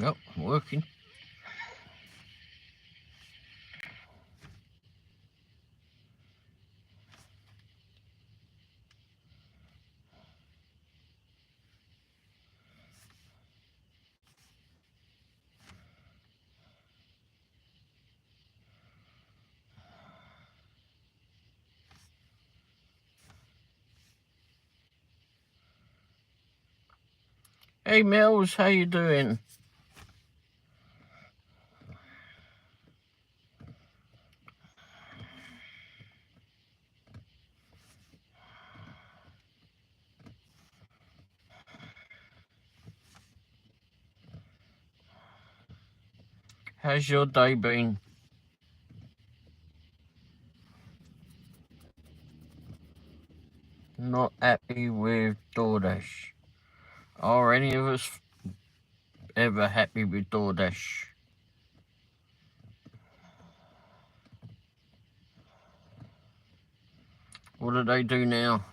Yep, working. Hey Mills, how you doing? How's your day been? Not happy with DoorDash. Are any of us ever happy with DoorDash? What do they do now?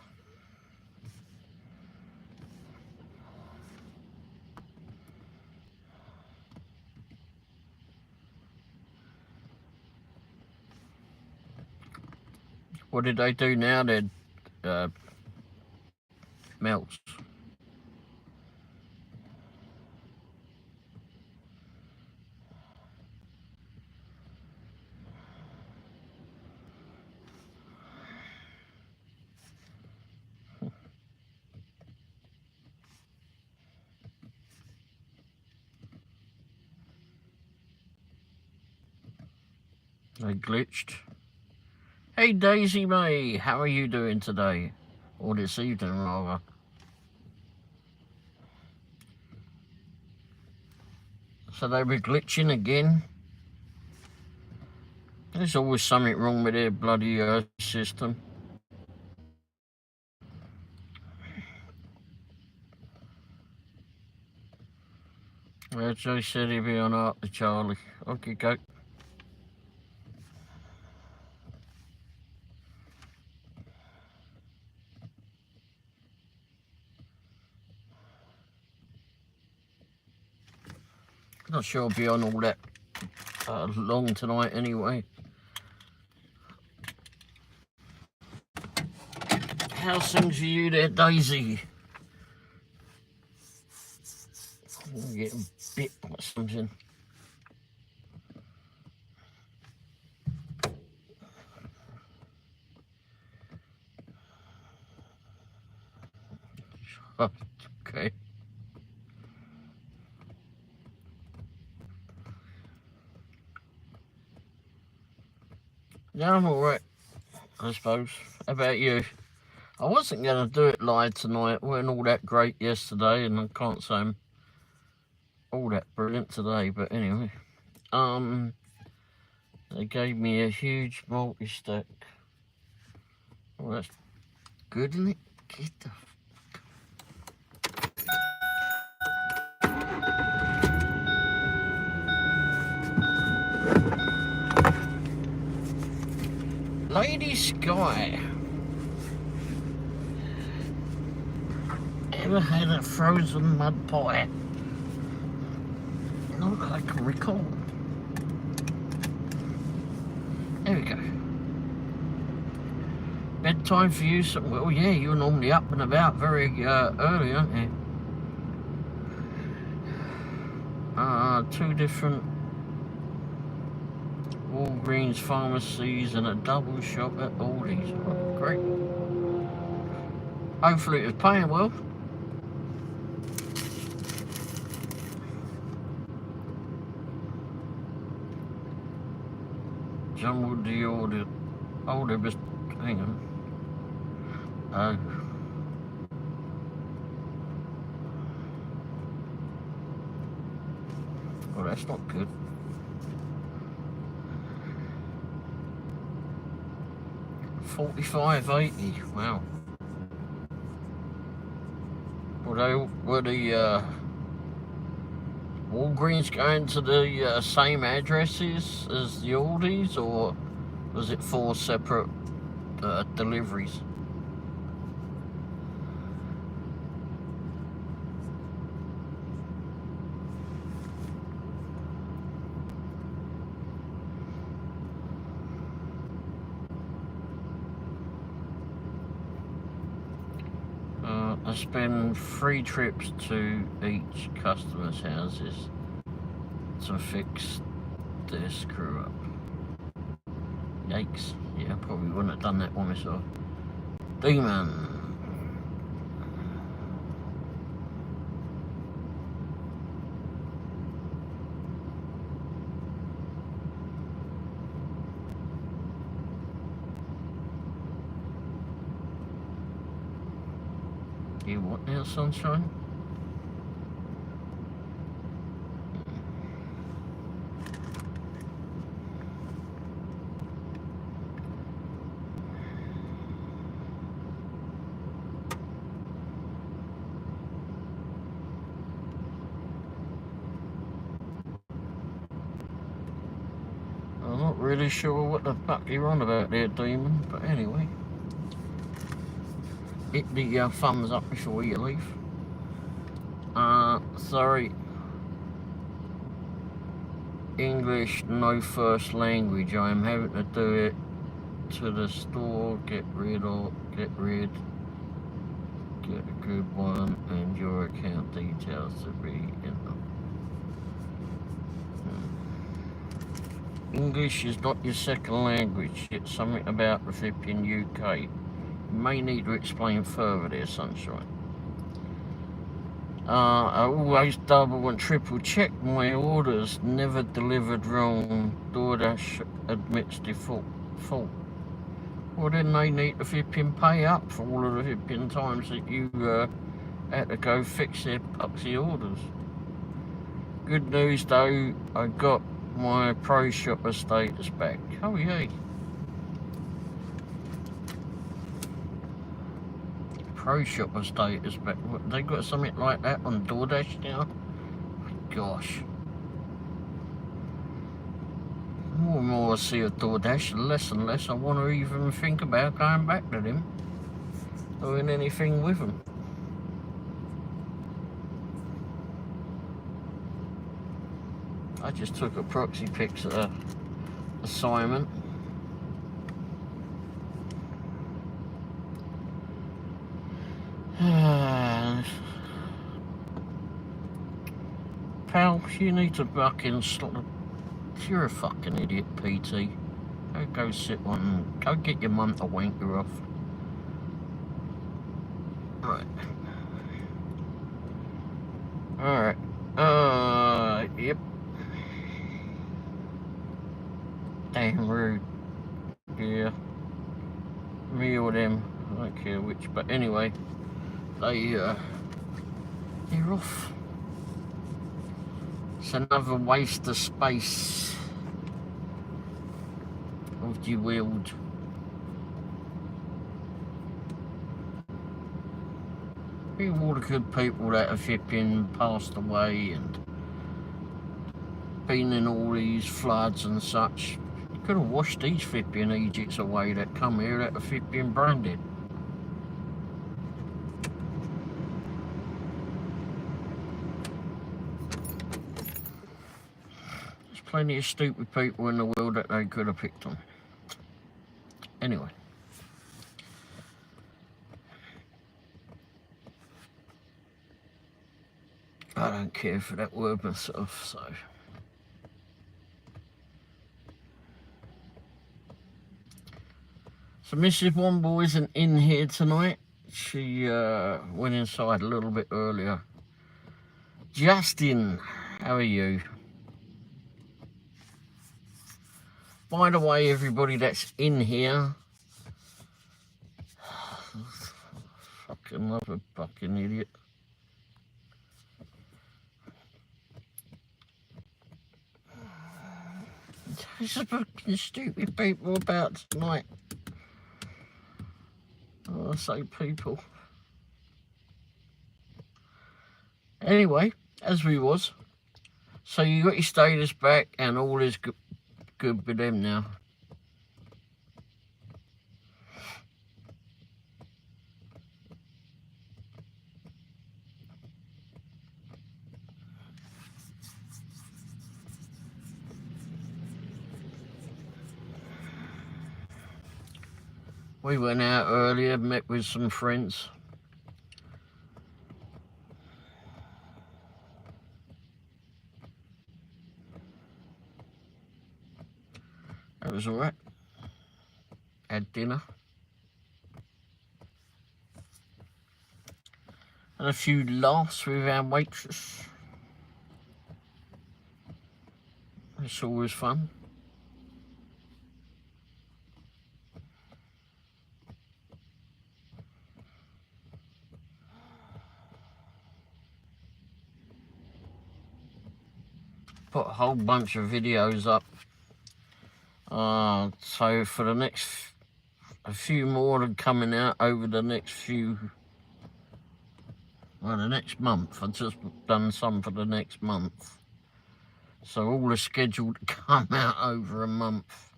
What did they do now then, Melts? They glitched. Hey Daisy May, how are you doing today? Or this evening rather. So they were glitching again. There's always something wrong with their bloody system. Well, Joe said he'd be on after Charlie. Okay, go. Not sure I'll be on all that long tonight anyway. How's things for you there, Daisy? I'm getting bit by something. Okay. Yeah, I'm alright, I suppose. How about you? I wasn't going to do it live tonight. It weren't all that great yesterday, and I can't say I'm all that brilliant today, but anyway. They gave me a huge multi-stack. Well, that's good, isn't it? Get the... Lady Sky. Ever had a frozen mud pie? Not I can recall. There we go. Bedtime for you? Well, yeah, you're normally up and about very early, aren't you? Two different Walgreens pharmacies and a double shop at Aldi's. Oh, great. Hopefully it was paying well. Jumbled the order. Order was... hang on. Well, that's not good. $45.80. Wow. Were the Walgreens going to the same addresses as the Aldi's, or was it 4 separate deliveries? I spend 3 trips to each customer's houses to fix their screw up. Yikes. Yeah, I probably wouldn't have done that one myself. Demon. You what now, sunshine? I'm not really sure what the fuck you're on about there, Demon, but anyway. Hit the thumbs up before you leave. Sorry. English, no first language. I am having to do it to the store, get a good one, and your account details to be in them. English is not your second language. It's something about the flipping UK. You may need to explain further there, sunshine. I always double and triple check my orders. Never delivered wrong. DoorDash admits default. Well, then they need to flipping pay up for all of the flipping times that you had to go fix their puxy orders. Good news though, I got my Pro Shopper status back. Oh yay. Pro Shopper status back. What, they got something like that on DoorDash now? My gosh. More and more I see of DoorDash, less and less I want to even think about going back to them. Doing anything with them. I just took a proxy picture assignment. Pal, you need to fucking slot. You're a fucking idiot, PT. Go sit one. Go get your mum to wank her off. Right. Alright. Yep. Damn rude. Yeah. Me or them. I don't care which. But anyway, they're off. It's another waste of space. Of the world. All the good people that have flipping passed away and been in all these floods and such. You could have washed these flipping Egypts away that come here that are flipping branded. There's plenty of stupid people in the world that they could have picked on. Anyway. I don't care for that word myself, so. So Mrs. Womble isn't in here tonight. She went inside a little bit earlier. Justin, how are you? By the way, everybody that's in here, fucking love a fucking idiot. There's a fucking stupid people about tonight. Oh, I say people. Anyway, as we was. So you got your status back and all is good with them now. We went out earlier, met with some friends. That was alright. Had dinner. And a few laughs with our waitress. It's always fun. Put a whole bunch of videos up. So for the next, a few more are coming out over the next the next month. I've just done some for the next month. So all are scheduled to come out over a month.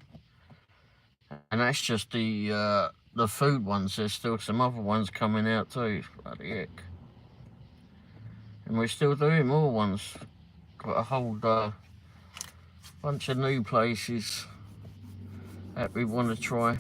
And that's just the food ones. There's still some other ones coming out too. Bloody heck. And we're still doing more ones. Got a whole bunch of new places that we want to try.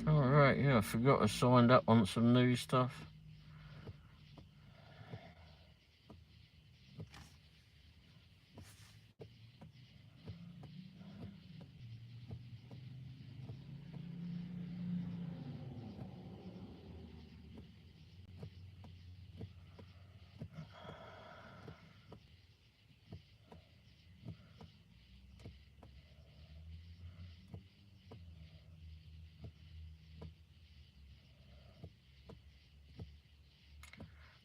Alright, yeah, I forgot I signed up on some new stuff.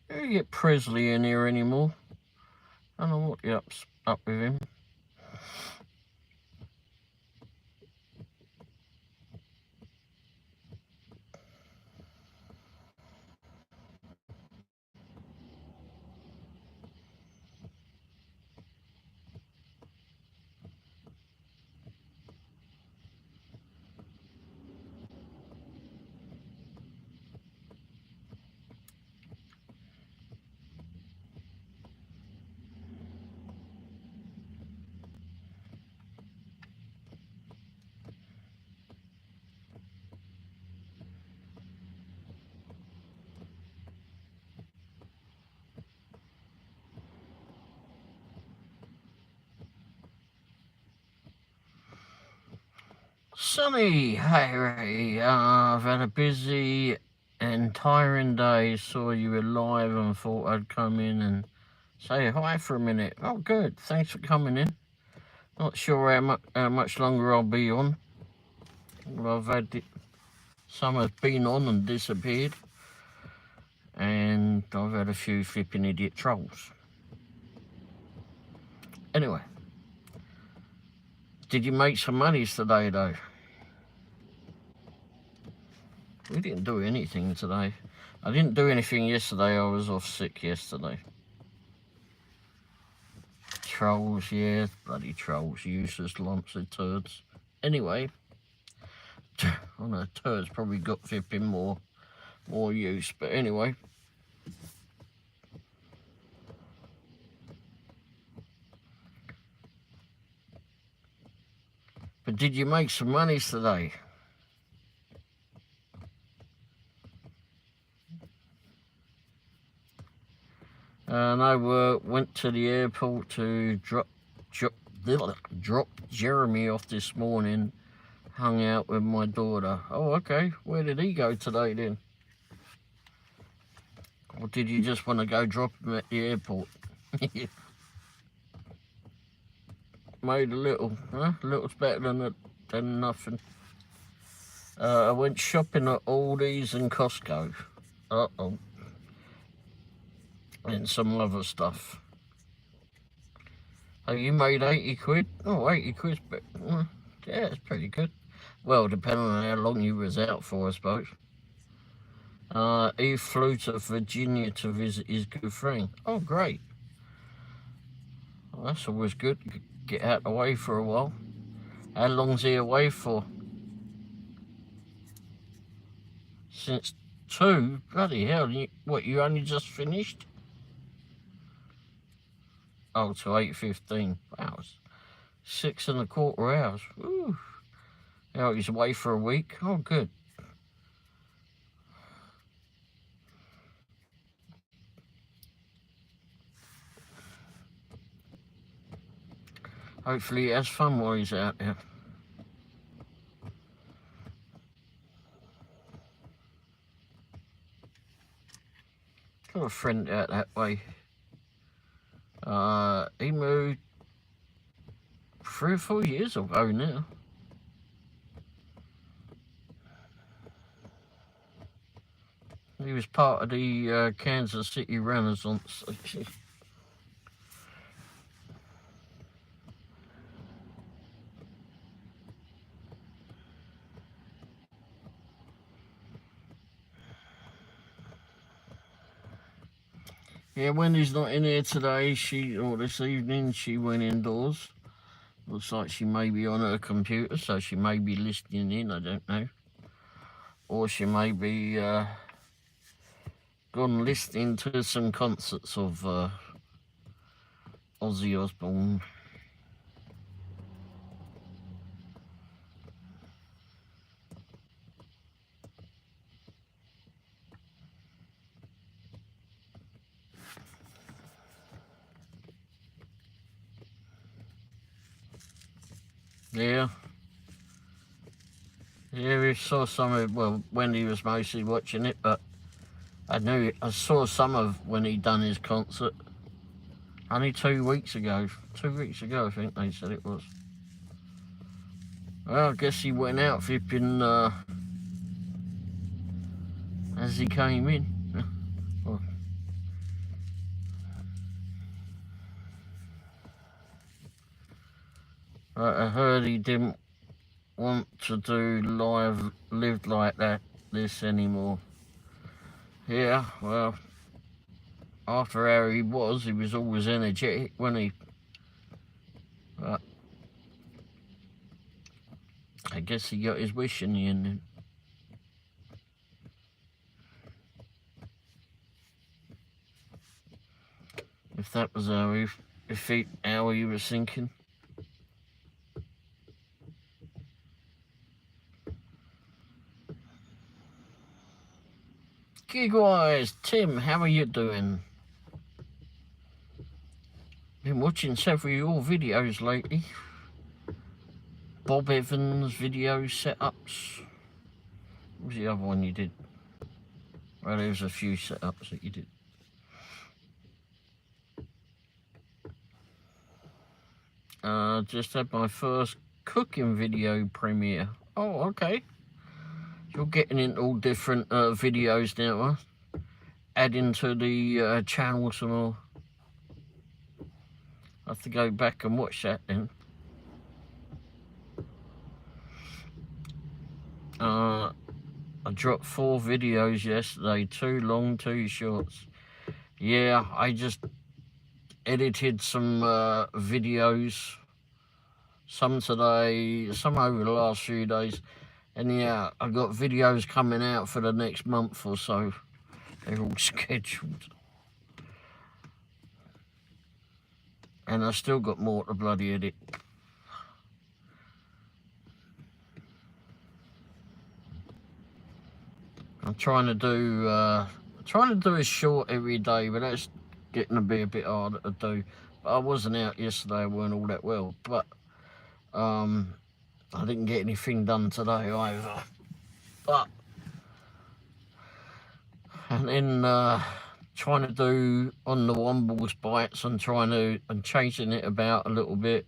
I don't get Presley in here anymore. I don't know what you're up with him. Sonny, hey, I've had a busy and tiring day. Saw you were live and thought I'd come in and say hi for a minute. Oh, good. Thanks for coming in. Not sure how much longer I'll be on. Well, I've had some have been on and disappeared, and I've had a few flipping idiot trolls. Anyway, did you make some monies today, though? We didn't do anything today. I didn't do anything yesterday. I was off sick yesterday. Trolls, yeah, bloody trolls, useless lumps of turds. Anyway, I know turds probably got flipping more use, but anyway. But did you make some monies today? And I went to the airport to drop Jeremy off this morning hung out with my daughter. Oh, okay. Where did he go today then? Or did you just want to go drop him at the airport? Made a little, huh? Little's better than nothing. I went shopping at Aldi's and Costco. Uh-oh. And some other stuff. Oh, you made 80 quid? Oh, 80 quid, but yeah, it's pretty good. Well, depending on how long you was out for, I suppose. He flew to Virginia to visit his good friend. Oh, great. Well, that's always good. Get out of the way for a while. How long's he away for? Since 2? Bloody hell. You only just finished? Oh, to 8:15. Wow. 6.25 hours. Woo. Oh, he's away for a week. Oh, good. Hopefully he has fun while he's out there. Got a friend out that way. He moved 3 or 4 years ago now. He was part of the Kansas City Renaissance. Yeah, Wendy's not in here today. Or this evening, she went indoors. Looks like she may be on her computer, so she may be listening in, I don't know. Or she may be gone listening to some concerts of Ozzy Osbourne. Yeah. Yeah, we saw some of, well, Wendy was mostly watching it, but I saw some of when he done his concert. Only 2 weeks ago. 2 weeks ago, I think they said it was. Well, I guess he went out flipping as he came in. Well, I heard he didn't want to do live like this anymore. Yeah, well, after how he was always energetic, wasn't he? But I guess he got his wish in the end. If that was how he was thinking. Gigwise, Tim, how are you doing? Been watching several of your videos lately. Bob Evans video setups. What was the other one you did? Well, there was a few setups that you did. Just had my first cooking video premiere. Oh, okay. You're getting into all different videos now, huh? Adding to the channel some more. I have to go back and watch that then. I dropped 4 videos yesterday, 2 long, 2 shorts. Yeah, I just edited some videos, some today, some over the last few days. And yeah, I've got videos coming out for the next month or so. They're all scheduled. And I still got more to bloody edit. I'm trying to do a short every day, but that's getting to be a bit harder to do. But I wasn't out yesterday, I weren't all that well. But I didn't get anything done today either. But, and then trying to do on the Womble's bites and changing it about a little bit,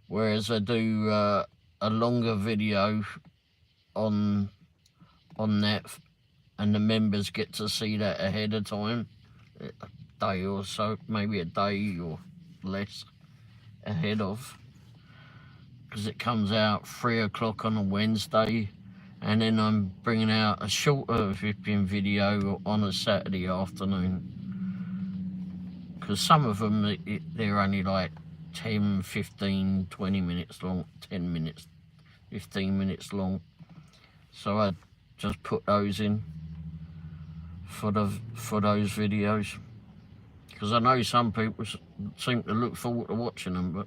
whereas I do a longer video on that, and the members get to see that ahead of time, a day or so, maybe a day or less ahead of, because it comes out 3 o'clock on a Wednesday, and then I'm bringing out a shorter Vipian video on a Saturday afternoon, because some of them they're only like 10, 15, 20 minutes long, 10 minutes, 15 minutes long, so I just put those in for those videos, because I know some people seem to look forward to watching them. But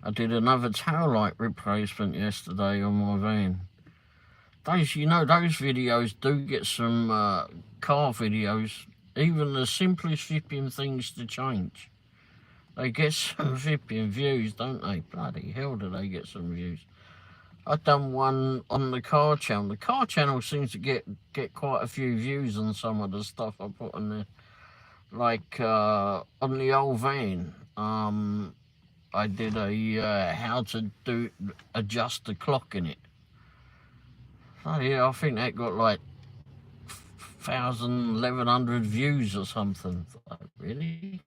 I did another tail light replacement yesterday on my van. Those, those videos do get some car videos, even the simplest flipping things to change. They get some flipping views, don't they? Bloody hell, do they get some views. I've done one on the car channel. The car channel seems to get quite a few views on some of the stuff I put on there. Like on the old van, I did a how to adjust the clock in it. Oh yeah, I think that got like 1,000, 1,100 views or something. Like, really?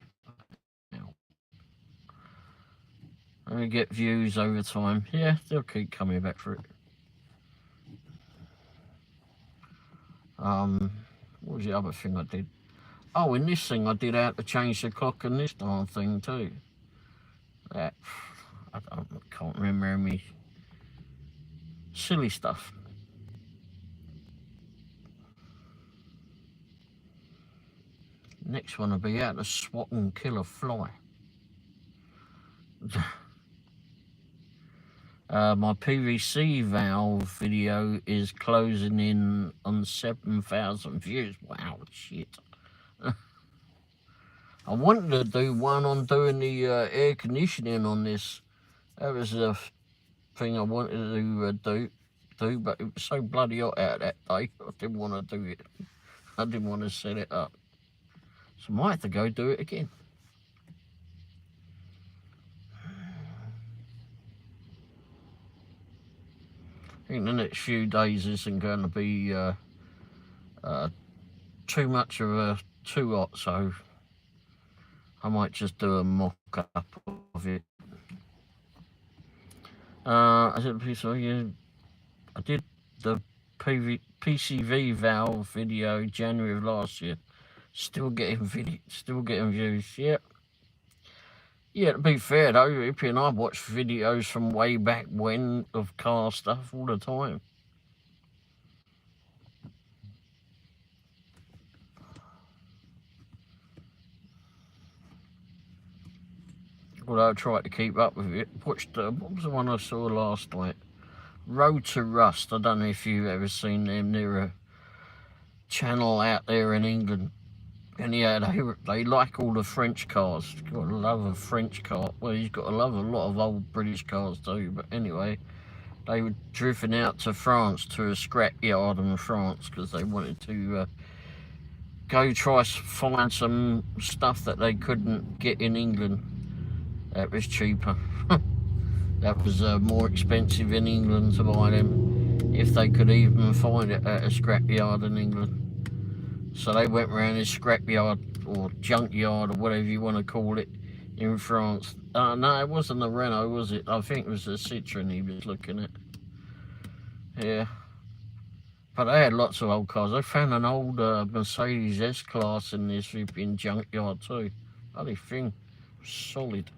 And we get views over time. Yeah, they'll keep coming back for it. What was the other thing I did? Oh, in this thing I did how to change the clock in this darn thing too. That, I can't remember any silly stuff. Next one will be how to swat and kill a fly. My PVC valve video is closing in on 7,000 views. Wow, shit. I wanted to do one on doing the air conditioning on this. That was the thing I wanted to do, but it was so bloody hot out that day, I didn't want to do it. I didn't want to set it up. So I might have to go do it again. I think the next few days isn't going to be too much of a too hot, so I might just do a mock-up of it. I did the PCV valve video January of last year. Still getting views. Yep. Yeah, to be fair though, Ippy and I watch videos from way back when of car stuff all the time. Although I try to keep up with it. What was the one I saw last night? Road to Rust. I don't know if you've ever seen them. They're a channel out there in England. And yeah, they like all the French cars. He's got a love of French car. Well, he's got a love of a lot of old British cars too. But anyway, they were driven out to France, to a scrap yard in France, because they wanted to go try find some stuff that they couldn't get in England. That was cheaper. That was more expensive in England to buy them, if they could even find it at a scrap yard in England. So they went around this scrapyard or junkyard or whatever you want to call it in France. No, it wasn't a Renault, was it? I think it was a Citroen he was looking at. Yeah. But they had lots of old cars. They found an old Mercedes S-Class in this flipping junkyard too. Bloody thing. Solid.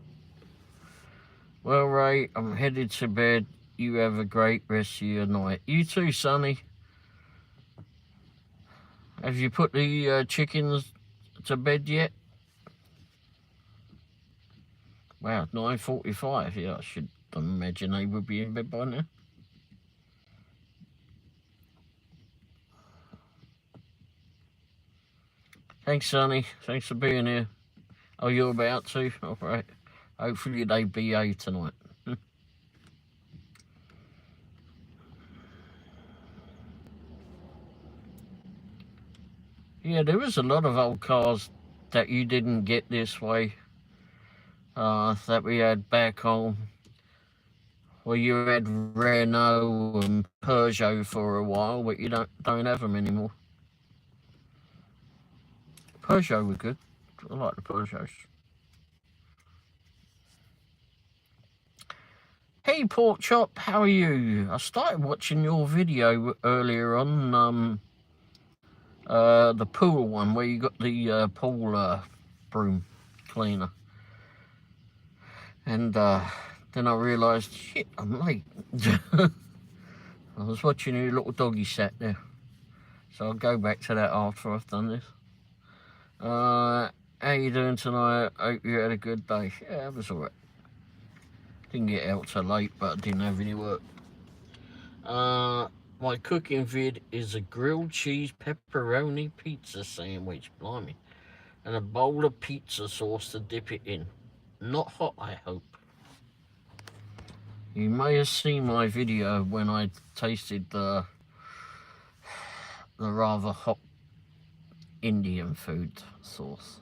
Well, Ray, I'm headed to bed. You have a great rest of your night. You too, Sonny. Have you put the chickens to bed yet? Wow, 9:45. Yeah, I should imagine they would be in bed by now. Thanks, Sonny. Thanks for being here. Oh, you're about to? All right. Hopefully they behave tonight. Yeah, there was a lot of old cars that you didn't get this way, that we had back home. Well, you had Renault and Peugeot for a while, but you don't have them anymore. Peugeot were good. I like the Peugeots. Hey, Pork Chop, how are you? I started watching your video earlier on, the pool one where you got the pool broom cleaner, and then I realised, shit, I'm late. I was watching your little doggy sat there, so I'll go back to that after I've done this. How you doing tonight? Hope you had a good day. Yeah, it was alright. Didn't get out till late, but I didn't have any work. My cooking vid is a grilled cheese pepperoni pizza sandwich, blimey, and a bowl of pizza sauce to dip it in. Not hot, I hope. You may have seen my video when I tasted the rather hot Indian food sauce.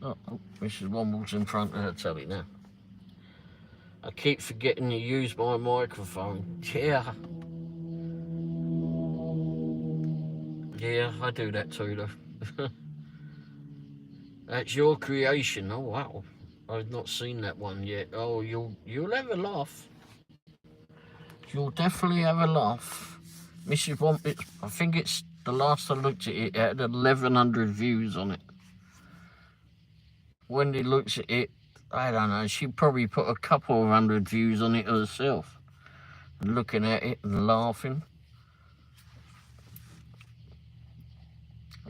Oh, Mrs. Womble's in front of her telly now. I keep forgetting to use my microphone. Yeah. Yeah, I do that too, though. That's your creation. Oh, wow. I've not seen that one yet. Oh, you'll have a laugh. You'll definitely have a laugh. Mrs. Womble, I think it's the last I looked at it, it had 1,100 views on it. Wendy looks at it, I don't know, she probably put a couple of 100 views on it herself. Looking at it and laughing.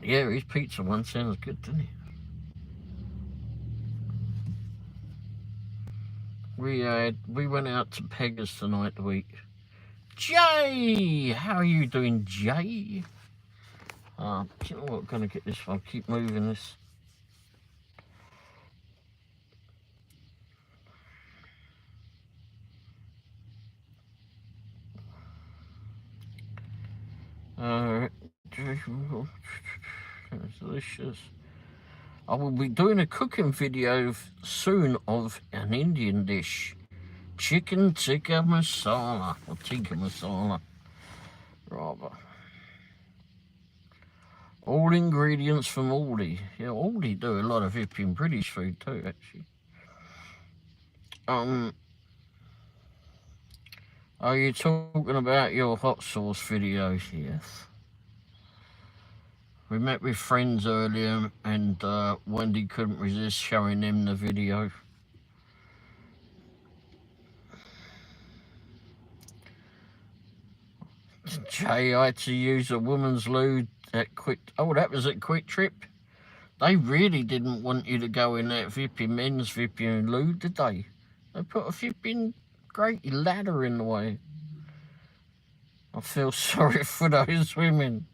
Yeah, his pizza one sounds good, doesn't it? We went out to Peggers tonight to eat. Jay! How are you doing, Jay? You know what, I'm gonna get this one, keep moving this. Delicious. I will be doing a cooking video soon of an Indian dish. Chicken tikka masala, or tikka masala, rather. All ingredients from Aldi. Yeah, Aldi do a lot of hipping British food too, actually. Are you talking about your hot sauce videos? Yes. We met with friends earlier, and Wendy couldn't resist showing them the video. Jay, I had to use a woman's loo at Quick. Oh, that was at Quick Trip. They really didn't want you to go in that men's vipping loo, did they? They put a flipping great ladder in the way. I feel sorry for those women.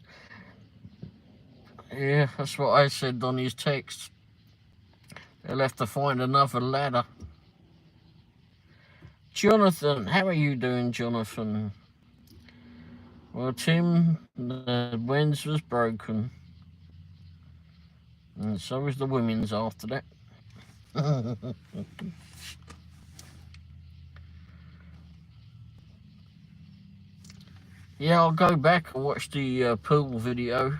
Yeah, that's what I said on his text. They'll have to find another ladder. Jonathan, how are you doing, Jonathan? Well, Tim, the men's was broken. And so was the women's after that. Yeah, I'll go back and watch the pool video.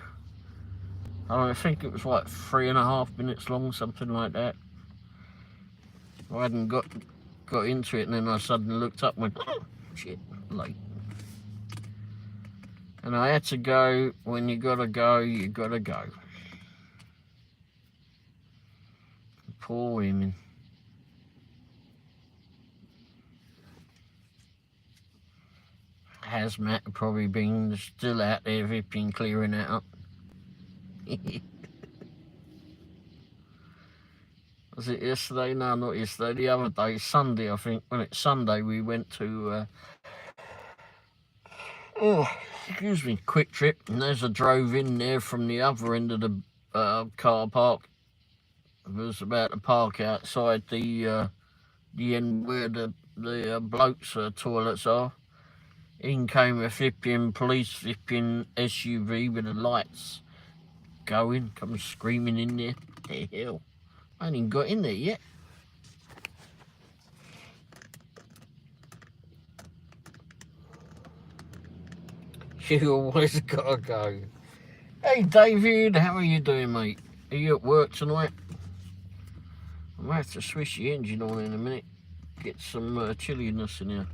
I think it was like 3.5 minutes long, something like that. I hadn't got into it, and then I suddenly looked up and went, oh, shit, late. And I had to go. When you gotta go, you gotta go. Poor women. Hazmat probably been still out there vipping, clearing it up. Was it yesterday? No, not yesterday. The other day, Sunday, I think. When it's Sunday, we went to excuse me, Quick Trip, and as I drove in there from the other end of the car park, was about to park outside the end where the blokes' toilets are. In came a flipping police flipping SUV with the lights going, come screaming in there. The hell, I ain't even got in there yet. You always gotta go. Hey David, how are you doing, mate? Are you at work tonight? I might have to switch the engine on in a minute. Get some chilliness in here.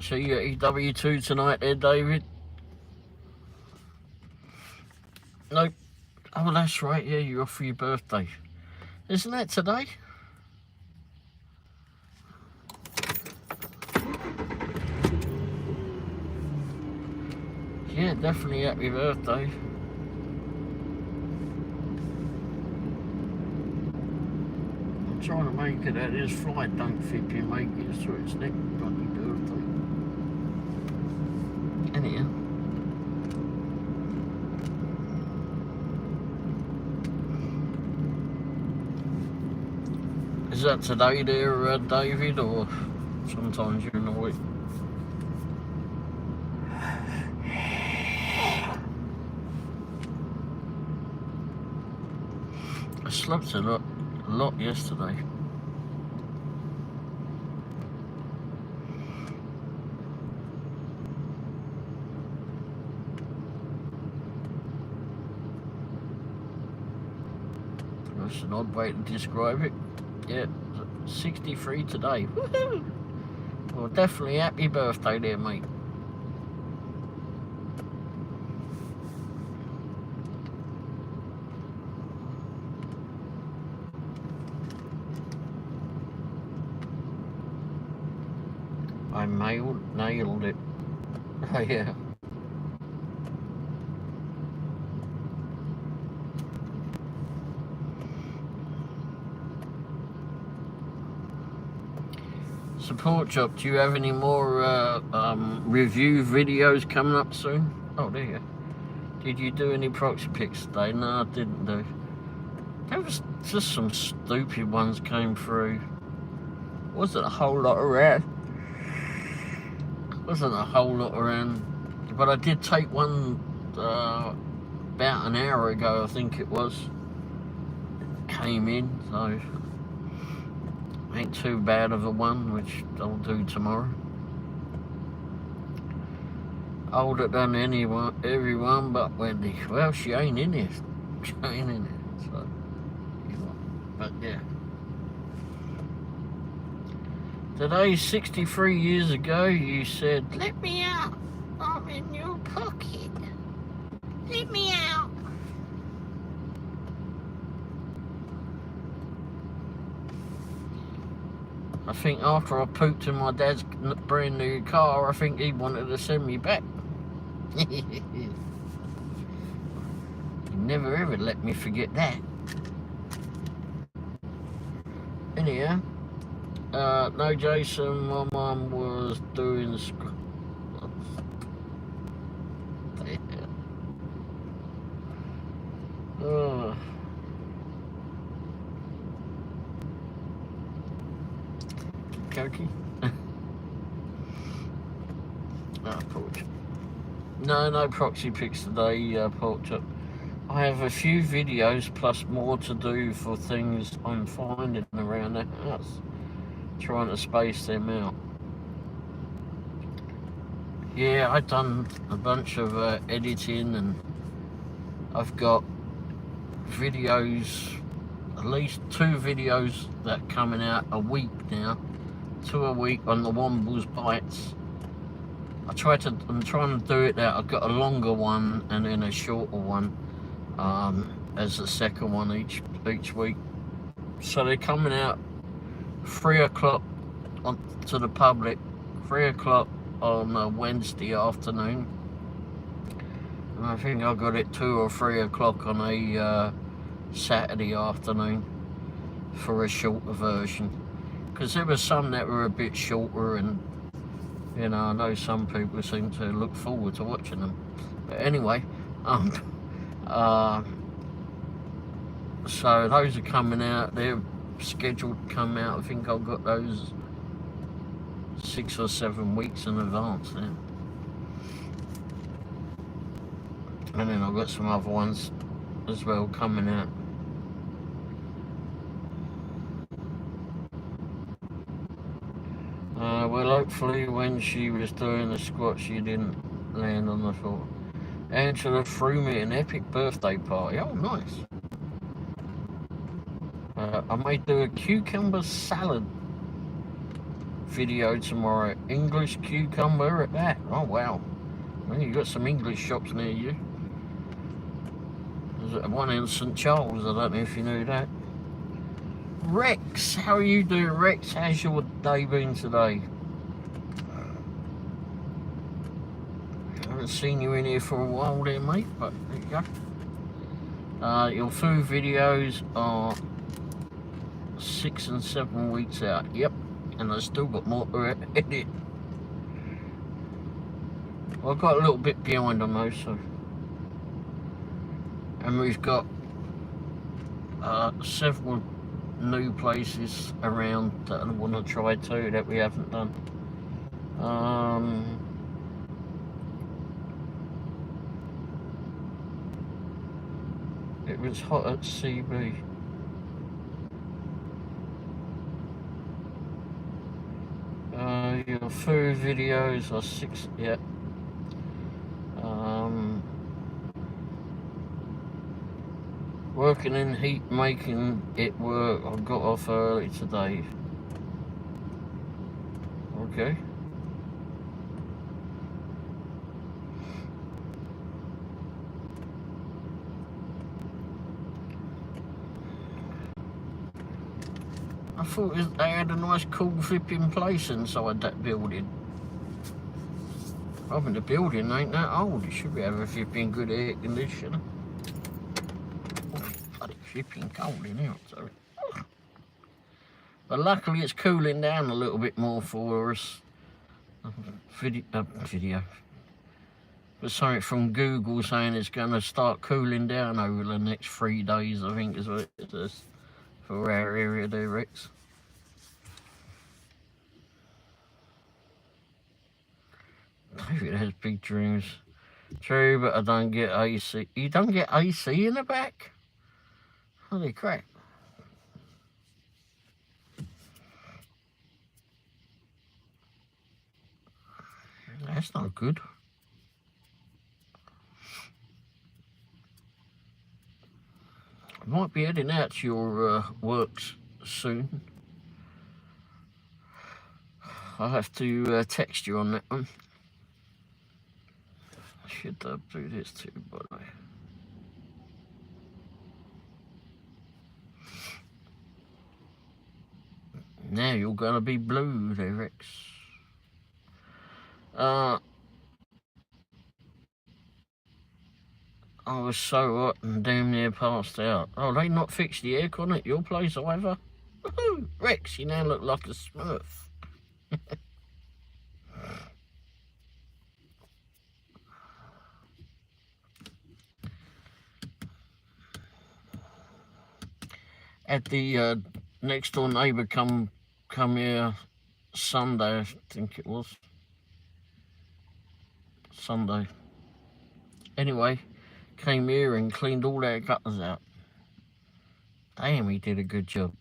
So you at EW2 tonight there, David? Nope. Oh, that's right, yeah, you're off for your birthday. Isn't that today? Yeah, definitely happy birthday. I'm trying to make it that his flight don't flipping make it so it's next bloody birthday. Anyhow. Is that today there, David, or sometimes during the week? I slept a lot yesterday. That's an odd way to describe it. Yeah, 63 today. Woohoo! Well, definitely happy birthday there, mate. I nailed it. Oh, yeah. Support Shop, do you have any more review videos coming up soon? Oh, there you go. Did you do any proxy picks today? No, I didn't do. There was just some stupid ones came through. Wasn't a whole lot around. But I did take one about an hour ago, I think it was. Came in, so ain't too bad of a one, which I'll do tomorrow. Older than everyone but Wendy. Well, she ain't in here. She ain't in here, so. But yeah. Today, 63 years ago, you said, "Let me out. I'm in your pocket. Let me out." I think after I pooped in my dad's brand new car, I think he wanted to send me back. He never ever let me forget that. Anyhow, no, Jason, my mum was doing the school. Cokey. Porch. No proxy pics today, Porch. I have a few videos plus more to do for things I'm finding around the house. Trying to space them out. Yeah, I've done a bunch of editing, and I've got videos, at least 2 videos that are coming out a week now. 2 a week on the Womble's bites. I'm trying to do it that I've got a longer one and then a shorter one as the second one each week. So they're coming out 3 o'clock to the public, 3 o'clock on a Wednesday afternoon. And I think I got it 2 or 3 o'clock on a Saturday afternoon for a shorter version. because there were some that were a bit shorter, and you know, I know some people seem to look forward to watching them. But anyway, so those are coming out. They're scheduled to come out. I think I've got those 6 or 7 weeks in advance now. And then I've got some other ones as well coming out. Well, hopefully when she was doing the squat, she didn't land on the floor. Angela threw me an epic birthday party. Oh, nice. I might do a cucumber salad video tomorrow. English cucumber at that. Oh, wow. Well, you got some English shops near you. There's one in St. Charles. I don't know if you knew that. Rex, how are you doing, Rex? How's your day been today? I haven't seen you in here for a while there, mate, but there you go. Your food videos are 6 and 7 weeks out. Yep, and I've still got more to edit. Well, I got a little bit behind on those, so. And we've got several new places around that I want to try too that we haven't done. It was hot at CB. Your food videos are 6, yeah. Working in heat, making it work. I got off early today. Okay. I thought they had a nice cool flipping place inside that building. I mean, the building ain't that old. It should be having a flipping good air conditioner. Oh, bloody flipping cold in here, sorry. But luckily it's cooling down a little bit more for us. Video. But something from Google saying it's going to start cooling down over the next 3 days, I think is what it is for our area there, Rex. David has big dreams. True, but I don't get AC. You don't get AC in the back? Holy crap. That's not good. I might be heading out to your works soon. I'll have to text you on that one. I should do this too, by the way. Now you're gonna be blue there, Rex. I was so hot and damn near passed out. Oh, they not fixed the aircon at your place either? Woohoo! Rex, you now look like a Smurf. Had the next door neighbour come here Sunday, I think it was. Sunday. Anyway, came here and cleaned all our gutters out. Damn, he did a good job.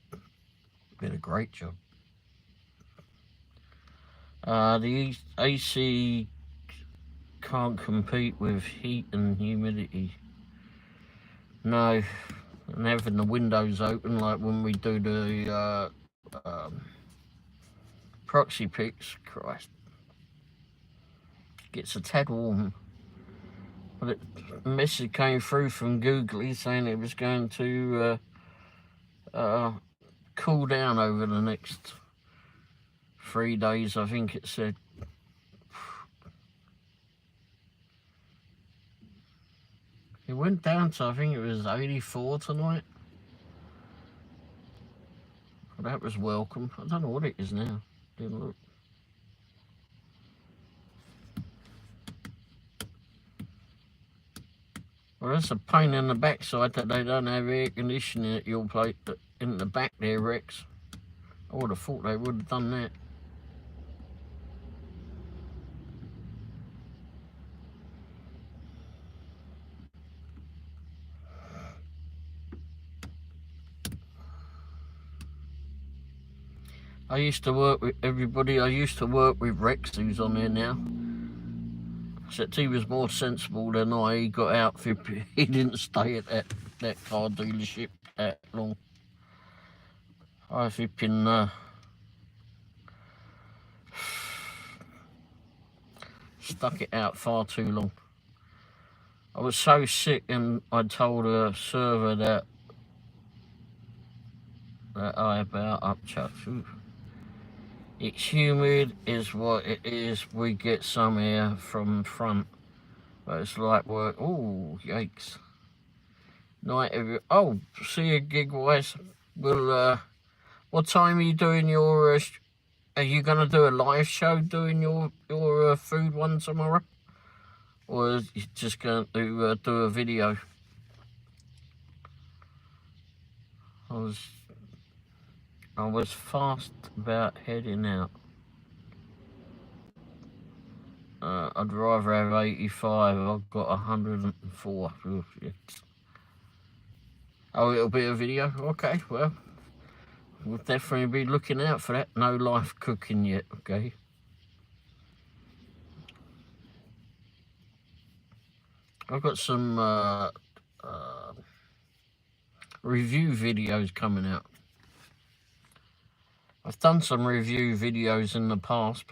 Did a great job. The AC can't compete with heat and humidity. No, and having the windows open, like when we do the proxy pics, Christ, gets a tad warm. But a message came through from Google saying it was going to cool down over the next 3 days, I think it said. It went down to, I think it was 84 tonight. that was welcome. I don't know what it is now. Didn't look. Well, that's a pain in the backside that they don't have air conditioning at your place in the back there, Rex. I would have thought they would have done that. I used to work with everybody. I used to work with Rex, who's on there now. Except he was more sensible than I. He got out for, he didn't stay at that car dealership that long. I flipping stuck it out far too long. I was so sick, and I told a server that I about upchuck. It's humid is what it is. We get some air from front, but it's like work. Oh, yikes. Night every. Oh, see you, Gig Wise. Well, what time are you doing your? Are you gonna do a live show doing your food one tomorrow, or are you just going to do a video? I was fast about heading out. I'd rather have 85. I've got 104. Oh, it'll be a video? Okay, well, we'll definitely be looking out for that. No live cooking yet, okay? I've got some review videos coming out. I've done some review videos in the past,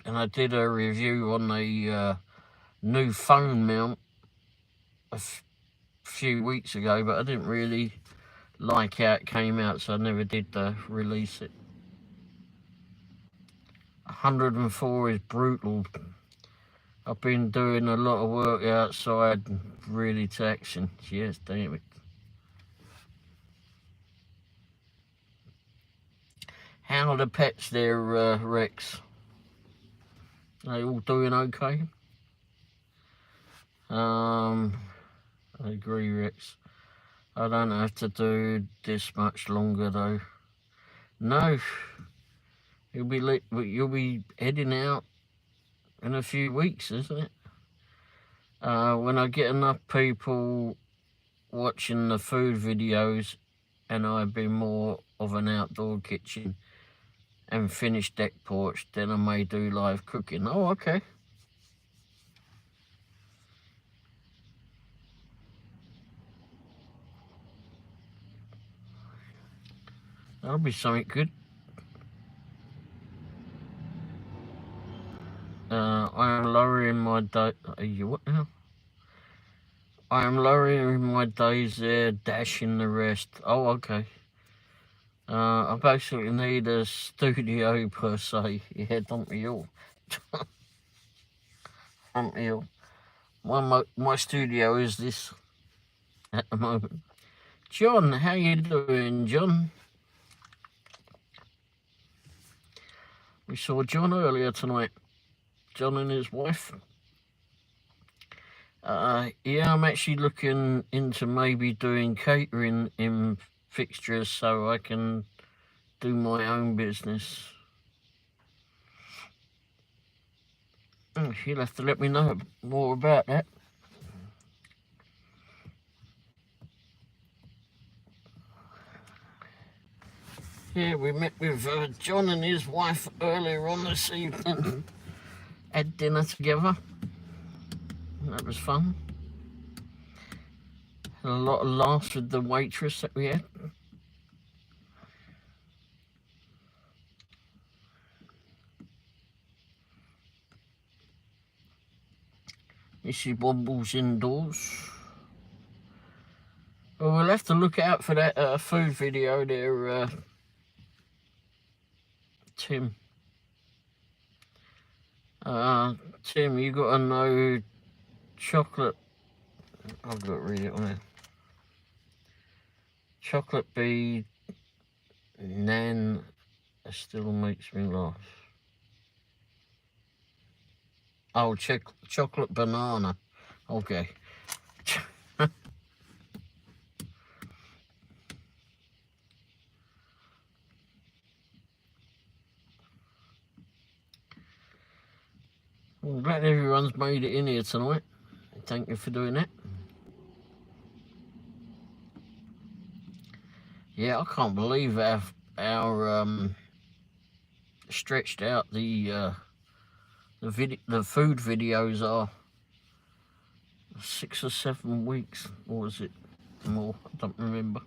and I did a review on a new phone mount a few weeks ago, but I didn't really like how it came out, so I never did release it. 104 is brutal. I've been doing a lot of work outside, really taxing. Yes, damn it. How are the pets there, Rex? They all doing okay? I agree, Rex. I don't have to do this much longer, though. No, you'll be heading out in a few weeks, isn't it? When I get enough people watching the food videos, and I've been more of an outdoor kitchen and finished deck porch, then I may do live cooking. Oh, okay. That'll be something good. I am lowering my day. What now? I am lowering my days there, dashing the rest. Oh, okay. I basically need a studio per se. Yeah, don't we all? Don't we all? My studio is this at the moment. John, how you doing, John? We saw John earlier tonight. John and his wife. Yeah, I'm actually looking into maybe doing catering in fixtures so I can do my own business. You'll have to let me know more about that. Yeah, we met with John and his wife earlier on this evening. Had dinner together. That was fun. Had a lot of laughs with the waitress that we had. This is Womble's indoors. Well, we'll have to look out for that food video there, Tim. Tim, you got to know chocolate. I've got to read it on there. Chocolate bead, nan, still makes me laugh. Oh, chocolate banana. Okay. I'm glad everyone's made it in here tonight. Thank you for doing that. Yeah, I can't believe our stretched out the food videos are. 6 or 7 weeks, or was it more? I don't remember.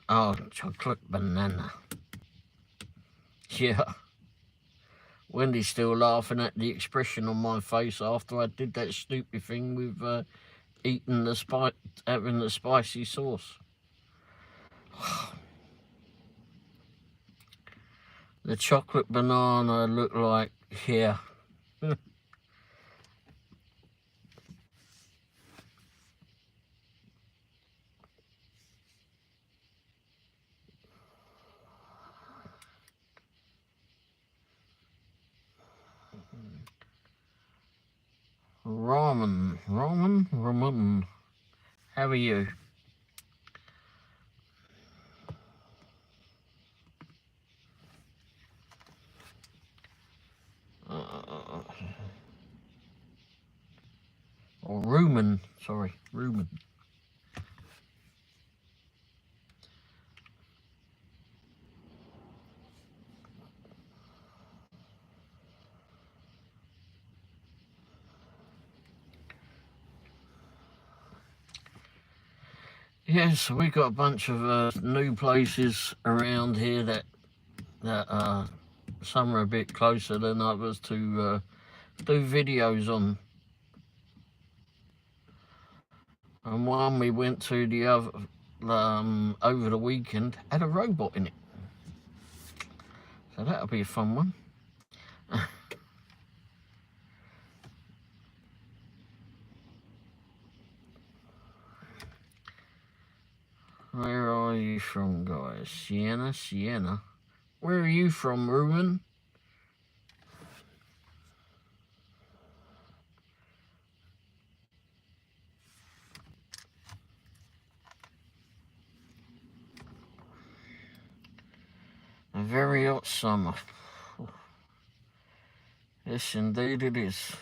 Oh, chocolate banana. Yeah. Wendy's still laughing at the expression on my face after I did that stupid thing with eating having the spicy sauce. The chocolate banana looked like here. Ramen. How are you? Or rumen, sorry, rumen. Yes, so we got a bunch of new places around here that some are a bit closer than others to do videos on. And one we went to the other over the weekend had a robot in it, so that'll be a fun one. Where are you from, guys? Sienna. Where are you from, Ruben? A very hot summer. Yes, indeed it is.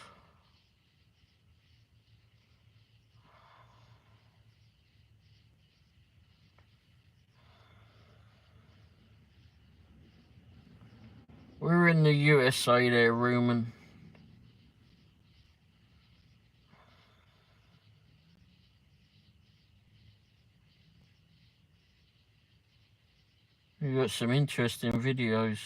We're in the USA there, Ruben. We got some interesting videos.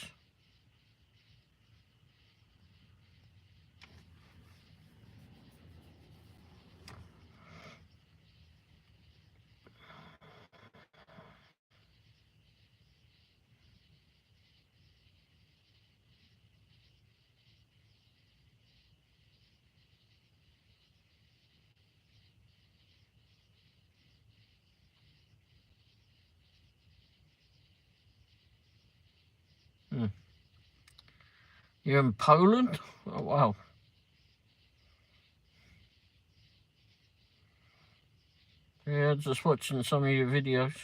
You're in Poland? Oh, wow. Yeah, just watching some of your videos.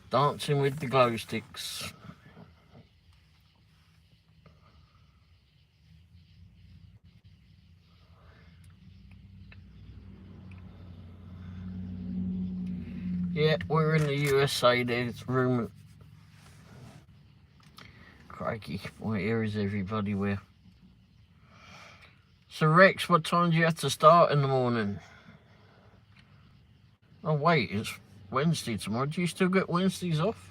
Dancing with the glow sticks. Yeah, we're in the USA. There's room. Crikey, my ear is everybody where. So Rex, what time do you have to start in the morning? Oh wait, it's Wednesday tomorrow. Do you still get Wednesdays off?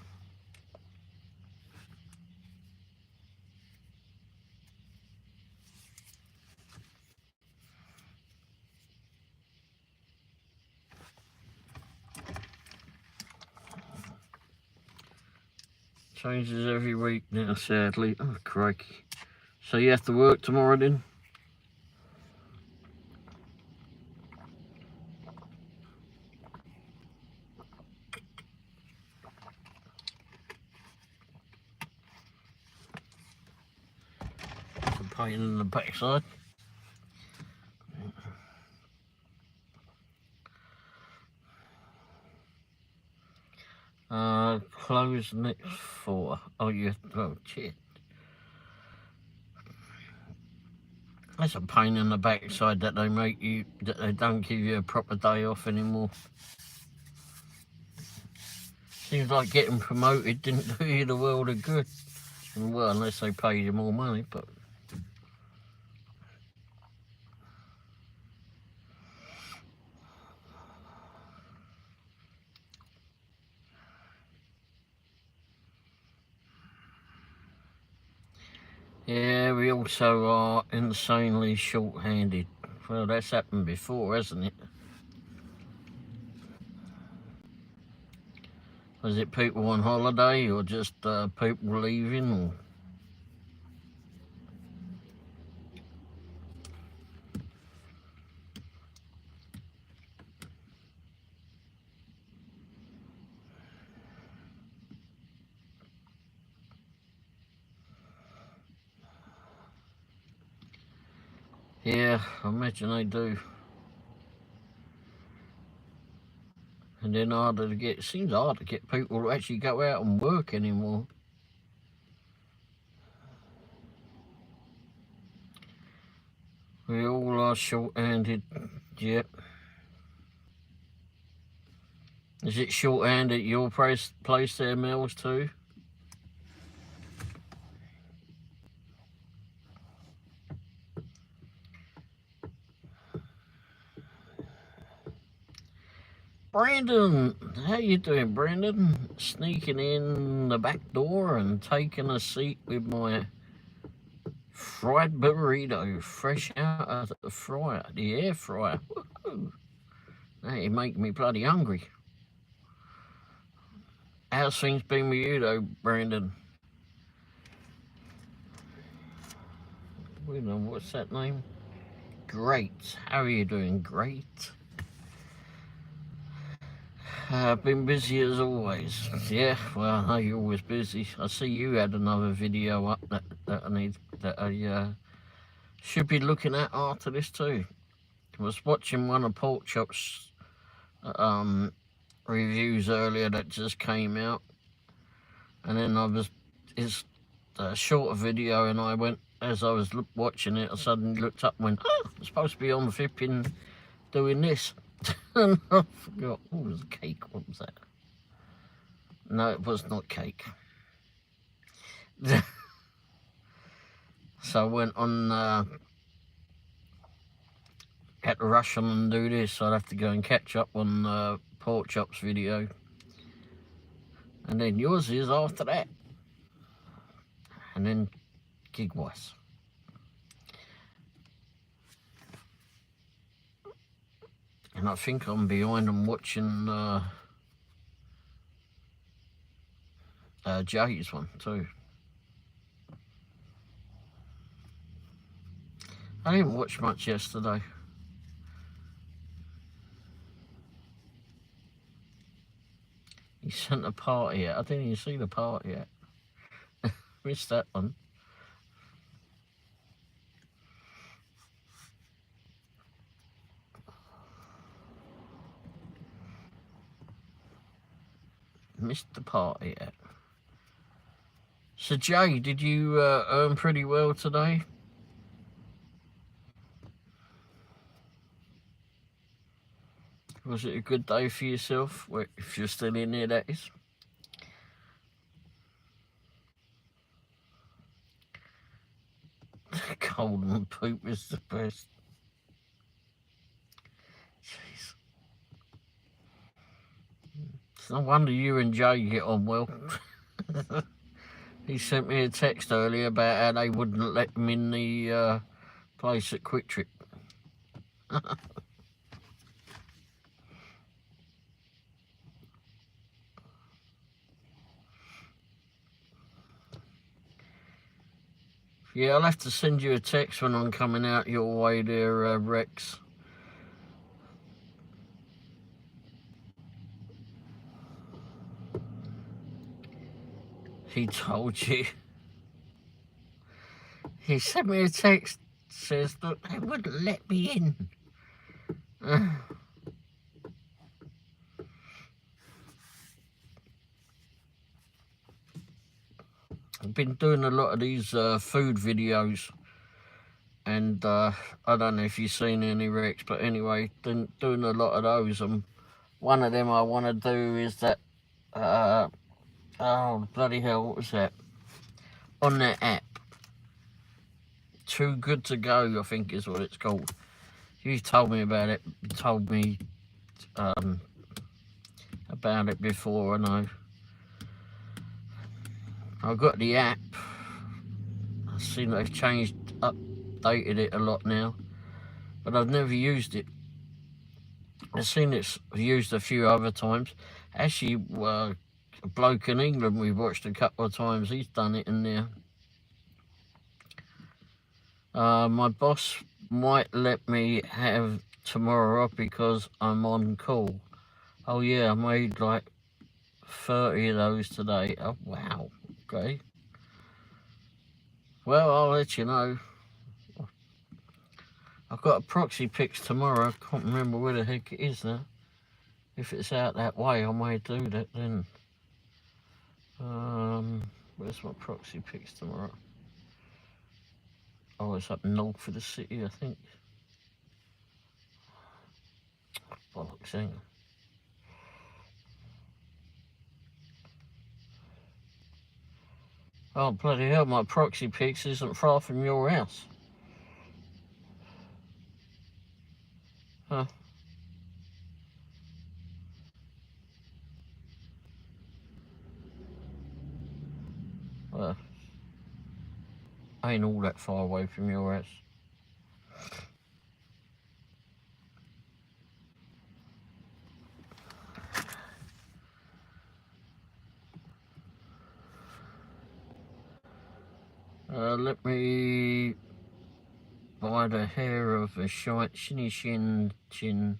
Changes every week now, sadly. Oh, crikey. So you have to work tomorrow then? It's a pain in the backside. Close next 4. Oh, yeah. Oh, shit. That's a pain in the backside that they make you, that they don't give you a proper day off anymore. Seems like getting promoted didn't do you the world of good. Well, unless they pay you more money, but... Yeah, we also are insanely short-handed. Well, that's happened before, hasn't it? Was it people on holiday or just people leaving? Or... Yeah, I imagine they do. And then harder to get, it seems hard to get people to actually go out and work anymore. We all are short-handed, yep. Is it short-handed at your place there, Mills, too? Brandon, how you doing, Brandon? Sneaking in the back door and taking a seat with my fried burrito, fresh out of the fryer, the air fryer. Woo-hoo. That make me bloody hungry. How's things been with you, though, Brandon? We know what's that name? Great. How are you doing? Great. I've been busy as always. Yeah, well, I know you're always busy. I see you had another video up that I should be looking at after this too. I was watching one of Pork Chop's reviews earlier that just came out, and then it's a shorter video, and I went, as I was watching it, I suddenly looked up and went, oh, I'm supposed to be on flipping doing this. And I forgot. Oh, it was a cake. What was that? No, it was not cake. So I went on, had to rush on and do this, so I'd have to go and catch up on Pork Chop's video. And then yours is after that. And then Gigwise. And I think I'm behind on watching Jay's one too. I didn't watch much yesterday. He sent a party out. I didn't even see the party yet. Missed that one. Missed the party yet. So Jay, did you earn pretty well today? Was it a good day for yourself? If you're still in there, that is. Golden poop is the best. Jeez. It's no wonder you and Jay get on well. He sent me a text earlier about how they wouldn't let him in the place at Quick Trip. Yeah, I'll have to send you a text when I'm coming out your way there, Rex. He told you. He sent me a text, says that they wouldn't let me in. I've been doing a lot of these food videos, and I don't know if you've seen any, Rex, but anyway, doing a lot of those. And one of them I want to do is that, oh bloody hell, what was that? On that app, Too Good to Go, I think is what it's called. You told me about it. You told me about it before, I know. I've got the app. I've seen they've updated it a lot now, but I've never used it. I've seen it's used a few other times. Actually, a bloke in England we watched a couple of times, he's done it in there. My boss might let me have tomorrow off because I'm on call. Oh yeah, I made like 30 of those today. Oh wow, okay. Well, I'll let you know. I've got a proxy picks tomorrow. I can't remember where the heck it is now. If it's out that way, I may do that then. Where's my proxy picks tomorrow? Oh, it's up north for the city, I think. Bollocks, hang on. Oh, bloody hell, my proxy picks isn't far from your house. Huh? Well, ain't all that far away from your house. Let me buy the hair of a shinny chin,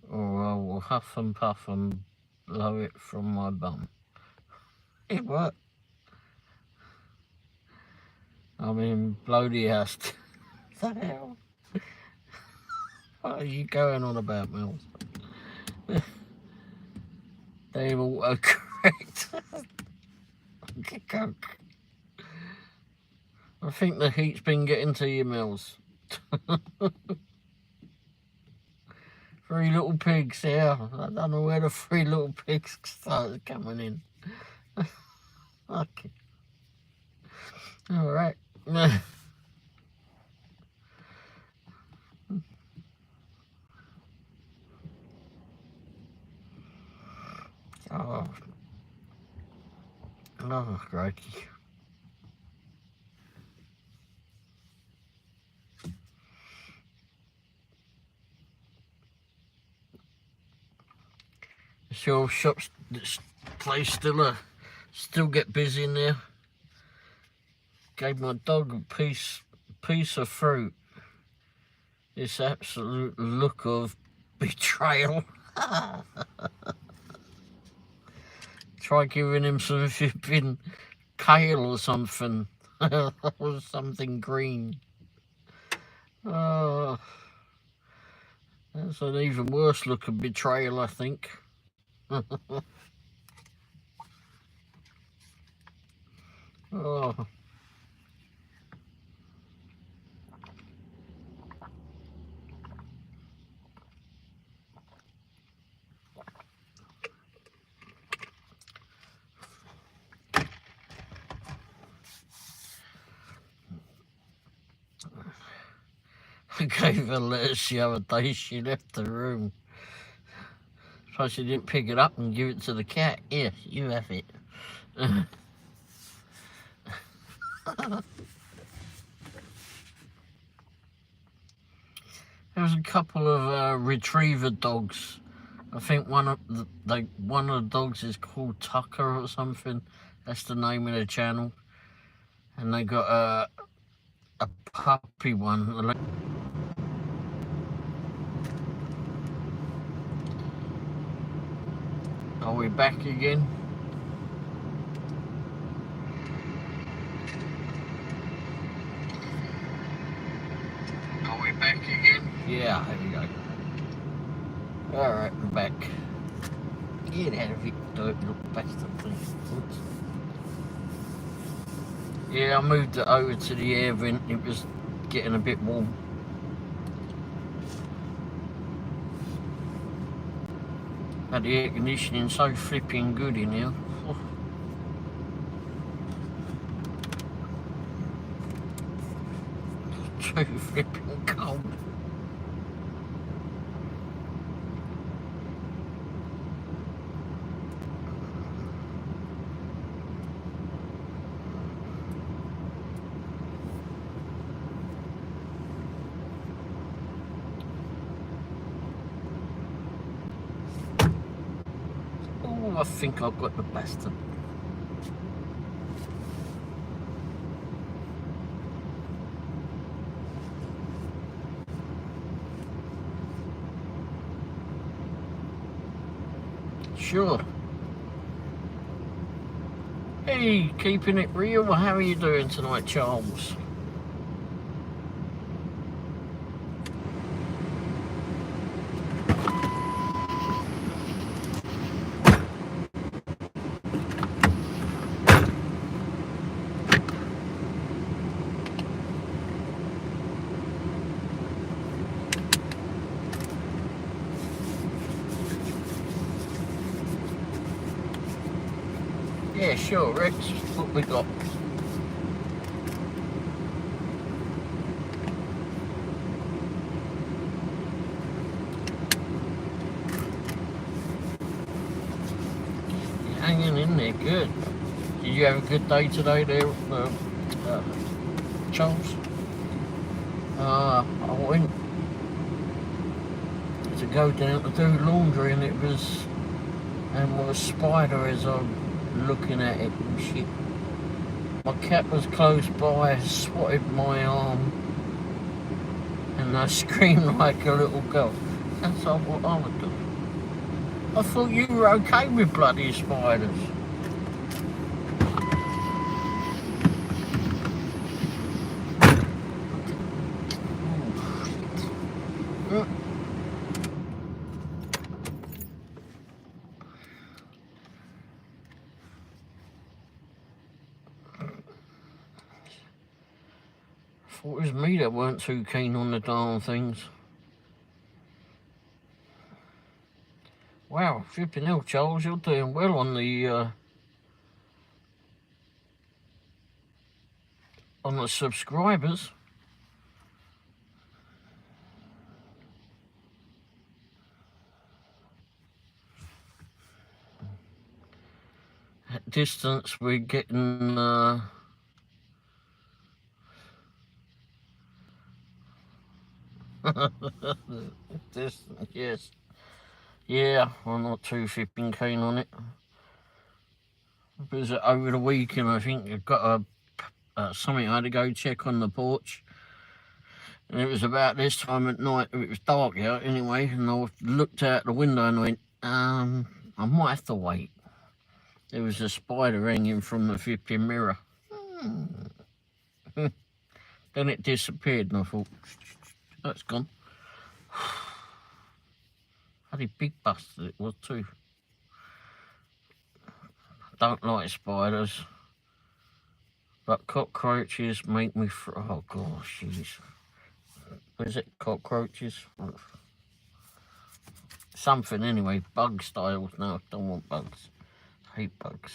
or I will huff and puff and blow it from my bum. It what? I mean, blow the ass. What the hell? What are you going on about, Mills? Damn autocorrect. Coke. I think the heat's been getting to you, Mills. 3 little pigs, yeah. I don't know where the 3 little pigs started coming in. Okay. Alright. Oh. Oh, crikey. Sure, shops, this place still get busy in there. Gave my dog a piece of fruit. This absolute look of betrayal. Try giving him some flipping kale or something. Or something green. Oh, that's an even worse look of betrayal, I think. Oh. I gave her lettuce the other day, she left the room. So she didn't pick it up and give it to the cat. Here, you have it. There was a couple of retriever dogs. I think one of the dogs is called Tucker or something. That's the name of the channel. And they got a puppy one. Are we back again? Are we back again? Yeah, there we go. Alright, we're back. Get out of it, dirty little bastard thing. Oops. Yeah, I moved it over to the air vent. It was getting a bit warm. Had the air conditioning so flipping good in here. Oh. Too flipping cold. Oh, I think I've got the bastard. Sure. Hey, keeping it real. How are you doing tonight, Charles? Yeah, sure, Rex. What we got? You're hanging in there, good. Did you have a good day today there, Charles? I went to go down to do laundry and it was a spider as I'm looking at it and shit. My cat was close by, swatted my arm and I screamed like a little girl. That's not what I would do. I thought you were okay with bloody spiders. Thought it was me that weren't too keen on the darn things. Wow, flipping hell, Charles, you're doing well on the subscribers. At distance, we're getting distance, yes. Yeah, I'm not too flipping keen on it. It was over the weekend, I think. I got something I had to go check on the porch. And it was about this time at night. It was dark out anyway, and I looked out the window and went, I might have to wait. There was a spider hanging from the flipping mirror. Then it disappeared and I thought, that's gone. Bloody big bastard it was too. Don't like spiders, but cockroaches make me oh gosh, jeez. Is it cockroaches? Something anyway, bug styles. No, I don't want bugs. I hate bugs.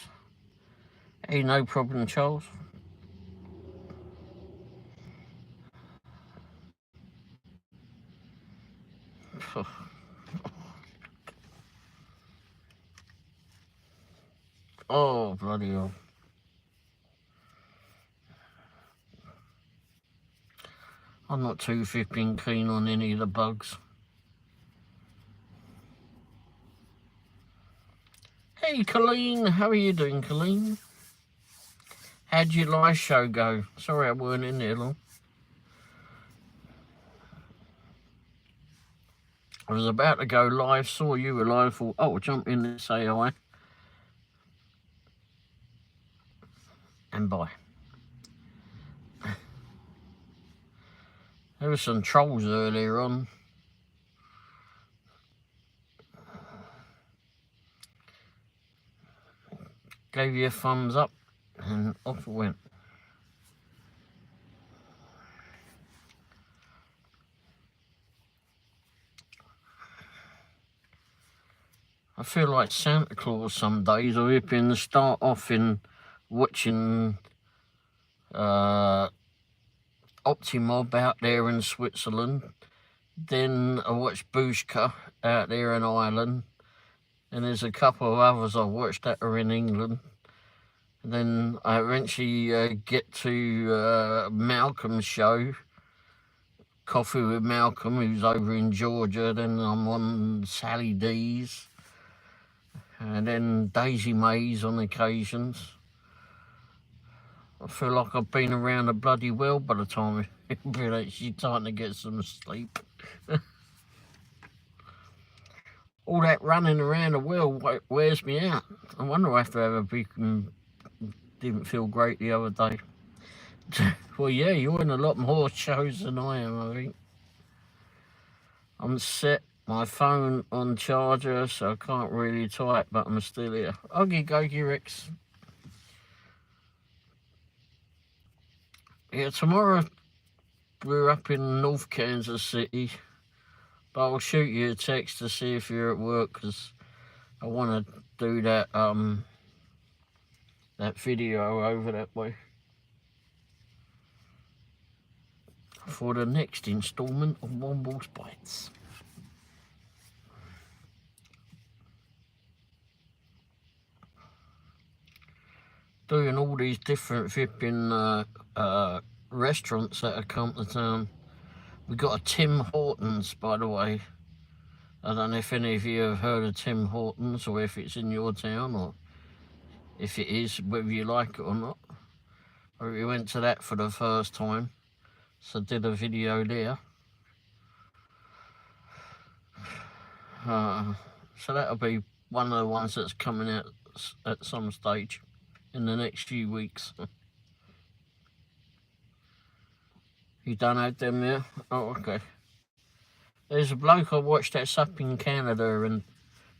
Hey, no problem, Charles. Oh, bloody hell. I'm not too flipping keen on any of the bugs. Hey, Colleen, how are you doing, Colleen? How'd your live show go? Sorry I weren't in there long. was about to go live, saw you were live, thought, oh, I'll jump in and say hi. And bye. There were some trolls earlier on. Gave you a thumbs up and off it went. I feel like Santa Claus some days. I've been start off in watching Optimob out there in Switzerland. Then I watched Bushka out there in Ireland. And there's a couple of others I watched that are in England. And then I eventually get to Malcolm's show, Coffee with Malcolm, who's over in Georgia. Then I'm on Sally D's. And then Daisy Mays on occasions. I feel like I've been around the bloody world by the time it's actually time to get some sleep. All that running around the world wears me out. I wonder if I have a big... didn't feel great the other day. Well, yeah, you're in a lot more shows than I am, I think. I'm set my phone on charger, so I can't really type, but I'm still here. Okie dokie, Rex. Yeah, tomorrow we're up in North Kansas City, but I'll shoot you a text to see if you're at work, because I want to do that that video over that way for the next instalment of Womble's Bites. Doing all these different flipping restaurants that have come to town. We got a Tim Hortons, by the way. I don't know if any of you have heard of Tim Hortons, or if it's in your town, or if it is, whether you like it or not. We went to that for the first time, so did a video there. So that'll be one of the ones that's coming out at some stage in the next few weeks. You done out them there? Oh, okay. There's a bloke I watched that's up in Canada, and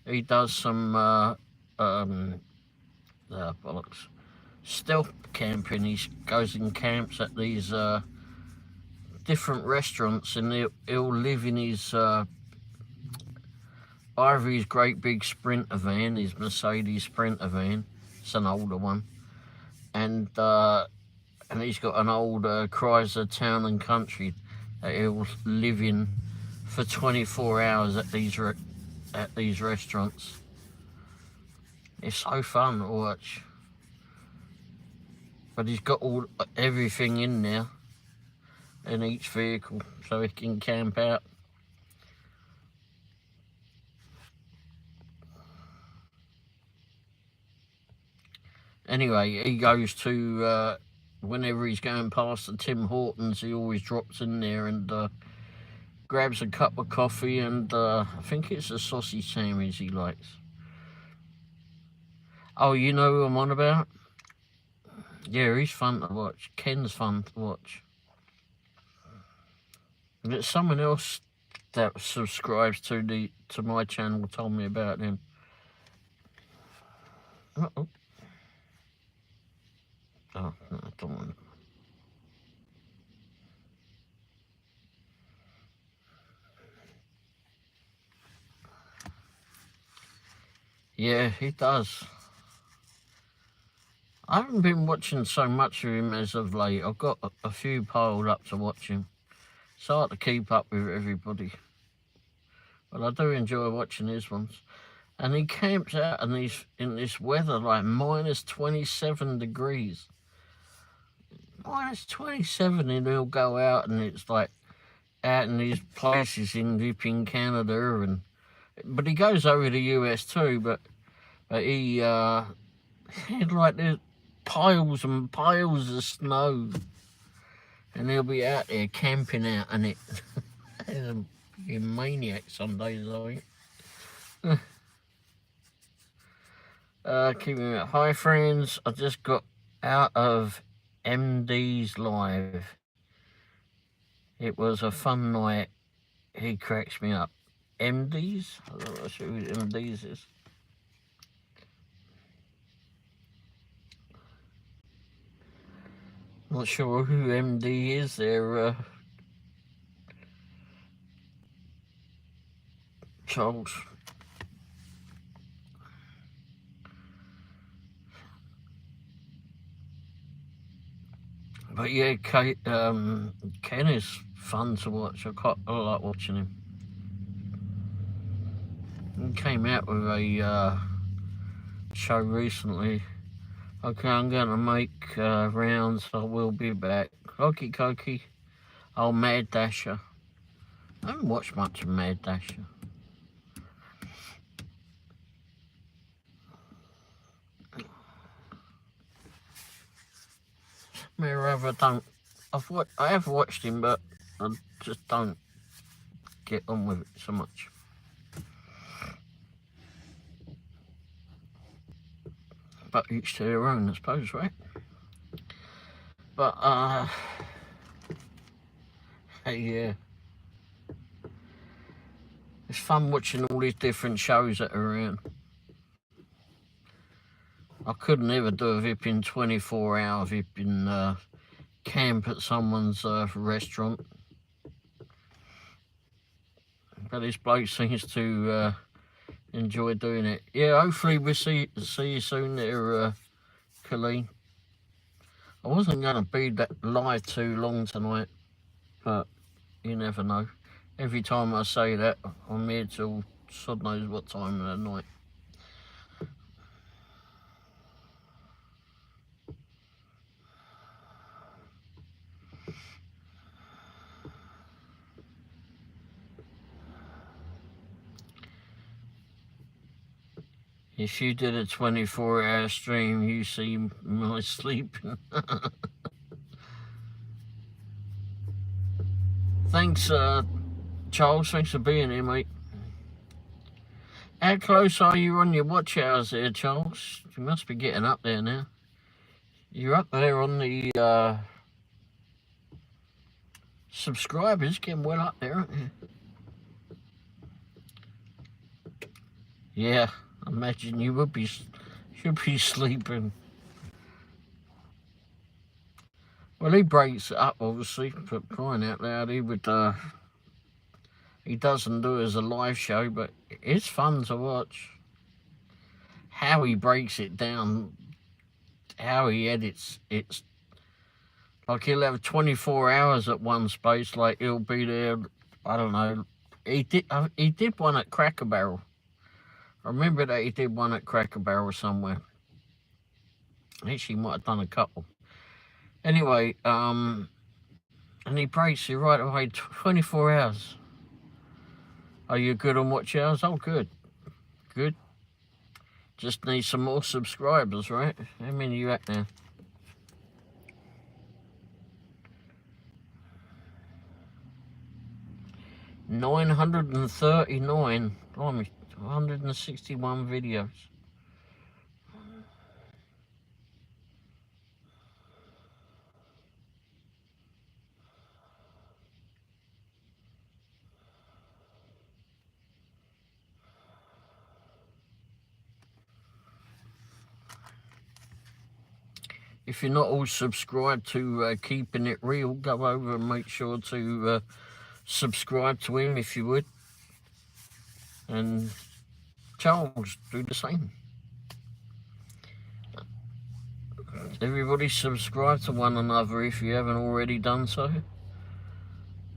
he does some bollocks, stealth camping. He goes and camps at these different restaurants, and he'll live in his either his great big Sprinter van, his Mercedes Sprinter van. It's an older one, and he's got an old Chrysler Town and Country that he'll live in for 24 hours at these restaurants. It's so fun to watch. But he's got everything in there in each vehicle, so he can camp out. Anyway, he goes to, whenever he's going past the Tim Hortons, he always drops in there and grabs a cup of coffee, and I think it's a sausage sandwich he likes. Oh, you know who I'm on about? Yeah, he's fun to watch. Ken's fun to watch. But someone else that subscribes to my channel told me about him. Uh-oh. Oh, no, I don't want it. Yeah, he does. I haven't been watching so much of him as of late. I've got a few piled up to watch him. It's hard to keep up with everybody. But I do enjoy watching his ones. And he camps out in this weather, like minus 27 degrees. Minus 27, and he'll go out, and it's like out in these places in Canada, but he goes over the US too, but he had like there's piles and piles of snow, and he'll be out there camping out, and it fucking maniac some days, I think. Keeping it. Hi friends, I just got out of MD's live. It was a fun night. He cracks me up. MD's? I'm not sure who MD's is. Not sure who MD is there, Charles. But yeah, Ken is fun to watch. I like watching him. He came out with a show recently. Okay, I'm going to make rounds. I will be back. Okie dokie. Oh, Mad Dasher. I haven't watched much of Mad Dasher. I don't. I have watched him, but I just don't get on with it so much. But each to their own, I suppose, right? But yeah, it's fun watching all these different shows that are around. I couldn't ever do a Vipping 24-hour Vipping camp at someone's restaurant. But this bloke seems to enjoy doing it. Yeah, hopefully we'll see you soon there, Colleen. I wasn't going to be that live too long tonight, but you never know. Every time I say that, I'm here till sod knows what time of the night. If you did a 24-hour stream, you see my sleeping. Thanks, Charles. Thanks for being here, mate. How close are you on your watch hours there, Charles? You must be getting up there now. You're up there on the subscribers, getting well up there, aren't you? Yeah, I imagine you would be. You'd be sleeping. Well, he breaks it up, obviously, but crying out loud, he would. He doesn't do it as a live show, but it's fun to watch. How he breaks it down, how he edits, it's like he'll have 24 hours at one space, like he'll be there, I don't know. He did one at Cracker Barrel. I remember that he did one at Cracker Barrel somewhere. Actually, he might have done a couple. Anyway, and he breaks it right away, 24 hours. Are you good on watch hours? Oh, good. Good. Just need some more subscribers, right? How many are you at now? $939. Blimey, 161 videos. If you're not all subscribed to Keeping It Real, go over and make sure to subscribe to him if you would. And Charles, do the same. Everybody subscribe to one another if you haven't already done so.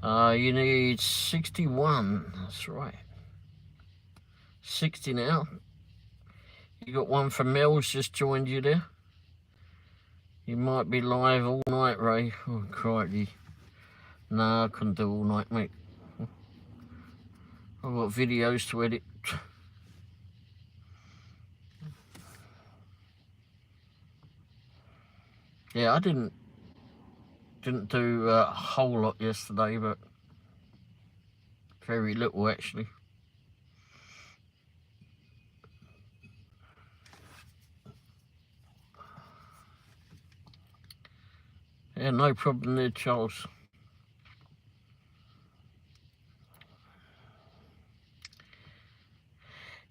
You need 61, that's right. 60 now. You got one from Mel's just joined you there. You might be live all night, Ray. Oh, crikey. Nah, I couldn't do all night, mate. I've got videos to edit. Yeah, I didn't do a whole lot yesterday, but Very little, actually. Yeah, no problem there, Charles.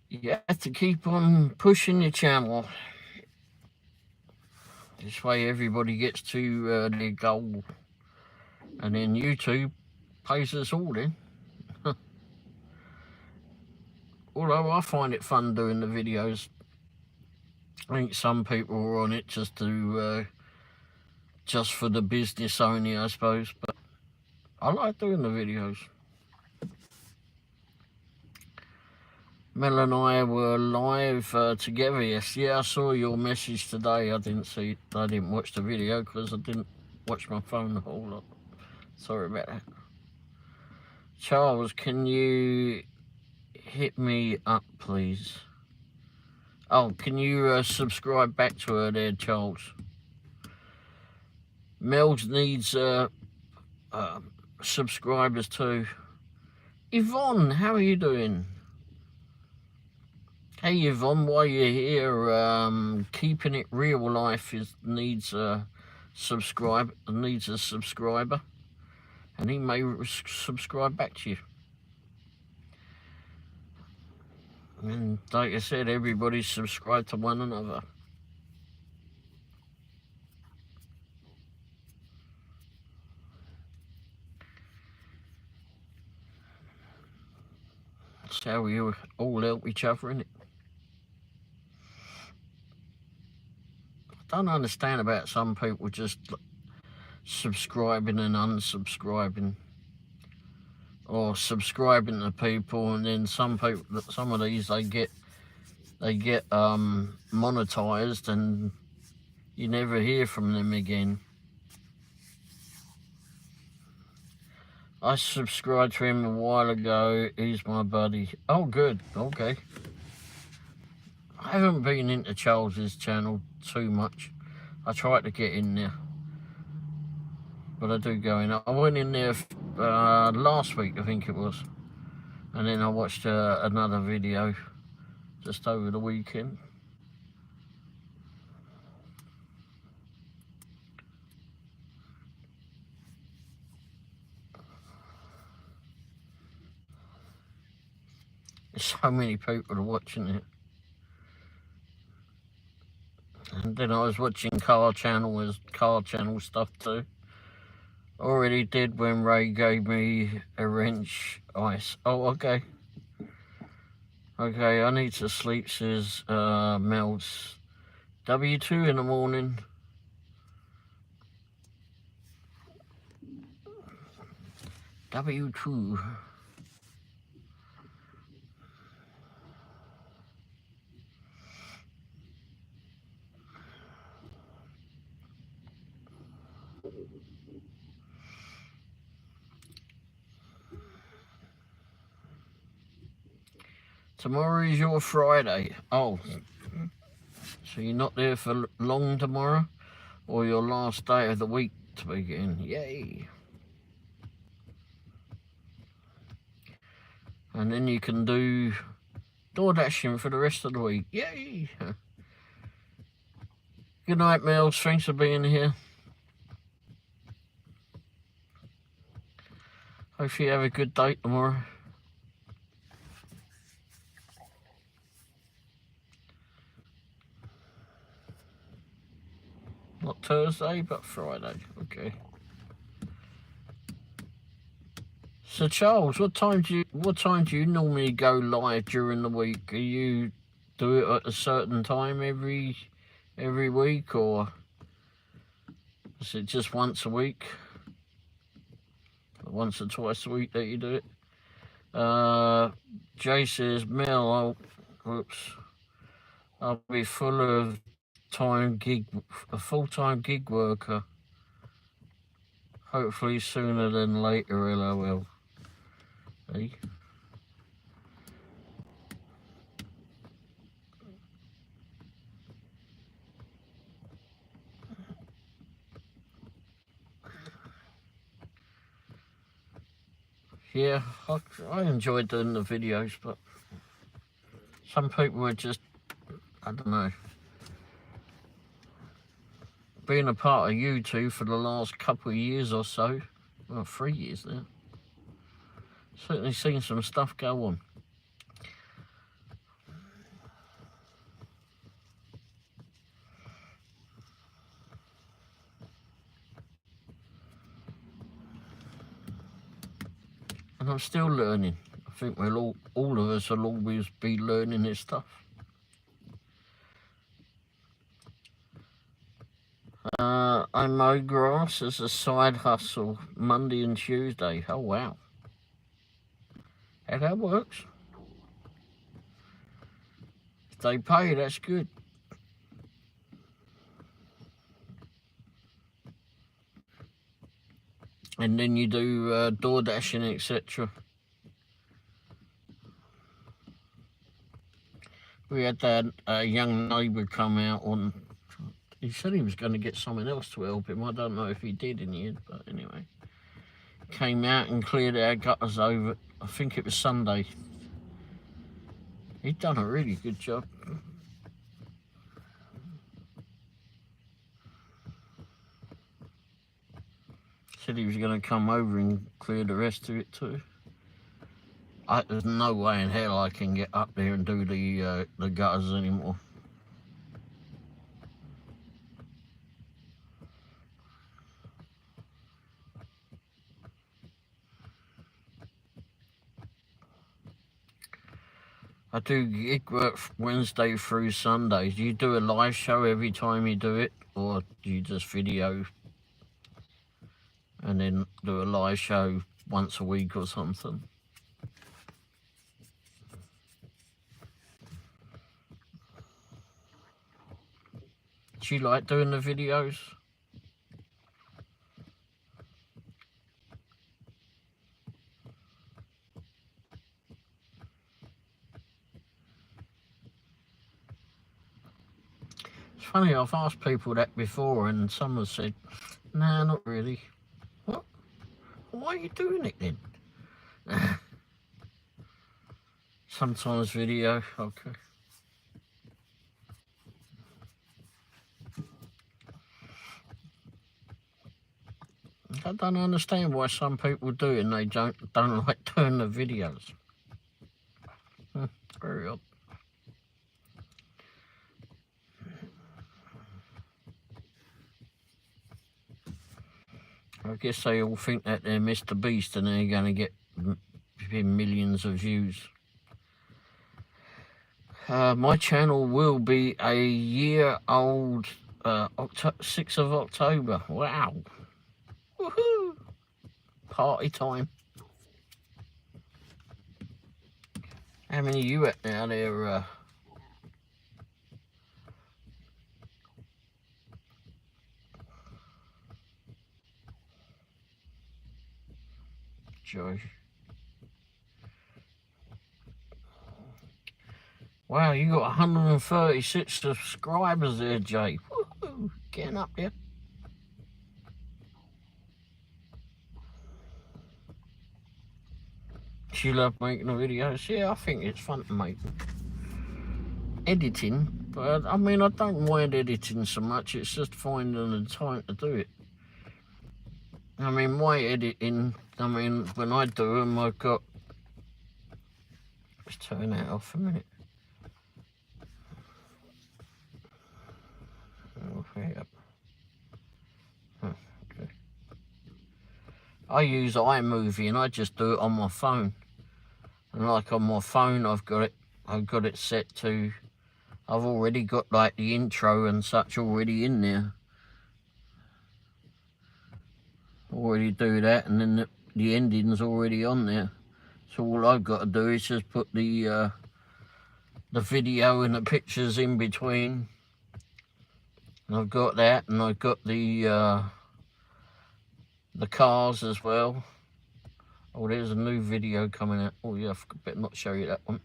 You have to keep on pushing your channel. This way everybody gets to their goal. And then YouTube pays us all in. Although I find it fun doing the videos. I think some people are on it just to, just for the business only, I suppose. But I like doing the videos. Mel and I were live together. Yes, yeah, I saw your message today. I didn't watch the video because I didn't watch my phone a whole lot. Sorry about that. Charles, can you hit me up, please? Oh, can you subscribe back to her there, Charles? Mel's needs subscribers too. Yvonne, how are you doing? Hey Yvonne, while you're here, keeping it real life needs a subscriber, and he may subscribe back to you. And like I said, everybody's subscribed to one another. That's how we all help each other, innit? I don't understand about some people just subscribing and unsubscribing, or subscribing to people, and then some of these they get monetized and you never hear from them again. I subscribed to him a while ago. He's my buddy. Oh, good. Okay. I haven't been into Charles's channel too much. I tried to get in there, but I do go in. I went in there last week, I think it was, and then I watched another video just over the weekend. So many people are watching it. And then I was watching car channel stuff too. Already did when Ray gave me a wrench ice. Oh, okay. Okay, I need to sleep, says Mel's. W2 in the morning. W2. Tomorrow is your Friday. Oh, so you're not there for long tomorrow? Or your last day of the week to begin? Yay. And then you can do door dashing for the rest of the week. Yay. Good night, Mels. Thanks for being here. Hope you have a good day tomorrow. Not Thursday, but Friday. Okay. So Charles, what time do you normally go live during the week? Do you do it at a certain time every week, or is it just once a week? Once or twice a week that you do it? Jay says, Mel, I'll be a full-time gig worker. Hopefully sooner than later, LOL. Hey. yeah, I enjoy doing the videos, but some people are just, I don't know. Being a part of YouTube for the last couple of years or so, well, 3 years now, certainly seen some stuff go on. And I'm still learning. I think we'll all of us will always be learning this stuff. I mow grass as a side hustle Monday and Tuesday. Oh wow. How that works. If they pay, that's good. And then you do door dashing, etc. We had a young neighbour come out on. He said he was going to get someone else to help him. I don't know if he did in the end, but anyway. Came out and cleared our gutters over, I think it was Sunday. He'd done a really good job. Said he was going to come over and clear the rest of it too. There's no way in hell I can get up there and do the gutters anymore. I do gig work Wednesday through Sundays. Do you do a live show every time you do it, or do you just video and then do a live show once a week or something? Do you like doing the videos? It's funny, I've asked people that before and some have said, nah, not really. What? Why are you doing it then? Sometimes video, okay. I don't understand why some people do it and they don't like doing the videos. Very odd. I guess they all think that they're Mr. Beast and they're going to get millions of views. My channel will be a year old 6th of October. Wow. Woohoo! Party time. How many are you at now there? Joy. Wow, you got 136 subscribers there, Jay. Woohoo! Getting up there. Do you love making the videos? Yeah, I think it's fun to make them. Editing, but I mean, I don't mind editing so much. It's just finding the time to do it. I mean, my editing, I mean, when I do them, I've got... Let's turn that off a minute. Oh, yeah. Okay. I use iMovie and I just do it on my phone. And like on my phone, I've got it set to... I've already got like the intro and such already in there. Already do that, and then the ending's already on there. So all I've got to do is just put the video and the pictures in between. And I've got that, and I've got the cars as well. Oh, there's a new video coming out. Oh yeah, I better not show you that one.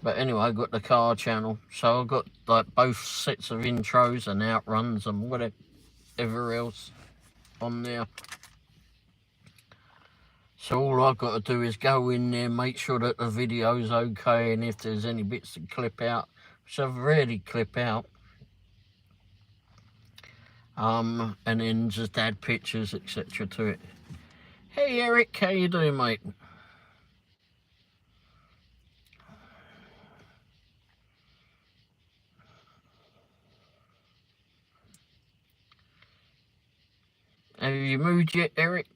But anyway, I've got the car channel. So I've got like both sets of intros and outruns and whatever else on there. So all I've got to do is go in there, make sure that the video's okay, and if there's any bits to clip out, which I've rarely clip out, and then just add pictures, etc. to it. Hey Eric, how you doing, mate? Have you moved yet, Eric?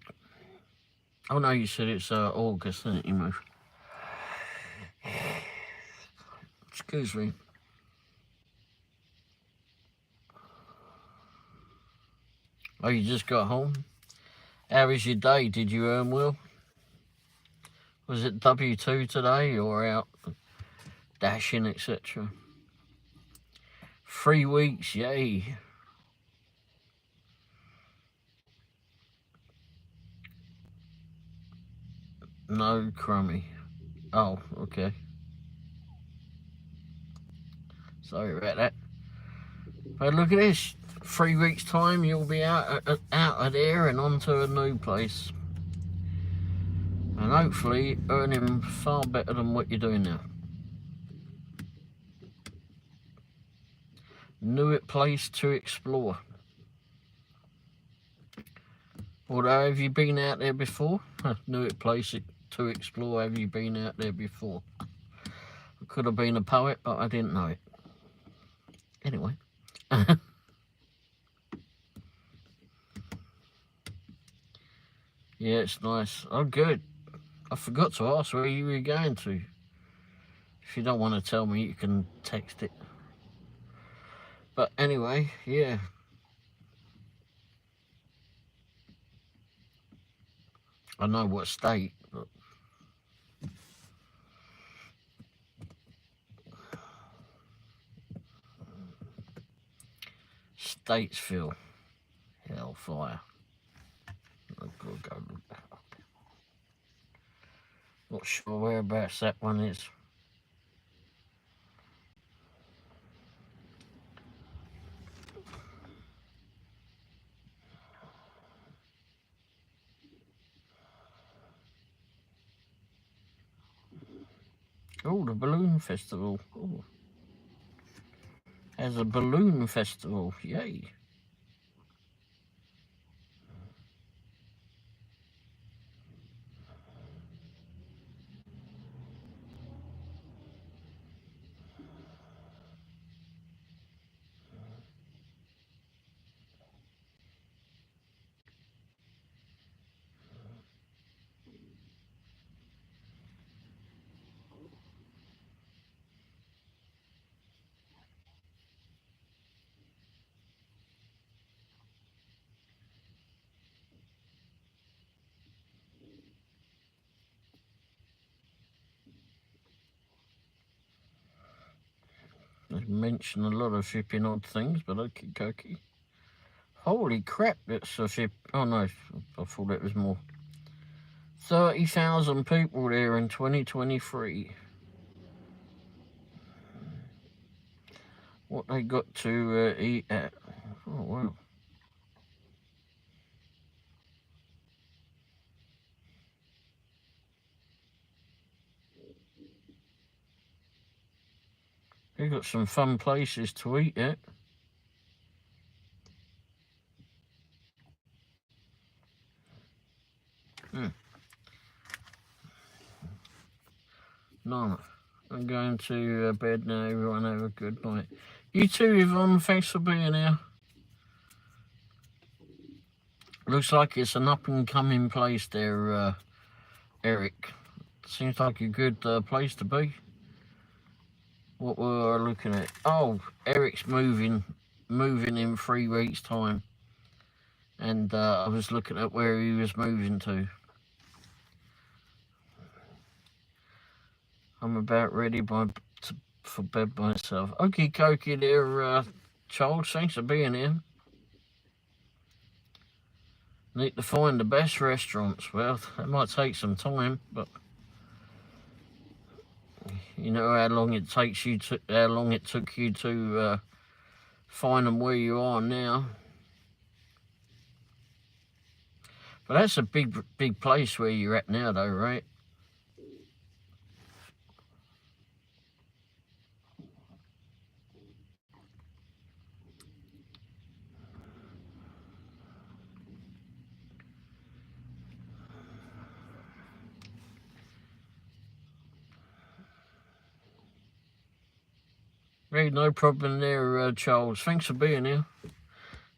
Oh no, you said it's August, didn't you move? Excuse me. Oh, you just got home? How was your day? Did you earn well? Was it W2 today or out dashing, etc.? 3 weeks, yay. No crummy. Oh, okay. Sorry about that. But look at this. 3 weeks time, you'll be out of there and onto a new place. And hopefully earning far better than what you're doing now. New place to explore. Although, have you been out there before? New place to explore. Have you been out there before? I could have been a poet, but I didn't know it. Anyway. Yeah, it's nice. Oh, good. I forgot to ask where you were going to. If you don't want to tell me, you can text it. But anyway, yeah. I know what state, but Statesville. Hellfire. I've got to go look that up. Not sure whereabouts that one is. Oh, the balloon festival. Oh. There's a balloon festival. Yay. They mention a lot of flipping odd things, but okie dokie. Holy crap, that's a flip. Oh no, I thought it was more. 30,000 people there in 2023. What they got to eat at? Oh wow. They got some fun places to eat at. No, I'm going to bed now. Everyone have a good night. You too, Yvonne. Thanks for being here. Looks like it's an up-and-coming place there, Eric. Seems like a good place to be. What were we looking at? Oh, Eric's moving in 3 weeks' time. And I was looking at where he was moving to. I'm about ready for bed myself. Okie dokie there, Charles. Thanks for being here. Need to find the best restaurants. Well, that might take some time, but you know how long it takes you to, how long it took you to find them where you are now. But that's a big place where you're at now, though, right? Hey, no problem there, Charles. Thanks for being here.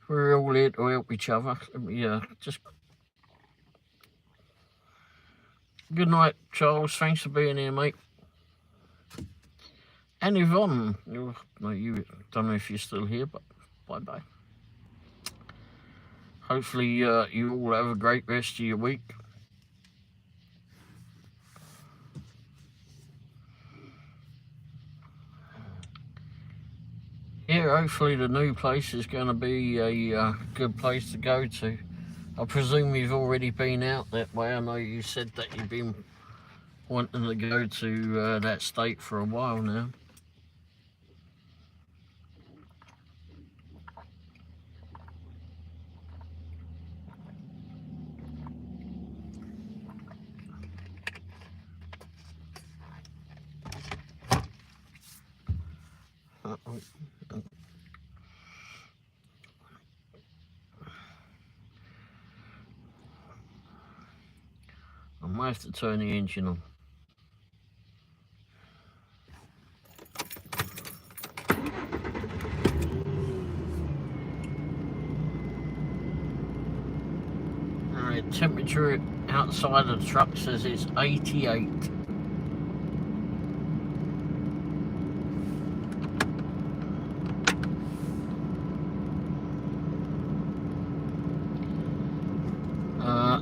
We're all here to help each other. Yeah, just good night, Charles. Thanks for being here, mate. And Yvonne, you don't know if you're still here, but bye-bye. Hopefully you all have a great rest of your week. Yeah, hopefully the new place is going to be a good place to go to. I presume you've already been out that way. I know you said that you've been wanting to go to that state for a while now. I might have to turn the engine on. Alright, temperature outside of the truck says it's 88.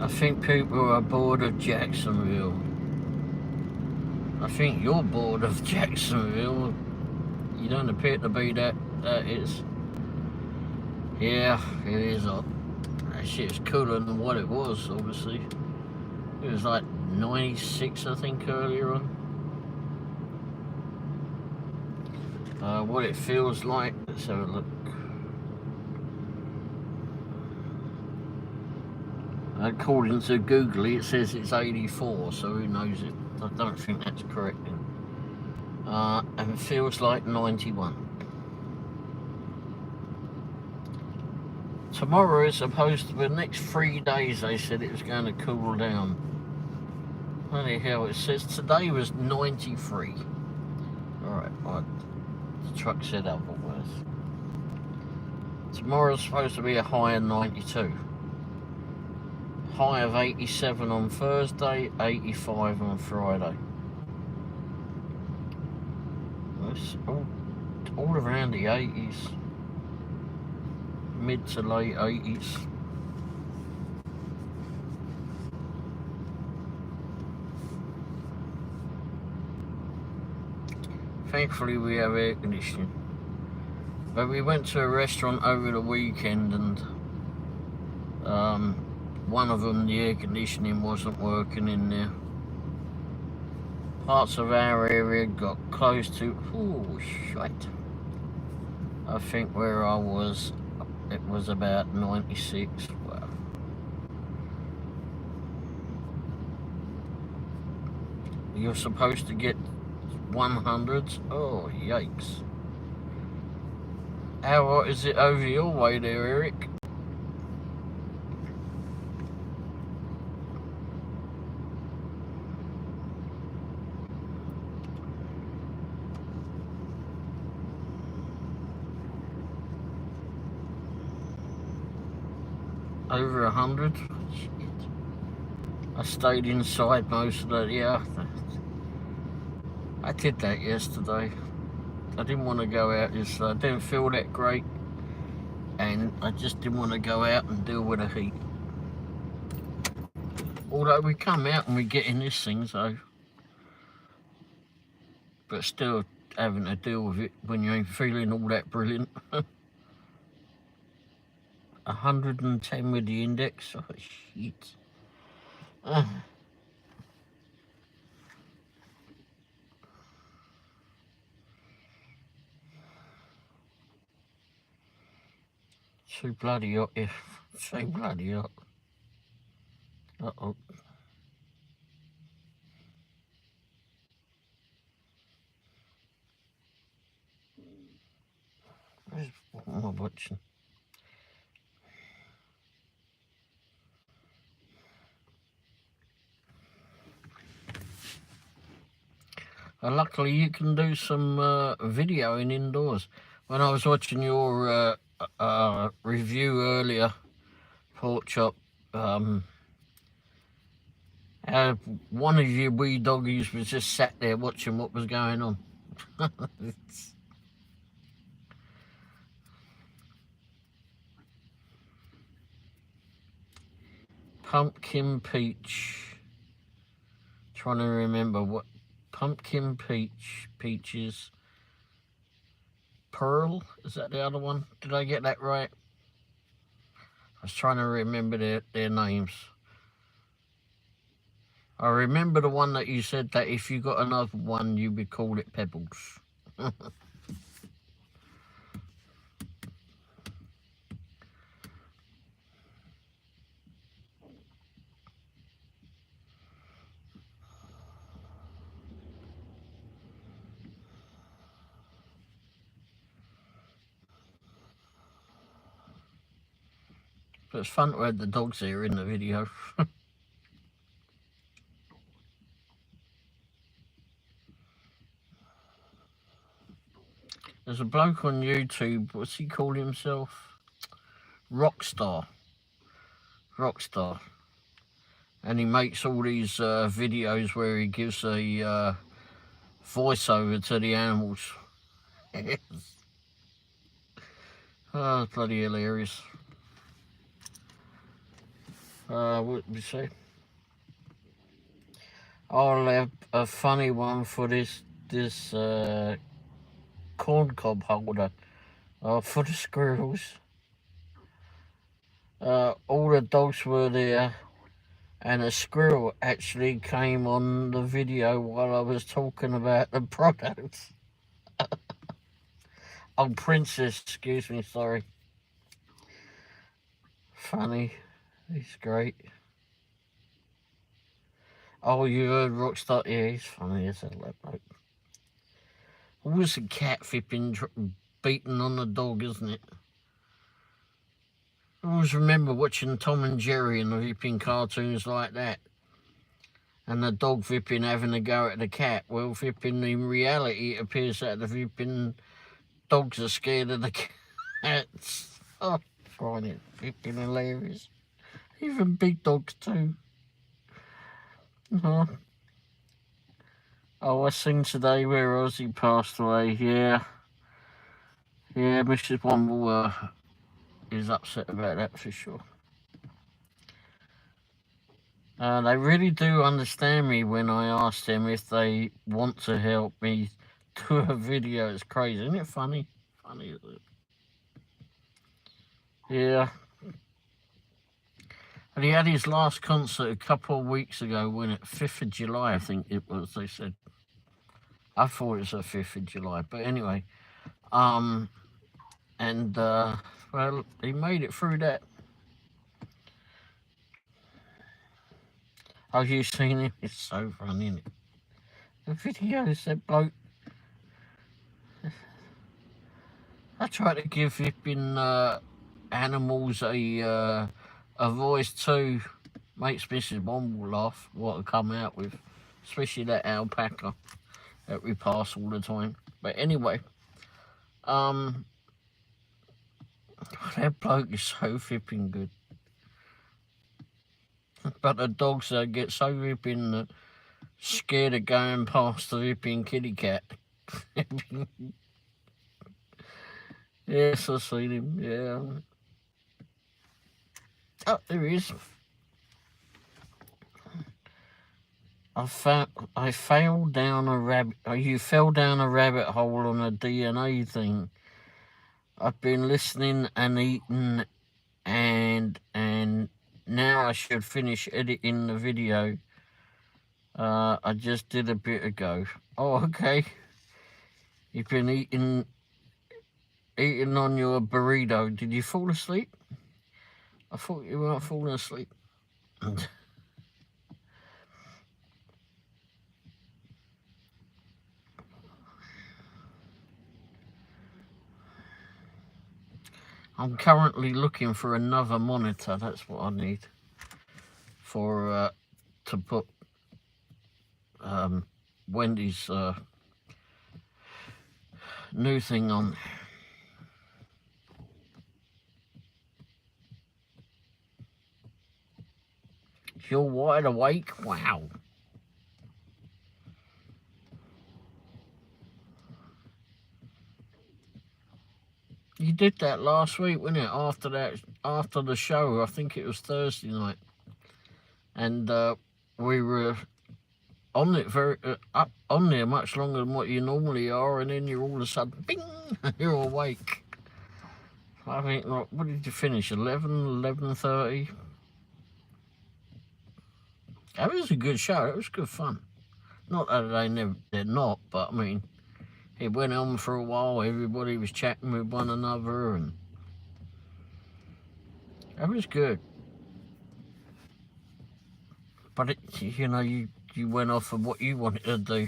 I think people are bored of Jacksonville. I think you're bored of Jacksonville. You don't appear to be that is. Yeah, it is hot. That shit's cooler than what it was, obviously. It was like 96, I think, earlier on. What it feels like, let's have a look. According to Google, it says it's 84, so who knows it. I don't think that's correct. And it feels like 91. Tomorrow is supposed to be, the next 3 days they said it was going to cool down. Bloody hell, it says today was 93. Alright, well, the truck said otherwise. Tomorrow's supposed to be a high of 92. High of 87 on Thursday, 85 on Friday. It's all around the 80s. Mid to late 80s. Thankfully we have air conditioning. But we went to a restaurant over the weekend and one of them, the air conditioning wasn't working in there. Parts of our area got close to, oh shit. I think where I was, it was about 96. Wow. You're supposed to get 100s? Oh, yikes. How hot is it over your way there, Eric? Over 100? Shit. I stayed inside most of the, yeah. I did that yesterday. I didn't want to go out yesterday. I didn't feel that great. And I just didn't want to go out and deal with the heat. Although we come out and we get in this thing, so. But still having to deal with it when you ain't feeling all that brilliant. 110 with the index. Oh, shit. Too bloody hot, yeah. So bloody hot. Uh-oh. What am I watching? Luckily, you can do some videoing indoors. When I was watching your review earlier, Pork Chop, one of your wee doggies was just sat there watching what was going on. Pumpkin peach. Trying to remember what pumpkin peaches. Pearl, is that the other one? Did I get that right? I was trying to remember their names. I remember the one that you said that if you got another one, you would call it Pebbles. But it's fun to have the dogs here in the video. There's a bloke on YouTube, what's he call himself? Rockstar. And he makes all these videos where he gives a voiceover to the animals. Oh, bloody hilarious. What did we say? I'll have a funny one for this corn cob holder for the squirrels. All the dogs were there, and a squirrel actually came on the video while I was talking about the products. Oh, Princess, excuse me, sorry. Funny, he's great. Oh, you heard Rockstar? Yeah, he's funny as hell, that bloke. Always a cat flipping, beating on the dog, isn't it? I always remember watching Tom and Jerry and the flipping cartoons like that. And the dog flipping having a go at the cat. Well, flipping in reality, it appears that the flipping dogs are scared of the cats. Oh, find it flipping hilarious. Even big dogs too. Oh, I seen today where Ozzy passed away. Yeah, Mrs. Womble is upset about that for sure. They really do understand me when I ask them if they want to help me do a video. It's crazy, isn't it funny? Funny, is it? Yeah. And he had his last concert a couple of weeks ago, when it 5th of July, I think it was, they said. I thought it was the 5th of July, but anyway. Well, he made it through that. Oh, you seen him? It's so funny, isn't it? The videos, that bloke. I try to give flipping animals a voice too. Makes Mrs. Womble laugh what I come out with, especially that alpaca that we pass all the time. But anyway, that bloke is so flipping good. But the dogs get so flipping scared of going past the flipping kitty cat. Yes, I've seen him, yeah. Oh, there he is. I fell down a rabbit. You fell down a rabbit hole on a DNA thing. I've been listening and eating, and now I should finish editing the video. I just did a bit ago. Oh, okay. You've been eating on your burrito. Did you fall asleep? I thought you weren't falling asleep. I'm currently looking for another monitor. That's what I need for to put Wendy's new thing on. You're wide awake? Wow. You did that last week, wasn't it? After the show, I think it was Thursday night, and we were on it up on there much longer than what you normally are, and then you're all of a sudden, bing, you're awake. I think, what did you finish? 11:30. That was a good show. It was good fun. Not that they're not, but I mean, it went on for a while. Everybody was chatting with one another, and that was good. But you know, you went off of what you wanted to do.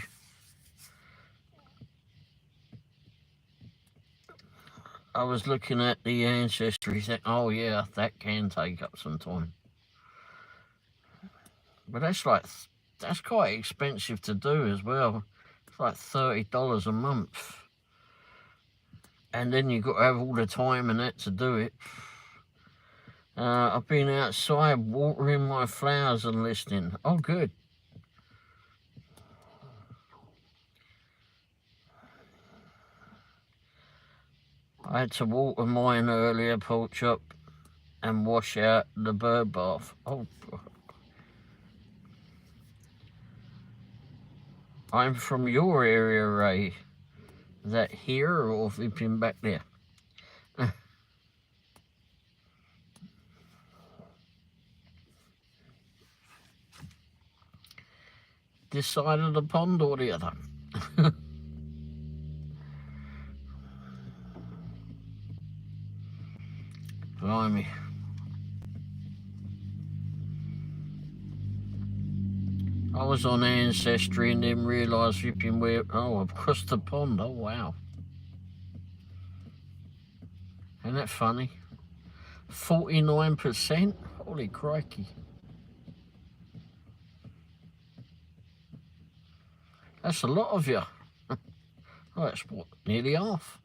I was looking at the ancestry, saying, "Oh yeah, that can take up some time." But that's quite expensive to do as well. It's like $30 a month, and then you've got to have all the time and that to do it. I've been outside watering my flowers and listening. Oh, good. I had to water mine earlier, pork chop, and wash out the bird bath. Oh, I'm from your area, Ray. Is that here or have you been back there? This side of the pond or the other? Blimey. I was on Ancestry and then realised we've been across the pond. Oh, wow. Isn't that funny? 49%? Holy crikey. That's a lot of you. Oh, that's what, nearly half.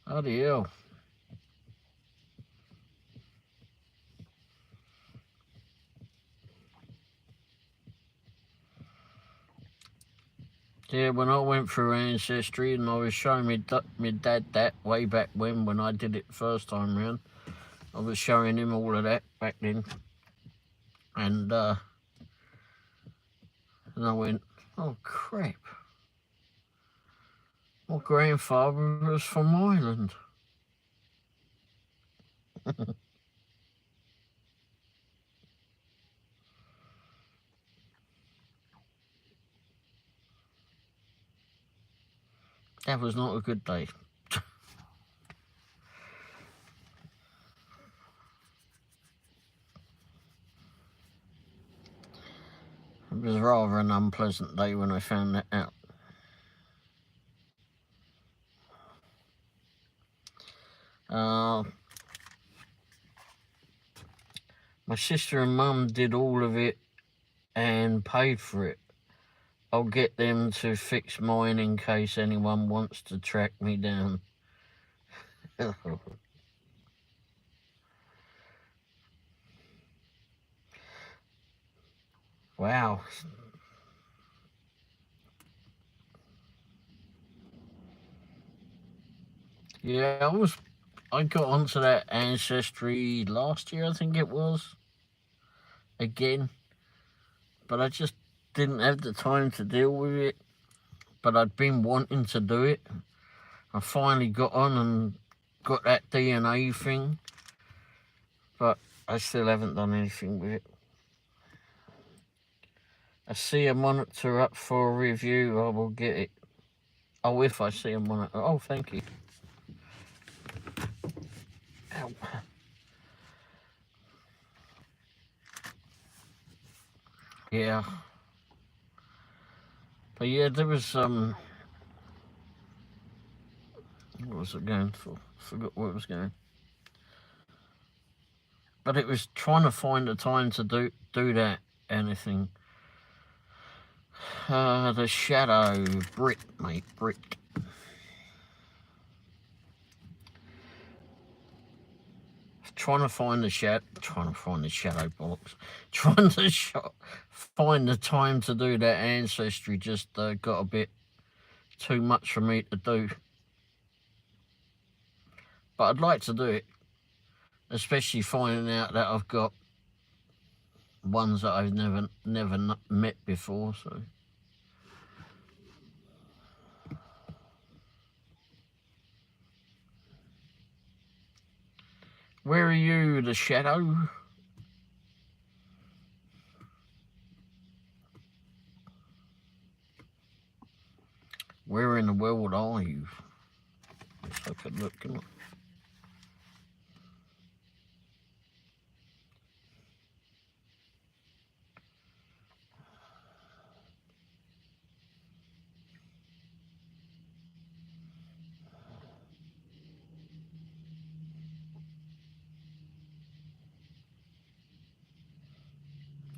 Bloody hell. Yeah, when I went through Ancestry and I was showing me dad that way back when I did it the first time round, I was showing him all of that back then. And I went, oh crap. My grandfather was from Ireland. That was not a good day. It was rather an unpleasant day when I found that out. My sister and mum did all of it and paid for it. I'll get them to fix mine in case anyone wants to track me down. Wow. Yeah, I got onto that Ancestry last year, I think it was. Again. But I just didn't have the time to deal with it. But I'd been wanting to do it. I finally got on and got that DNA thing. But I still haven't done anything with it. I see a monitor up for review, I will get it. Oh, if I see a monitor. Oh, thank you. Ow. Yeah. But yeah, there was What was it going for? Forgot where it was going. But it was trying to find the time to do that anything. The shadow, Brit, mate, Brit. Trying to find the shadow bollocks. Trying to find the time to do that ancestry just got a bit too much for me to do. But I'd like to do it, especially finding out that I've got ones that I've never met before. So. Where are you, the shadow? Where in the world are you? Let's have a look. Can I?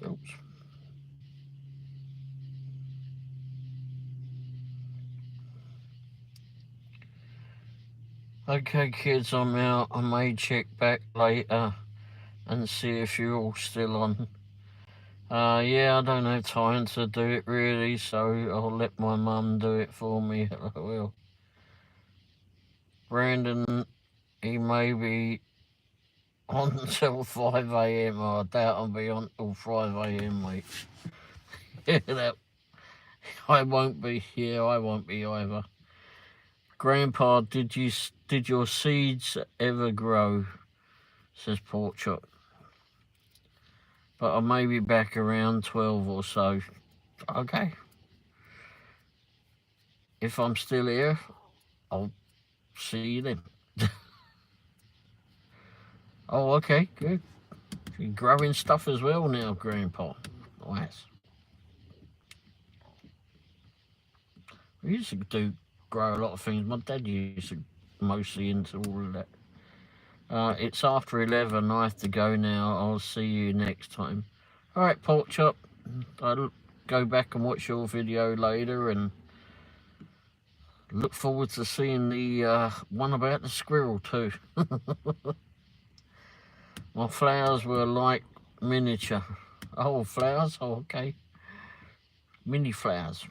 Oops. Okay, kids, I'm out. I may check back later and see if you're all still on. Yeah, I don't have time to do it really, so I'll let my mum do it for me. Well, Brandon, he may be on until 5 a.m. I doubt I'll be on till 5 a.m, mate. Yeah, I won't be here. I won't be either. Grandpa, did your seeds ever grow? Says Pork Chop. But I may be back around 12 or so. Okay. If I'm still here, I'll see you then. Oh, okay, good. You're growing stuff as well now, Grandpa. Nice. We used to grow a lot of things. My dad used to mostly into all of that. It's after 11. I have to go now. I'll see you next time. All right, Pork Chop. I'll go back and watch your video later and look forward to seeing the one about the squirrel too. My flowers were like miniature. Oh, flowers? Oh, okay. Mini flowers.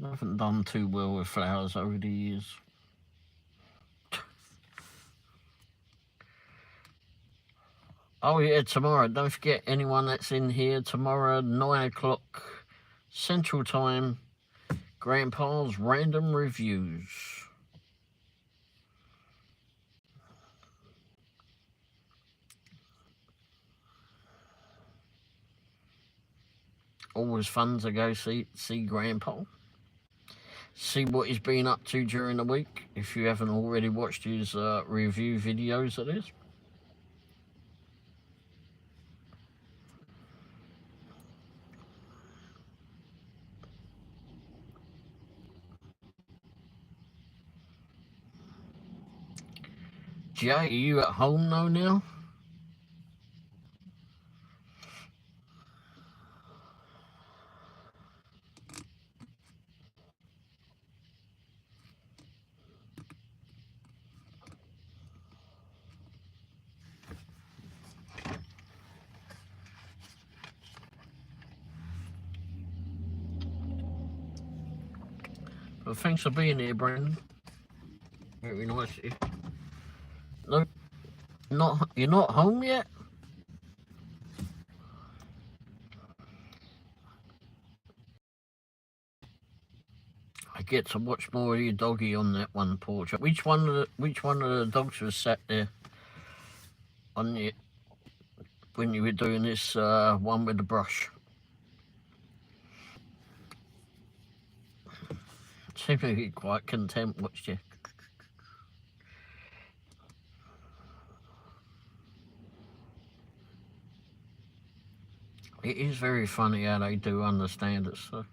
I haven't done too well with flowers over the years. Oh yeah, tomorrow. Don't forget, anyone that's in here tomorrow, 9 o'clock Central Time, Grandpa's Random Reviews. Always fun to go see Grandpa. See what he's been up to during the week, if you haven't already watched his review videos of this. Jay, are you at home though now? But thanks for being here, Brandon. Very nice of you. No, you're not home yet? I get to watch more of your doggy on that one porch. Which one of the dogs was sat there on you when you were doing this one with the brush? Seemed to be quite content, watched you. It is very funny how they do understand it, so.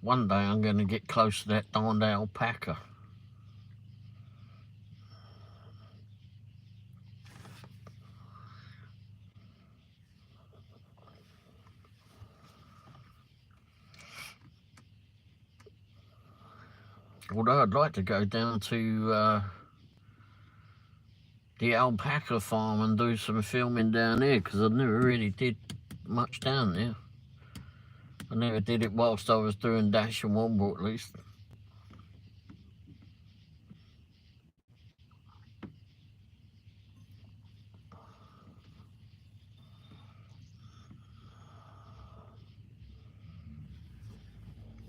One day I'm going to get close to that darned alpaca. Although I'd like to go down to the alpaca farm and do some filming down there, because I never really did much down there. I never did it whilst I was doing Dash and Womble, at least.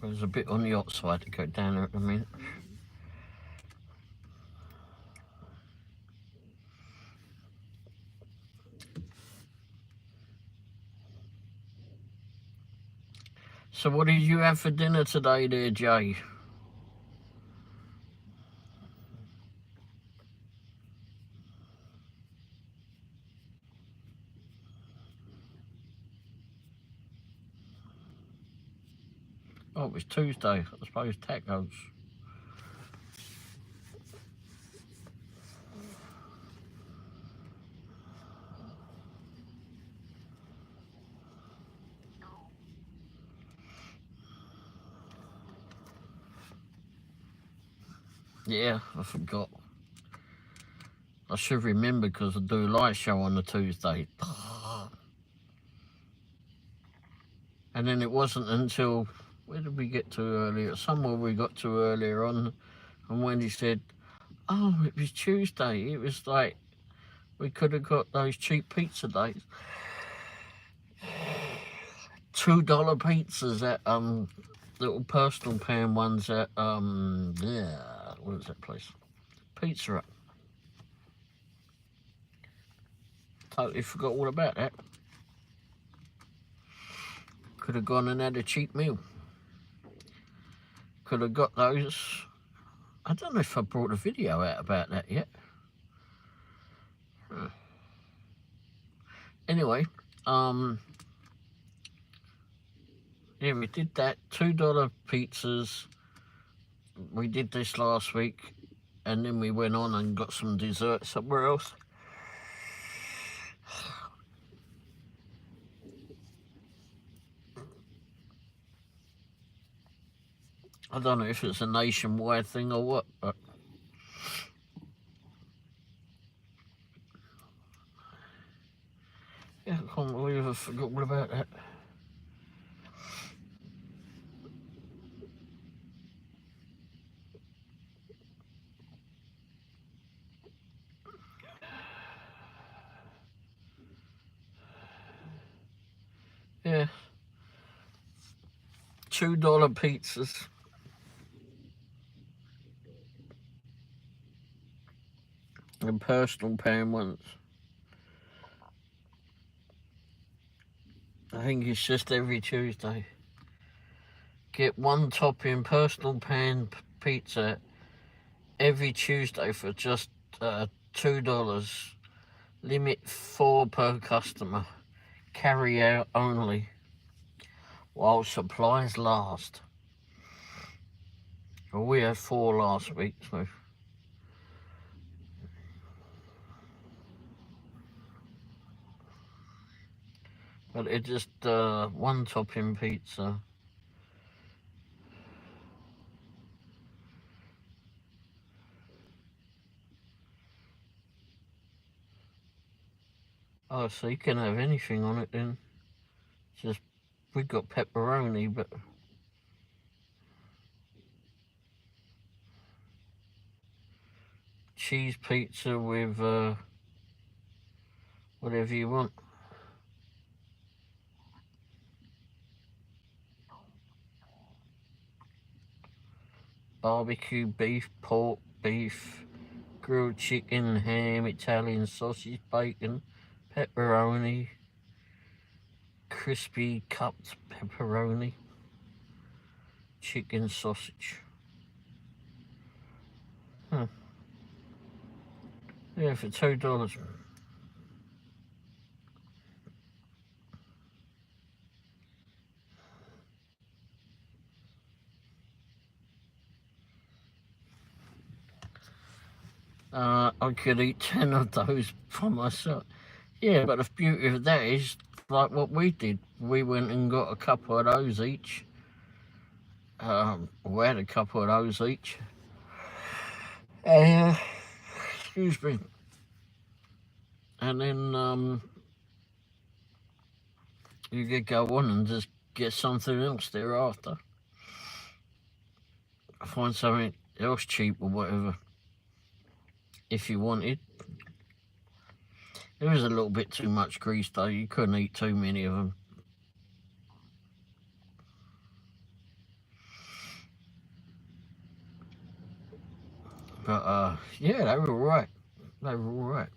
There's a bit on the outside to go down there at the minute. So what did you have for dinner today there, Jay? Oh, it was Tuesday. I suppose tacos. Yeah, I forgot. I should remember because I do a live show on the Tuesday. And then it wasn't until, where did we get to earlier? Somewhere we got to earlier on, and Wendy said, oh, it was Tuesday. It was like, we could have got those cheap pizza days. $2 pizzas at little personal pan ones at yeah, what is that place? Pizza Hut. Totally forgot all about that. Could have gone and had a cheap meal. Could have got those. I don't know if I brought a video out about that yet. Anyway, yeah, we did that. $2 pizzas. We did this last week, and then we went on and got some dessert somewhere else. I don't know if it's a nationwide thing or what, but yeah, I can't believe I forgot all about that. Yeah. $2 pizzas. And personal pan ones. I think it's just every Tuesday. Get one topping personal pan pizza every Tuesday for just $2. Limit 4 per customer. Carry out only while supplies last. Well, we had 4 last week, so. But it's just one topping pizza. Oh, so you can have anything on it then. Just, we got pepperoni, but cheese pizza with whatever you want. Barbecue, beef, pork, beef, grilled chicken, ham, Italian sausage, bacon, pepperoni, crispy cupped pepperoni. chicken sausage. Huh. Yeah, for $2. I could eat 10 of those for myself. Yeah, but the beauty of that is like what we did. We went and got a couple of those each. We had a couple of those each. Excuse me. And then you could go on and just get something else thereafter. Find something else cheap or whatever. If you wanted. There was a little bit too much grease though. You couldn't eat too many of them. But yeah, they were alright. They were alright.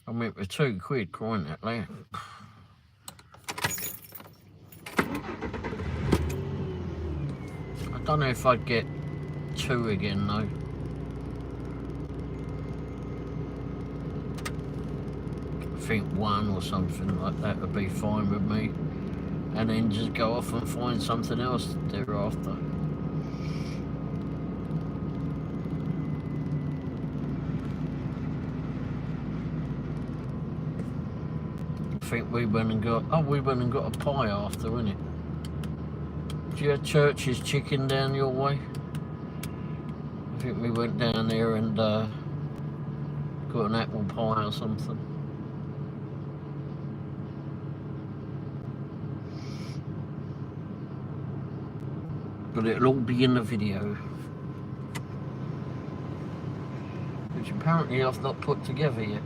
I mean, for £2, crying that loud. I don't know if I'd get 2 again though. I think 1 or something like that would be fine with me. And then just go off and find something else thereafter. I think we went and got a pie after, innit? Do you have Church's chicken down your way? I think we went down there and got an apple pie or something. But it'll all be in the video, which apparently I've not put together yet,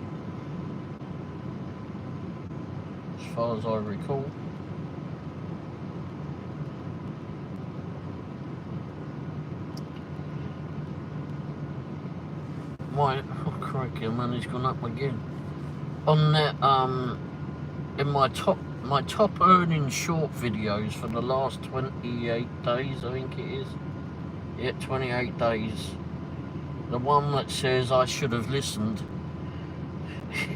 as far as I recall. Right, oh crikey, money's gone up again. On that, in my top earning short videos for the last 28 days, I think it is. Yeah, 28 days. The one that says I should have listened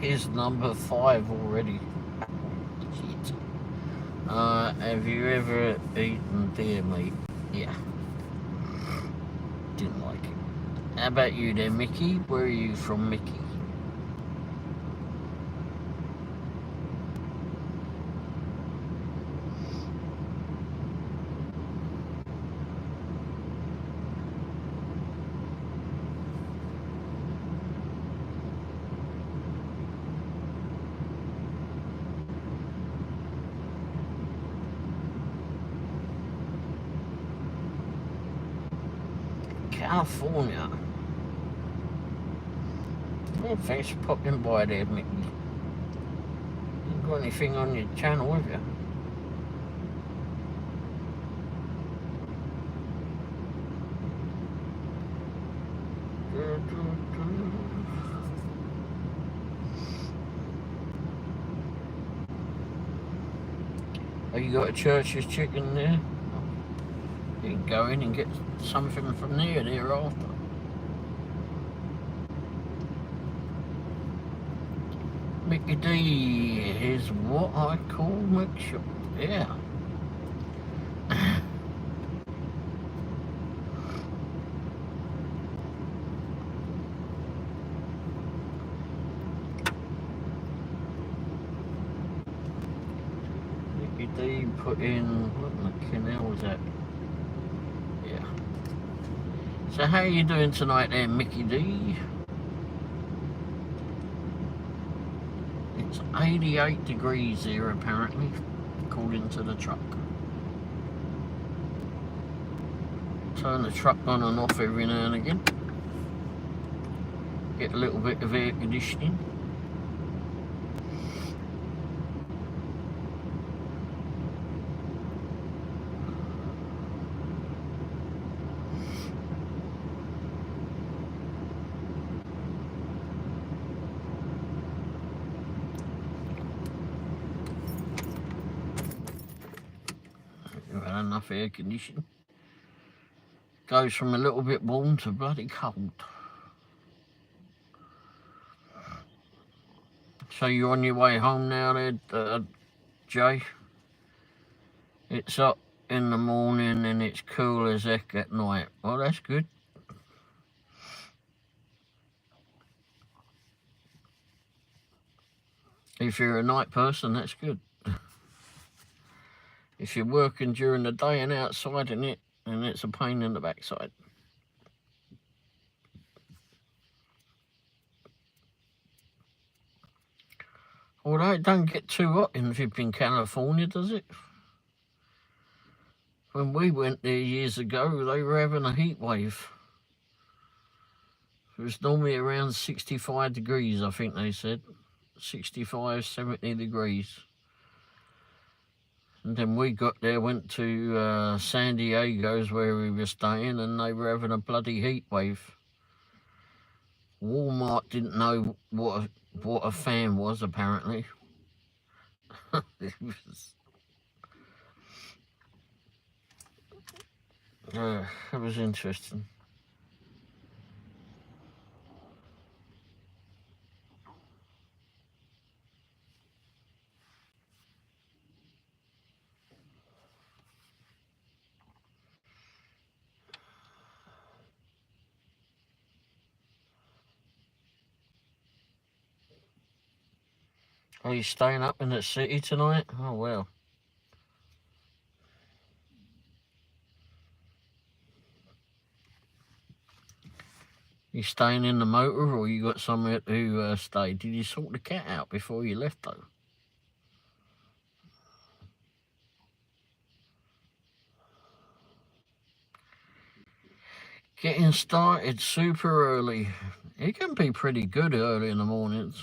is number 5 already. Shit. Have you ever eaten deer meat? Yeah. Didn't like it. How about you there, Mickey? Where are you from, Mickey? California. Yeah, thanks for popping by there, Mickey. You got anything on your channel, have you? Oh, you got a Church's chicken there? You can go in and get something from thereafter. Mickey D is what I call mixture. Yeah. Mickey D put in, what the hell was that? Yeah. So how are you doing tonight there, Mickey D? It's 88 degrees here apparently, according to the truck. Turn the truck on and off every now and again. Get a little bit of air conditioning. enough air conditioning. Goes from a little bit warm to bloody cold. So you're on your way home now there, Jay? It's up in the morning and it's cool as heck at night. Well, that's good. If you're a night person, that's good. If you're working during the day and outside in it, and it's a pain in the backside. Although it don't get too hot in flipping California, does it? When we went there years ago, they were having a heat wave. It was normally around 65 degrees, I think they said. 65, 70 degrees. And then we got there, went to San Diego's where we were staying, and they were having a bloody heat wave. Walmart didn't know what a fan was, apparently. It was interesting. Are you staying up in the city tonight? Oh, well. You staying in the motor, or you got somewhere to stay? Did you sort the cat out before you left, though? Getting started super early. It can be pretty good early in the mornings.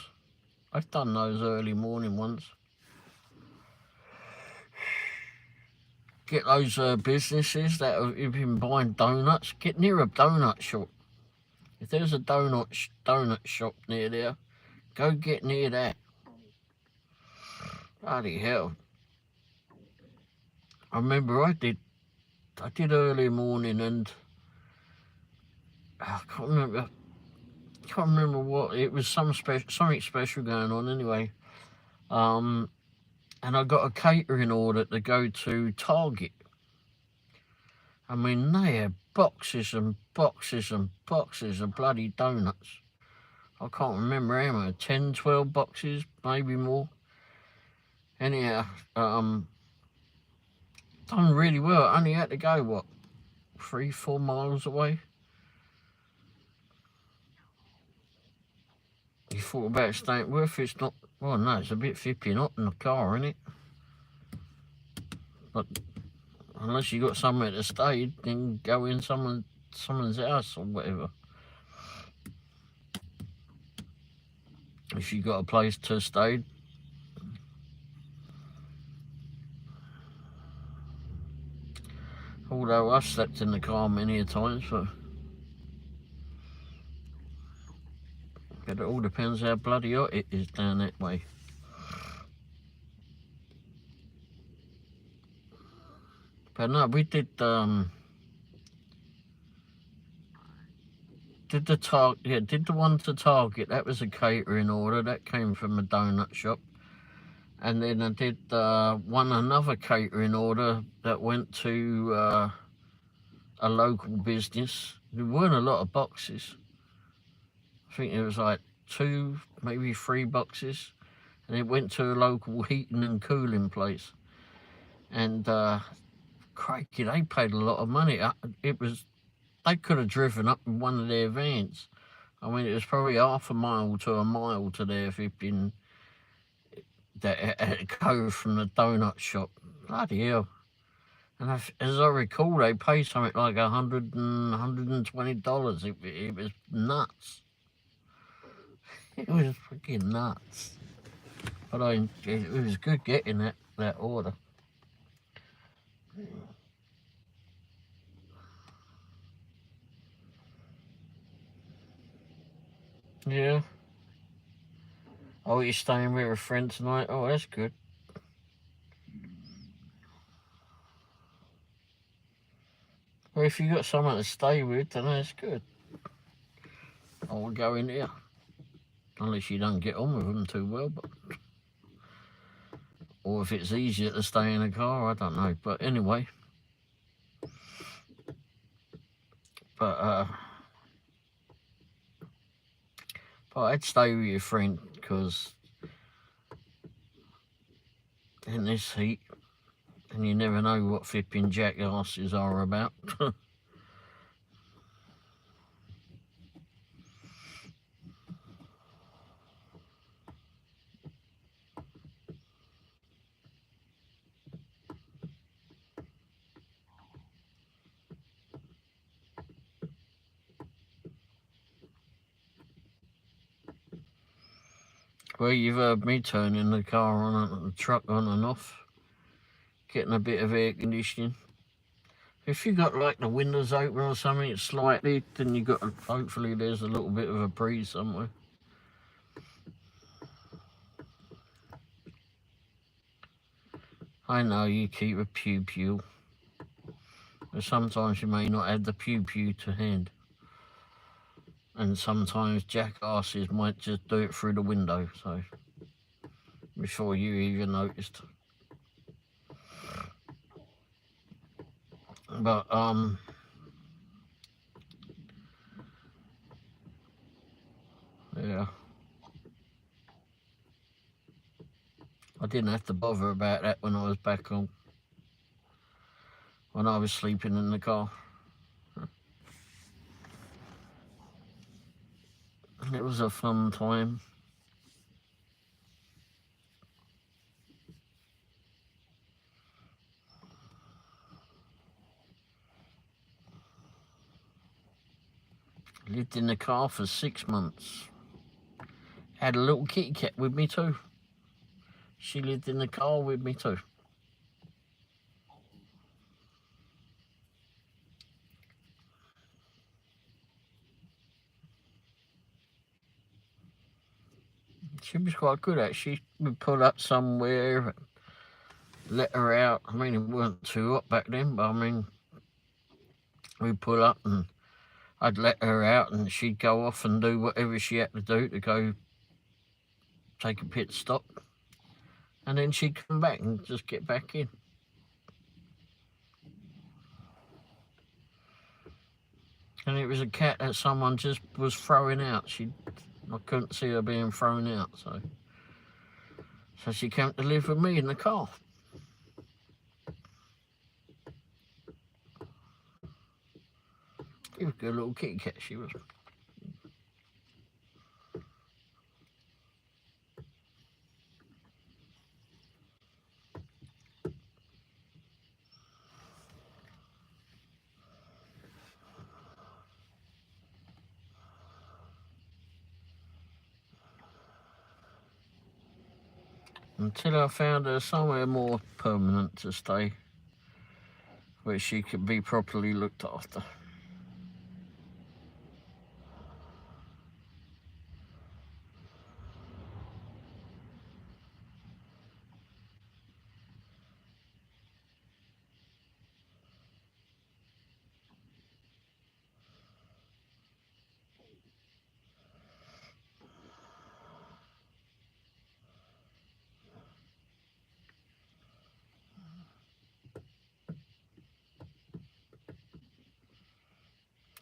I've done those early morning ones. Get those businesses that have been buying donuts. Get near a donut shop. If there's a donut shop near there, go get near that. Bloody hell. I remember I did early morning, and I can't remember what it was. Something special going on anyway. And I got a catering order to go to Target. I mean, they had boxes and boxes and boxes of bloody donuts. I can't remember how many, 10, 12 boxes, maybe more. Anyhow, done really well. I only had to go, what, 3-4 miles away? You thought about staying with it's not, well, no, it's a bit flipping hot in the car, isn't it? But unless you got somewhere to stay, then go in someone's house or whatever. If you got a place to stay. Although I've slept in the car many a times, but it all depends how bloody hot it is down that way. But no, we did the one to Target. That was a catering order that came from a donut shop. And then I did another catering order that went to a local business. There weren't a lot of boxes. I think it was like 2, maybe 3 boxes. And it went to a local heating and cooling place. And crikey, they paid a lot of money. They could have driven up in one of their vans. I mean, it was probably half a mile to a mile to their flipping that go from the donut shop. Bloody hell. And as I recall, they paid something like $100 and $120. It was nuts. It was freaking nuts. But it was good getting that order. Yeah. Oh, you're staying with a friend tonight? Oh, that's good. Well, if you got someone to stay with, then that's good. I will go in here. Unless you don't get on with them too well, but... Or if it's easier to stay in a car, I don't know. But anyway. But I'd stay with your friend, because in this heat, and you never know what flipping jackasses are about. Well, you've heard me turning the car on and the truck on and off, getting a bit of air conditioning. If you got like the windows open or something slightly, then you got hopefully there's a little bit of a breeze somewhere. I know you keep a pew, but sometimes you may not have the pew to hand, and sometimes jackasses might just do it through the window. So before you even noticed. But yeah, I didn't have to bother about that when I was back home, when I was sleeping in the car. It was a fun time. Lived in the car for 6 months. Had a little kitty cat with me too. She lived in the car with me too. She was quite good actually. We'd pull up somewhere, let her out. I mean, it wasn't too hot back then, but I mean, we'd pull up and I'd let her out and she'd go off and do whatever she had to do to go take a pit stop. And then she'd come back and just get back in. And it was a cat that someone just was throwing out. I couldn't see her being thrown out, so she came to live with me in the car. She was a good little kitty cat, she was. Until I found her somewhere more permanent to stay, where she could be properly looked after.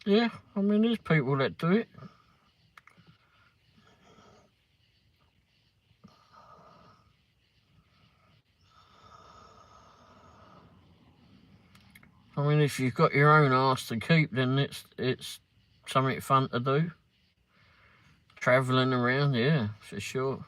Yeah, I mean, there's people that do it. I mean, if you've got your own arse to keep, then it's something fun to do. Travelling around, yeah, for sure.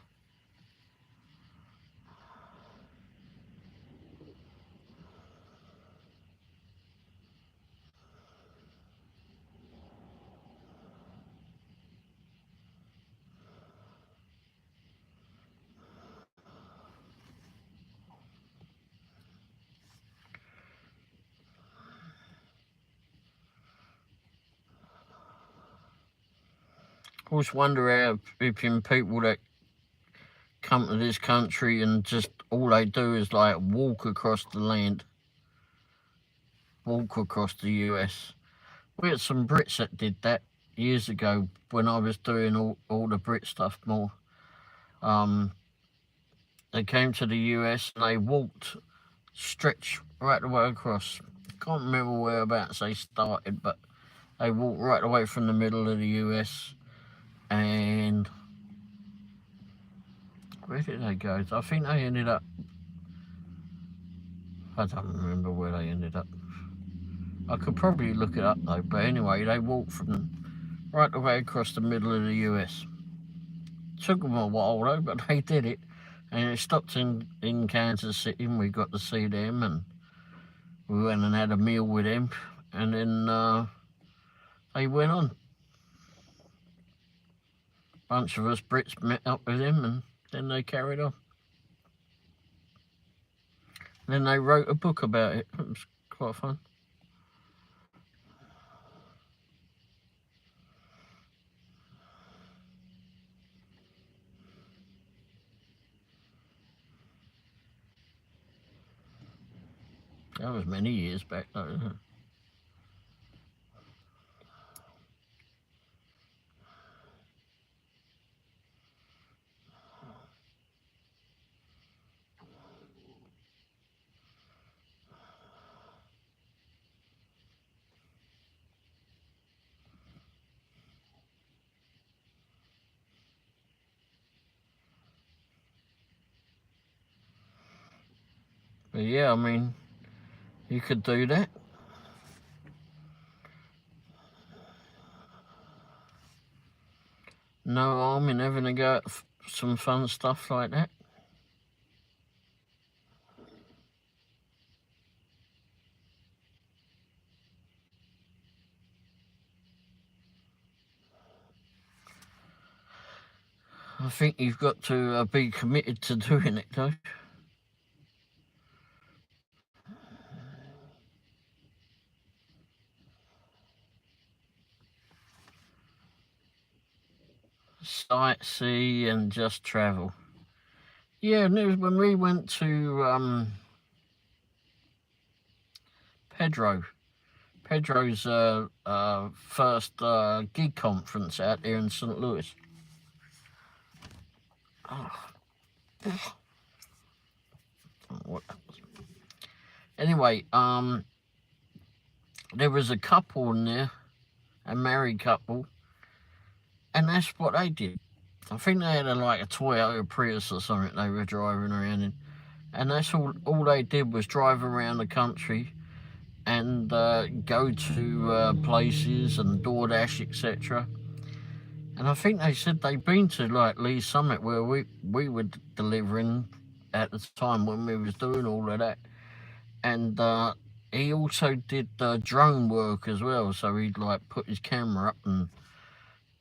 I always wonder how flipping people that come to this country and just all they do is like walk across the land. walk across the US. We had some Brits that did that years ago when I was doing all the Brit stuff more. They came to the US and they walked, stretched right the way across. Can't remember whereabouts they started, but they walked right away from the middle of the US. And where did they go? I think they ended up, I don't remember where they ended up. I could probably look it up though, but anyway, they walked from right the way across the middle of the US. Took them a while though, but they did it. And it stopped in Kansas City and we got to see them and we went and had a meal with them and then they went on. A bunch of us Brits met up with him and then they carried on. And then they wrote a book about it. It was quite fun. That was many years back though, isn't it? But yeah, I mean, you could do that. No harm in having a go at some fun stuff like that. I think you've got to be committed to doing it though. Sightsee and just travel. Yeah, and it was when we went to Pedro's first gig conference out there in St. Louis. Oh. Anyway, there was a couple in there, a married couple, and that's what they did. I think they had like a Toyota Prius or something they were driving around in, and that's all they did was drive around the country and go to places and DoorDash, etc. And I think they said they'd been to like Lee's Summit where we were delivering at the time when we was doing all of that. And he also did drone work as well, so he'd like put his camera up and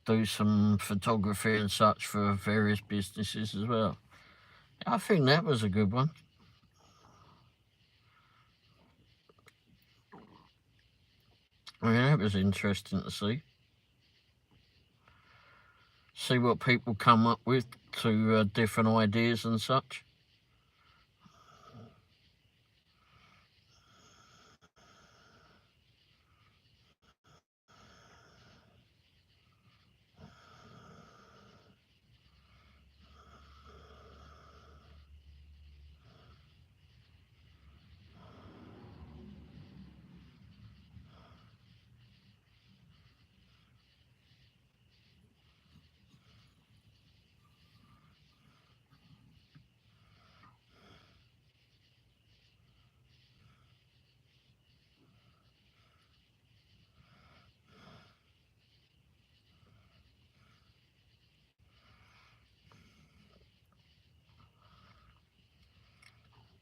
do some photography and such for various businesses as well. I think that was a good one. I mean, that was interesting to see. See what people come up with to different ideas and such.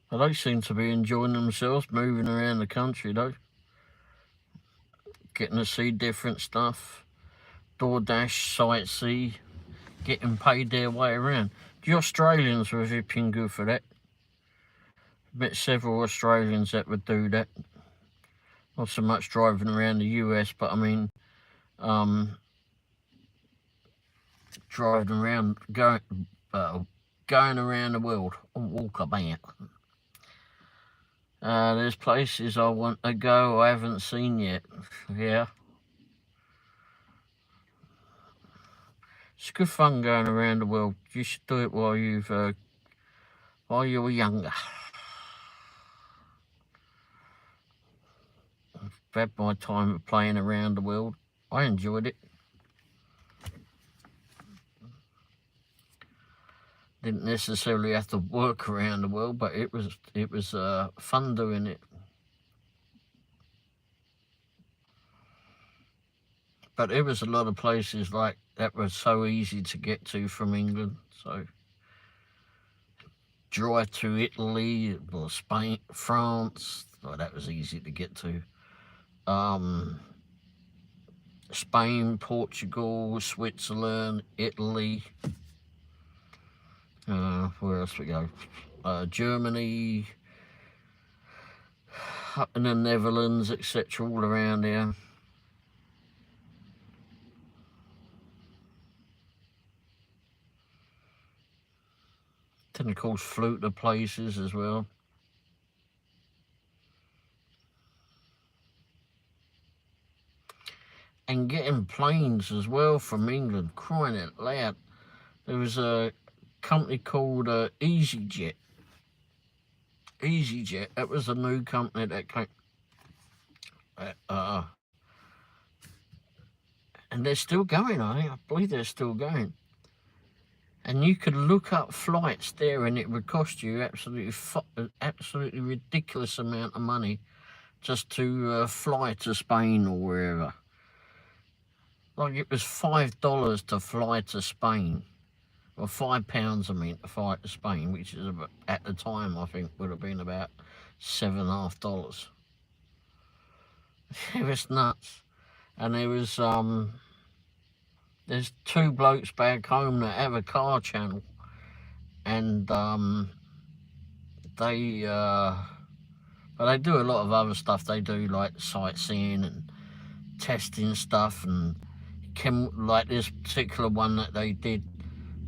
But they seem to be enjoying themselves, moving around the country though. Getting to see different stuff. DoorDash, sightsee, getting paid their way around. The Australians were zipping good for that. Met several Australians that would do that. Not so much driving around the US, but I mean, driving around, going around the world on walkabout. There's places I want to go I haven't seen yet. Yeah. It's good fun going around the world. You should do it while you were younger. I've had my time of playing around the world. I enjoyed it. Didn't necessarily have to work around the world, but it was fun doing it. But there was a lot of places like that were so easy to get to from England. So drive to Italy or Spain, France. Oh, that was easy to get to. Spain, Portugal, Switzerland, Italy. Where else we go? Germany, up in the Netherlands, etc. All around there. Then of course flew to places as well. And getting planes as well from England, crying out loud. There was a company called EasyJet. EasyJet, that was a new company that came. And they're still going, I think. I believe they're still going. And you could look up flights there and it would cost you absolutely ridiculous amount of money just to fly to Spain or wherever. Like it was $5 to fly to Spain. Or £5, I mean, to fly to Spain, which is about, at the time I think would have been about $7.50. It was nuts. And there was there's two blokes back home that have a car channel, and they but they do a lot of other stuff. They do like sightseeing and testing stuff, and like this particular one that they did.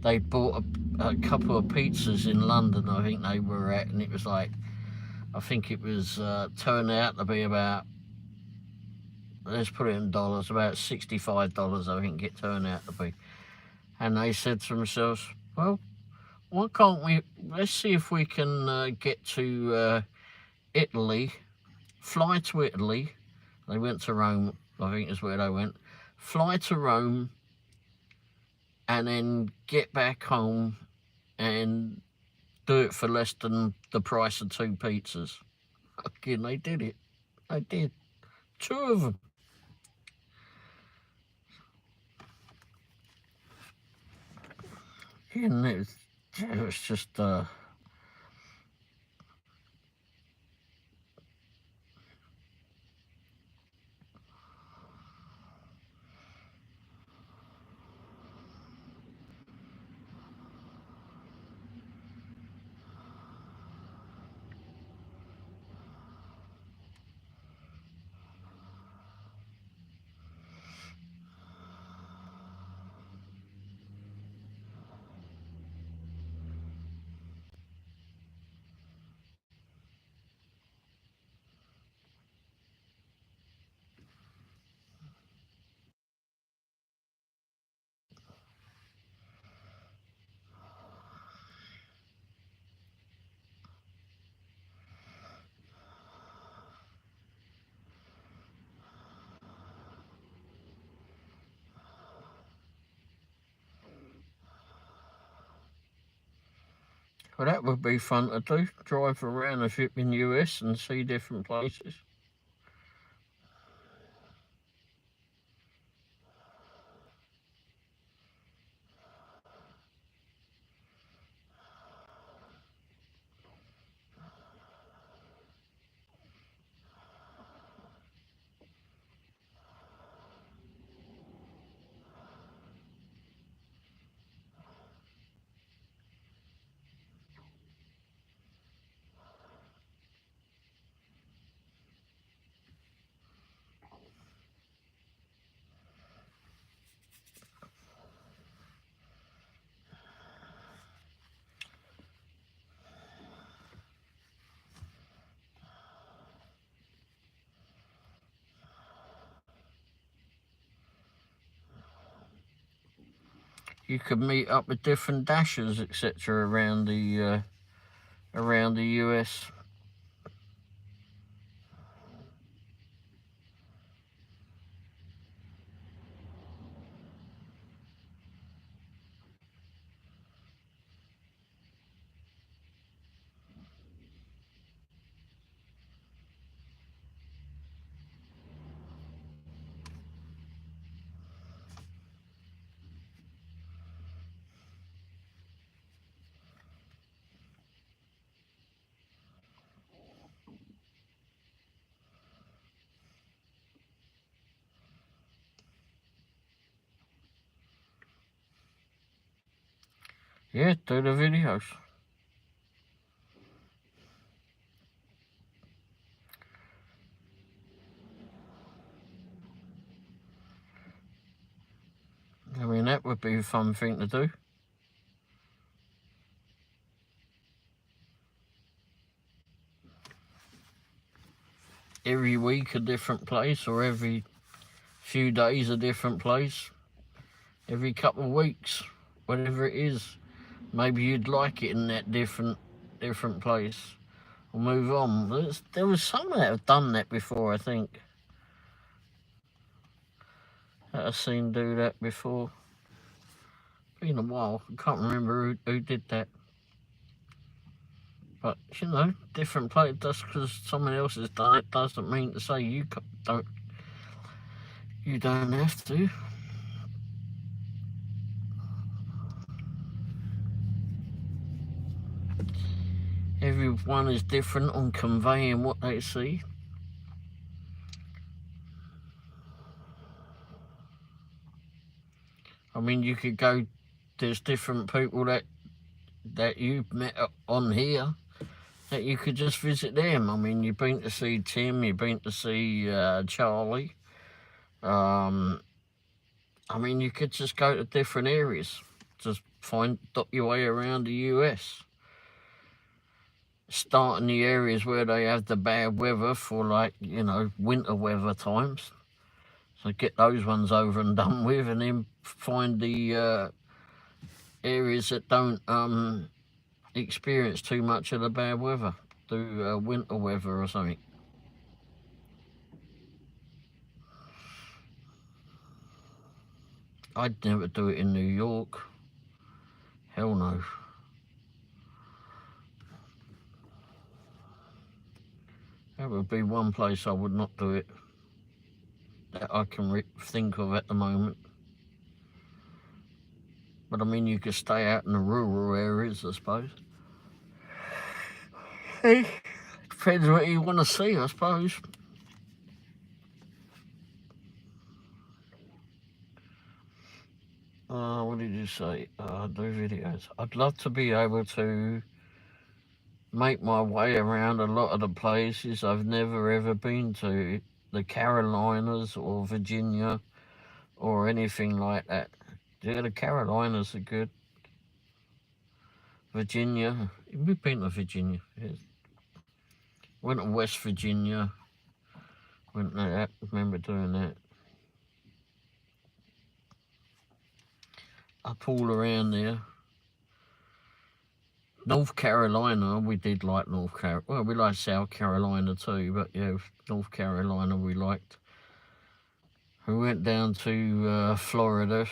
They bought a couple of pizzas in London, I think they were at, and it was like, I think it was turned out to be about, let's put it in dollars, about $65, I think it turned out to be. And they said to themselves, well, why can't we, let's see if we can get to Italy, fly to Italy. They went to Rome, I think is where they went. Fly to Rome and then get back home and do it for less than the price of two pizzas. Again, they did it. They did. Two of them. And it was just well, that would be fun to do. Drive around a ship in the US and see different places. you could meet up with different dashers, etc., around the US. Yeah, do the videos. I mean, that would be a fun thing to do. Every week a different place, or every few days a different place. Every couple of weeks, whatever it is. Maybe you'd like it in that different place. We'll move on. There was some that have done that before, I think. That I've seen do that before. Been a while. I can't remember who did that. But, you know, different place. Just because someone else has done it doesn't mean to say you don't have to. Everyone is different on conveying what they see. I mean, you could go, there's different people that you've met on here that you could just visit them. I mean, you've been to see Tim, you've been to see Charlie. I mean, you could just go to different areas. Just dot your way around the US. Start in the areas where they have the bad weather for, like, you know, winter weather times. So get those ones over and done with, and then find the areas that don't experience too much of the bad weather. Do winter weather or something. I'd never do it in New York. Hell no. That would be one place I would not do it, that I can think of at the moment. But I mean, you could stay out in the rural areas, I suppose. Hey, depends what you want to see, I suppose. What did you say? Do videos. I'd love to be able to make my way around a lot of the places I've never ever been to, the Carolinas or Virginia or anything like that. Yeah, the Carolinas are good. Virginia, we've been to Virginia. Yes. Went to West Virginia. Went to that. Remember doing that. Up all around there. North Carolina, we did like North Carolina. Well, we liked South Carolina too, but yeah, North Carolina we liked. We went down to Florida.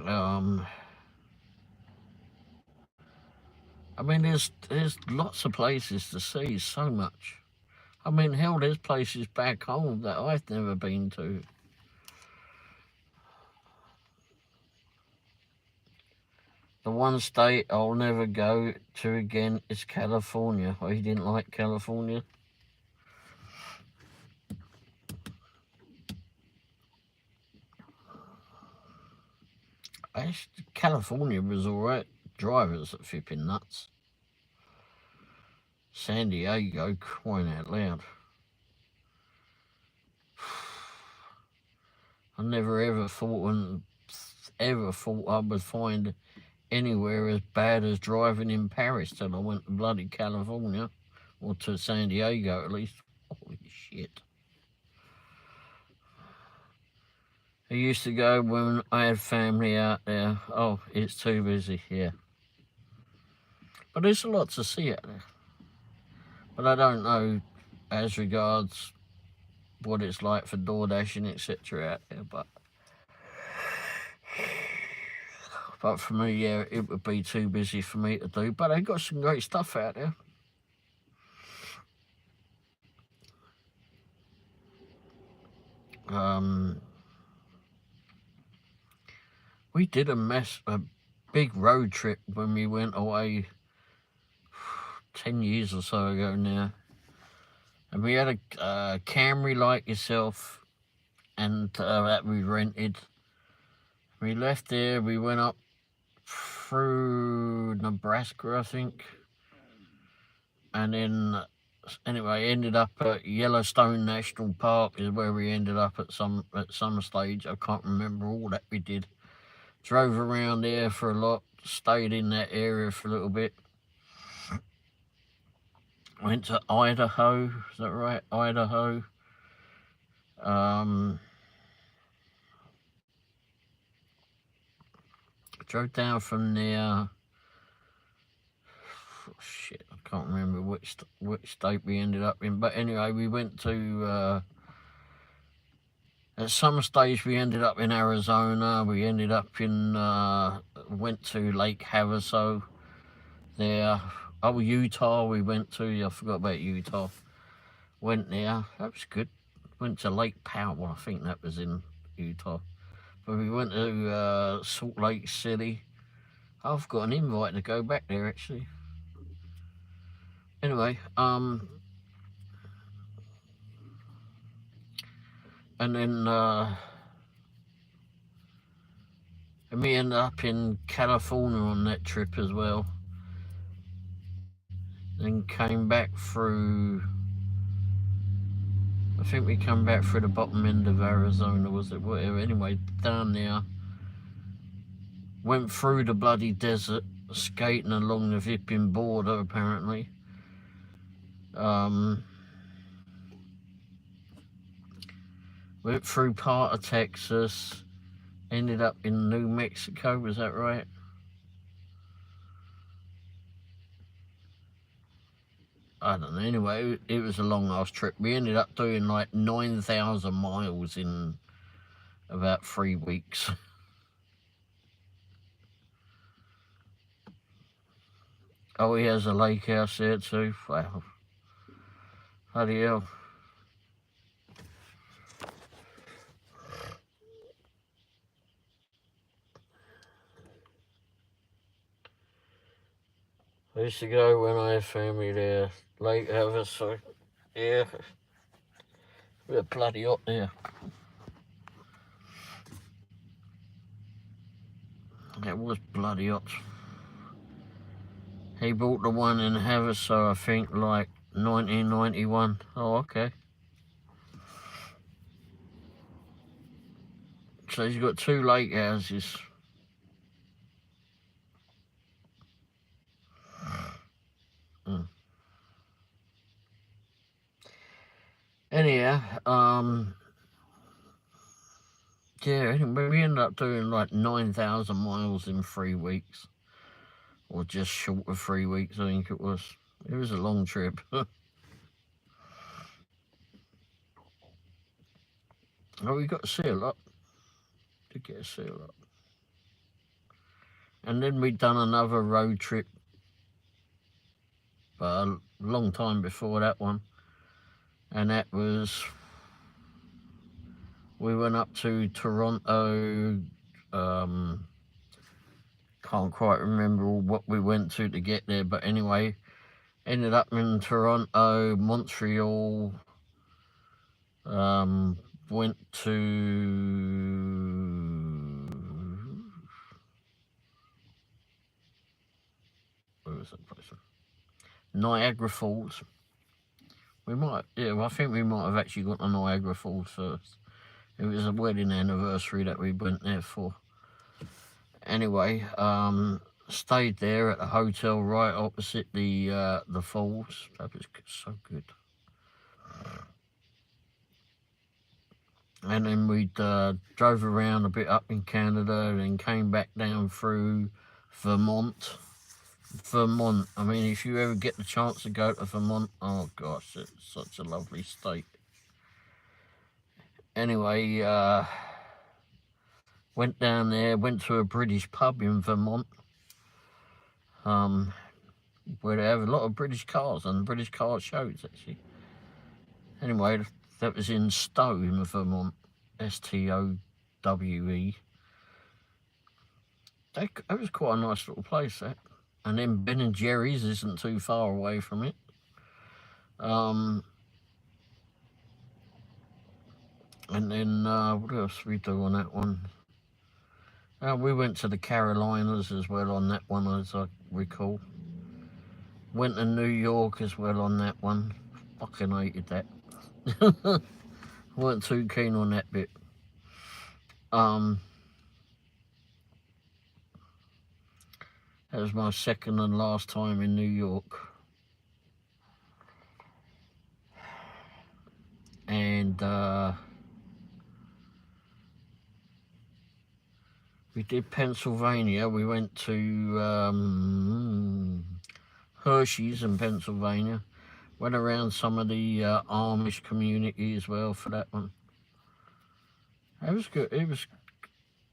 I mean, there's lots of places to see, so much. I mean, hell, there's places back home that I've never been to. The one state I'll never go to again is California. Oh, you didn't like California? California was alright. Drivers are flipping nuts. San Diego, crying out loud. I never ever thought I would find anywhere as bad as driving in Paris till I went to bloody California, or to San Diego at least. Holy shit. I used to go when I had family out there. Oh, it's too busy, yeah. But there's a lot to see out there. But I don't know as regards what it's like for door dashing, etc. out there. But for me, yeah, it would be too busy for me to do. But they got some great stuff out there. We did a big road trip when we went away 10 years or so ago now. And we had a Camry like yourself, and that we rented. We left there, we went up through Nebraska, I think. And then, anyway, ended up at Yellowstone National Park is where we ended up at some stage. I can't remember all that we did. Drove around there for a lot, stayed in that area for a little bit. Went to Idaho, is that right? Idaho. Drove down from there. Oh, shit, I can't remember which state we ended up in. But anyway, we went to... at some stage we ended up in Arizona. We ended up in... went to Lake Havasu there. Oh, Utah we went to. I forgot about Utah. Went there. That was good. Went to Lake Powell. I think that was in Utah. But we went to Salt Lake City. I've got an invite to go back there, actually. Anyway, and then and we ended up in California on that trip as well. Then came back through... I think we come back through the bottom end of Arizona, was it? Whatever. Anyway, down there. Went through the bloody desert, skating along the Vipping border, apparently. Went through part of Texas. Ended up in New Mexico, was that right? I don't know. Anyway, it was a long ass trip. We ended up doing like 9,000 miles in about 3 weeks. Oh, he has a lake house there too. Wow. Bloody hell. I used to go when I had family there. Lake Havasu. Yeah. A bit bloody hot there. It was bloody hot. He bought the one in Havasu, I think, like 1991. Oh, okay. So he's got 2 lake houses. Anyhow, yeah, we ended up doing like 9,000 miles in 3 weeks. Or just short of 3 weeks, I think it was. It was a long trip. Oh, we got to see a lot. Did get to see a lot. And then we'd done another road trip, but a long time before that one. And that was... we went up to Toronto. Can't quite remember what we went to get there, but anyway, ended up in Toronto, Montreal. Went to... where was that place? Niagara Falls. We might, yeah, I think we might have actually got to Niagara Falls first. It was a wedding anniversary that we went there for. Anyway, stayed there at the hotel right opposite the falls. That was so good. and then we drove around a bit up in Canada, and then came back down through Vermont. I mean, if you ever get the chance to go to Vermont, oh gosh, it's such a lovely state. Anyway, went down there, went to a British pub in Vermont, where they have a lot of British cars and British car shows, actually. Anyway, that was in Stowe, in Vermont, Stowe. That was quite a nice little place, that. And then Ben and Jerry's isn't too far away from it. And then what else we do on that one? We went to the Carolinas as well on that one, as I recall. Went to New York as well on that one. Fucking hated that. Weren't too keen on that bit. That was my second and last time in New York. And we did Pennsylvania. We went to Hershey's in Pennsylvania. Went around some of the Amish community as well for that one. That was good.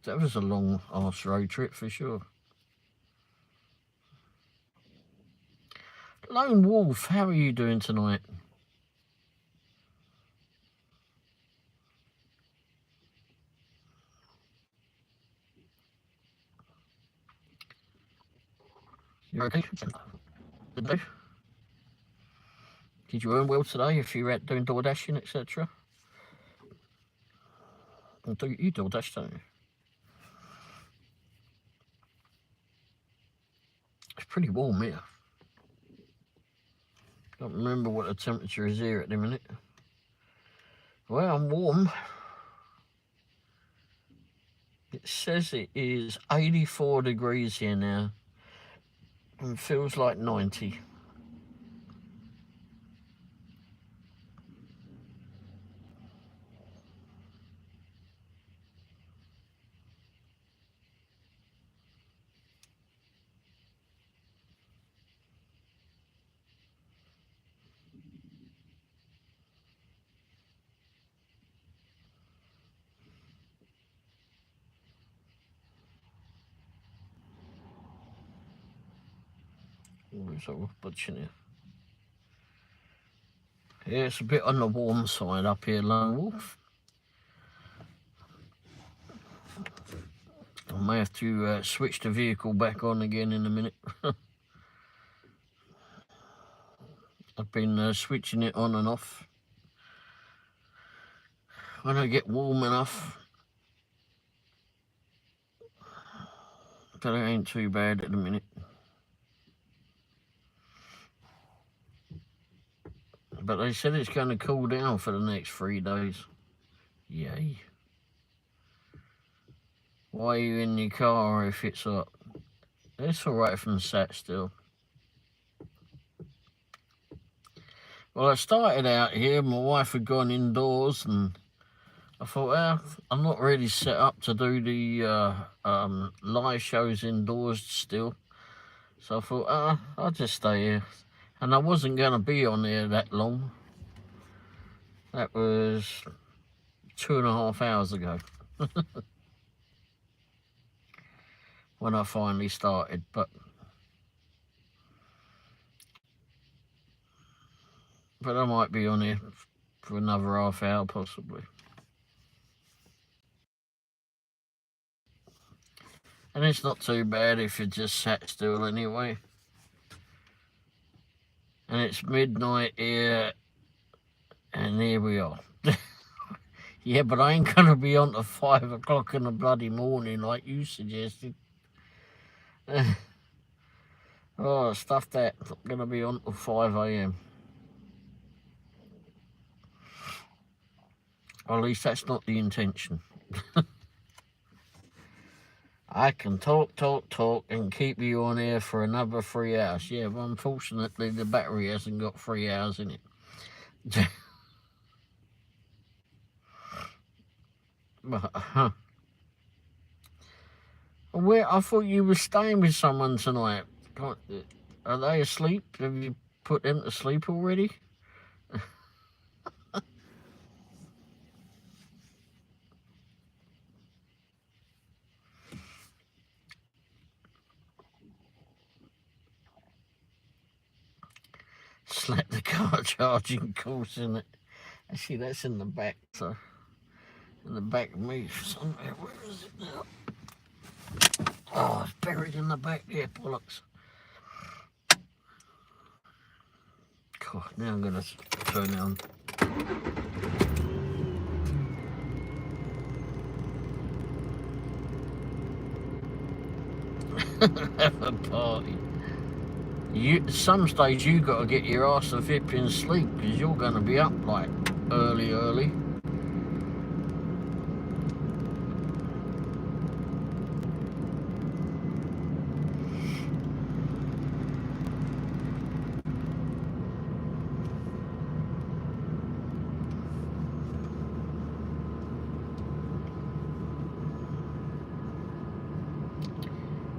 That was a long arse road trip for sure. Lone Wolf, how are you doing tonight? You okay? Did you earn well today if you're out doing door dashing, etc.? You door dash, don't you? It's pretty warm here. Don't remember what the temperature is here at the minute. Well, I'm warm. It says it is 84 degrees here now. And feels like 90. There's a bunch in here. Yeah, it's a bit on the warm side up here, Lone Wolf. I may have to switch the vehicle back on again in a minute. I've been switching it on and off. When I get warm enough. But it ain't too bad at the minute. But they said it's going to cool down for the next 3 days. Yay. Why are you in your car if it's hot? It's alright from sat still. Well, I started out here, my wife had gone indoors, and I thought, well, I'm not really set up to do the live shows indoors still. So I thought, I'll just stay here. And I wasn't going to be on there that long. That was 2.5 hours ago. When I finally started, but I might be on here for another half hour possibly. And it's not too bad if you just sat still anyway. And it's midnight here, and here we are. Yeah, but I ain't gonna be on to 5 o'clock in the bloody morning like you suggested. Oh, stuff that. I'm gonna be on till 5 a.m. Or at least that's not the intention. I can talk, and keep you on air for another 3 hours. Yeah, but unfortunately the battery hasn't got 3 hours in it. Where I thought you were staying with someone tonight. Are they asleep? Have you put them to sleep already? Slap the car charging course in it. Actually, that's in the back, so in the back of me somewhere. Where is it now? Oh, it's buried in the back there, bollocks. God, now I'm gonna turn it on. Have a party. At some stage you got to get your ass a flipping sleep because you're going to be up like early.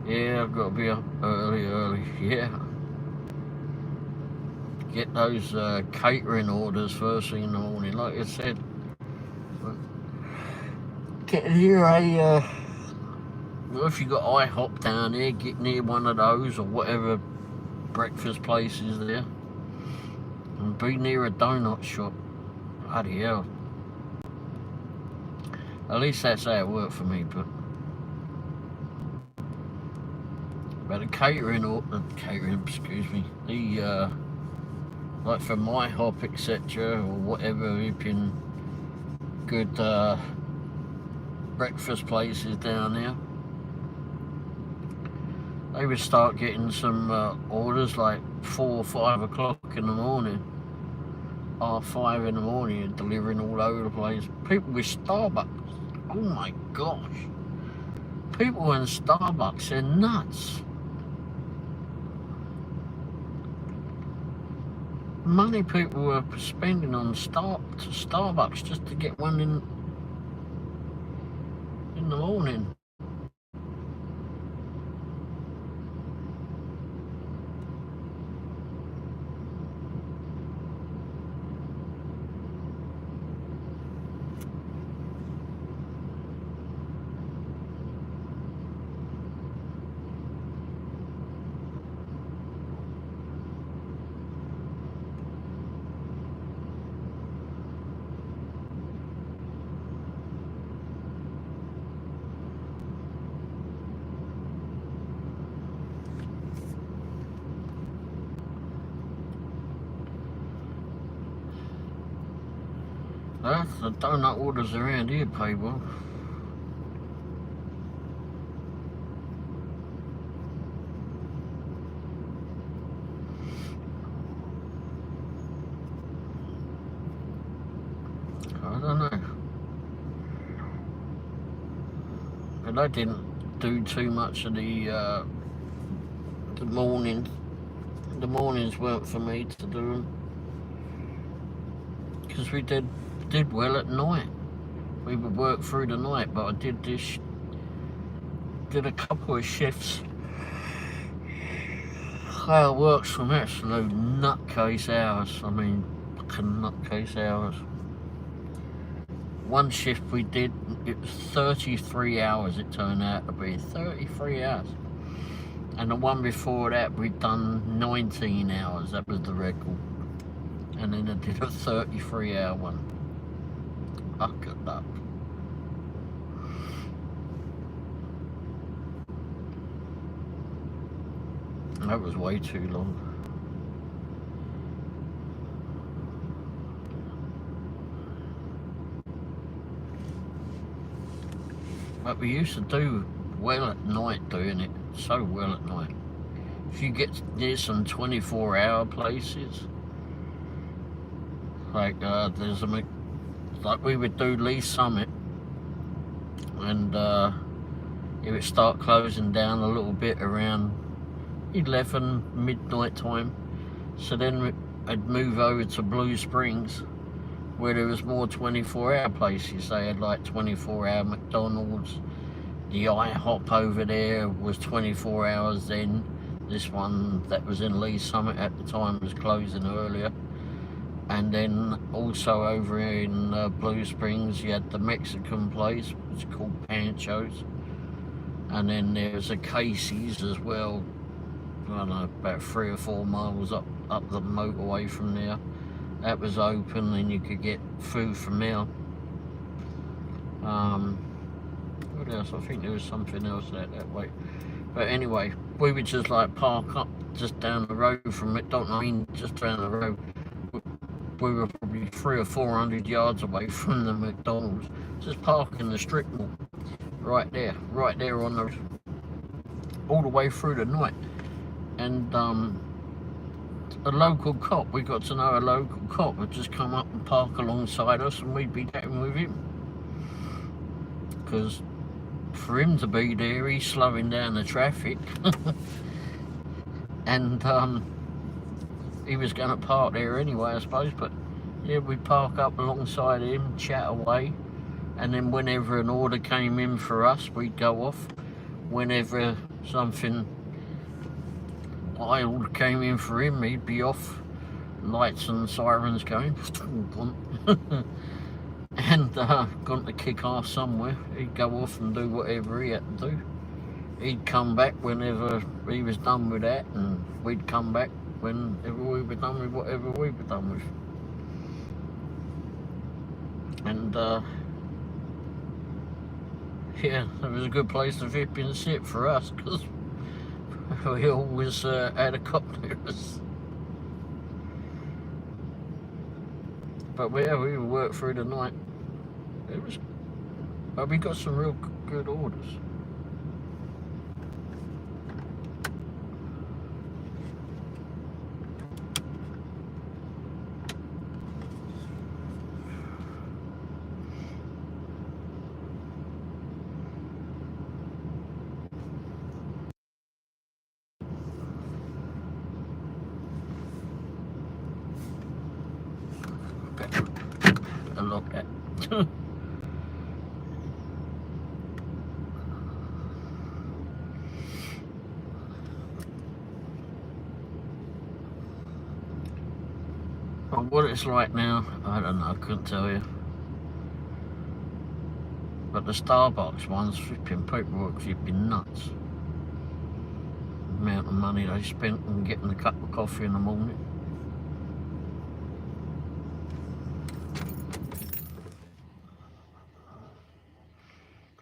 Yeah, I've got to be up early, yeah. Get those catering orders first thing in the morning, like I said. Get here well, if you got IHOP down there, get near one of those or whatever breakfast place is there. And be near a donut shop. Bloody hell. At least that's how it worked for me, but the catering, excuse me, the like for IHOP etc. or whatever, you can good breakfast places down there. They would start getting some orders like 4 or 5 o'clock in the morning, 5 in the morning, and delivering all over the place. People with Starbucks, oh my gosh, people in Starbucks, they're nuts. Money people were spending on Starbucks just to get one in the morning. The donut orders around here pay well. I don't know. But I didn't do too much of the mornings. The mornings weren't for me to do them. Because we did well at night. We would work through the night, but I did a couple of shifts. How it works from absolute nutcase hours. I mean, fucking nutcase hours. One shift we did, it was 33 hours it turned out to be, 33 hours. And the one before that we'd done 19 hours, that was the record. And then I did a 33-hour one. Fuck it up. That was way too long. But we used to do well at night doing it, so well at night. If you get near some 24-hour places, like there's like we would do Lee Summit, and it would start closing down a little bit around 11 midnight time. So then I'd move over to Blue Springs, where there was more 24-hour places. They had like 24-hour McDonald's. The IHOP over there was 24 hours then. This one that was in Lee Summit at the time was closing earlier. And then also over in Blue Springs, you had the Mexican place, which is called Pancho's. And then there's a Casey's as well, I don't know, about 3 or 4 miles up the motorway from there. That was open and you could get food from there. What else? I think there was something else out that way. But anyway, we would just like park up just down the road from McDonald's. I mean, just down the road. We were probably 300 or 400 yards away from the McDonald's. Just park in the strip mall. Right there on the, all the way through the night. And a local cop, we got to know a local cop would just come up and park alongside us and we'd be chatting with him. Because for him to be there, he's slowing down the traffic. And he was going to park there anyway, I suppose, but yeah, we'd park up alongside him, chat away, and then whenever an order came in for us, we'd go off. Whenever something wild came in for him, he'd be off, lights and sirens going, and gone to kick off somewhere. He'd go off and do whatever he had to do. He'd come back whenever he was done with that, and we'd come back whenever we were done with whatever we were done with. And yeah, it was a good place to flip and sit for us, because we always had a cop near us. But yeah, we worked through the night. It was, but we got some real good orders. I look at. Well, what it's like now, I don't know, I couldn't tell you. But the Starbucks ones, flipping paperwork, flipping nuts. The amount of money they spent on getting a cup of coffee in the morning.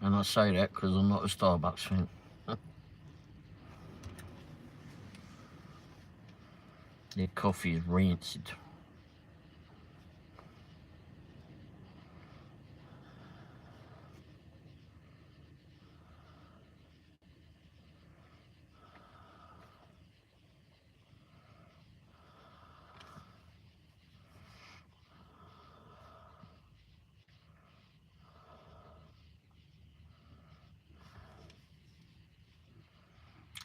And I say that because I'm not a Starbucks fan. Their coffee is rancid.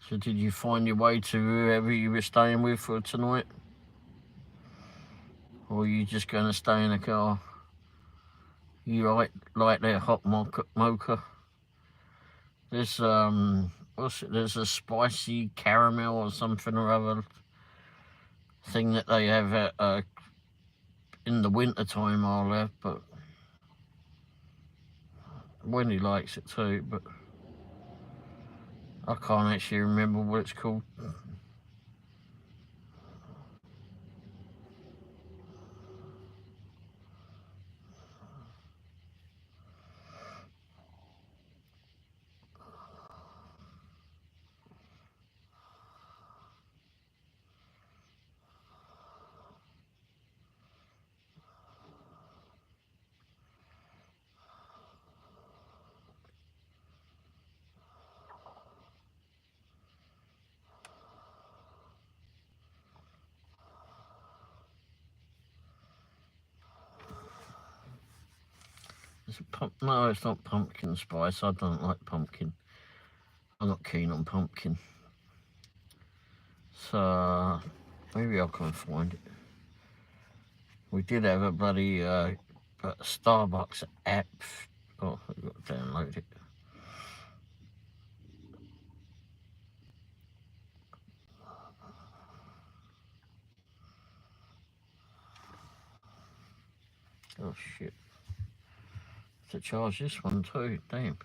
So did you find your way to whoever you were staying with for tonight? Or are you just going to stay in the car? You like that hot mocha? There's what's it? There's a spicy caramel or something or other thing that they have at, in the winter time. I'll have, but Wendy likes it too. But I can't actually remember what it's called. No, it's not pumpkin spice. I don't like pumpkin. I'm not keen on pumpkin. So maybe I can find it. We did have a bloody Starbucks app. Oh, I've got to download it. Oh shit. To charge this one too, damn.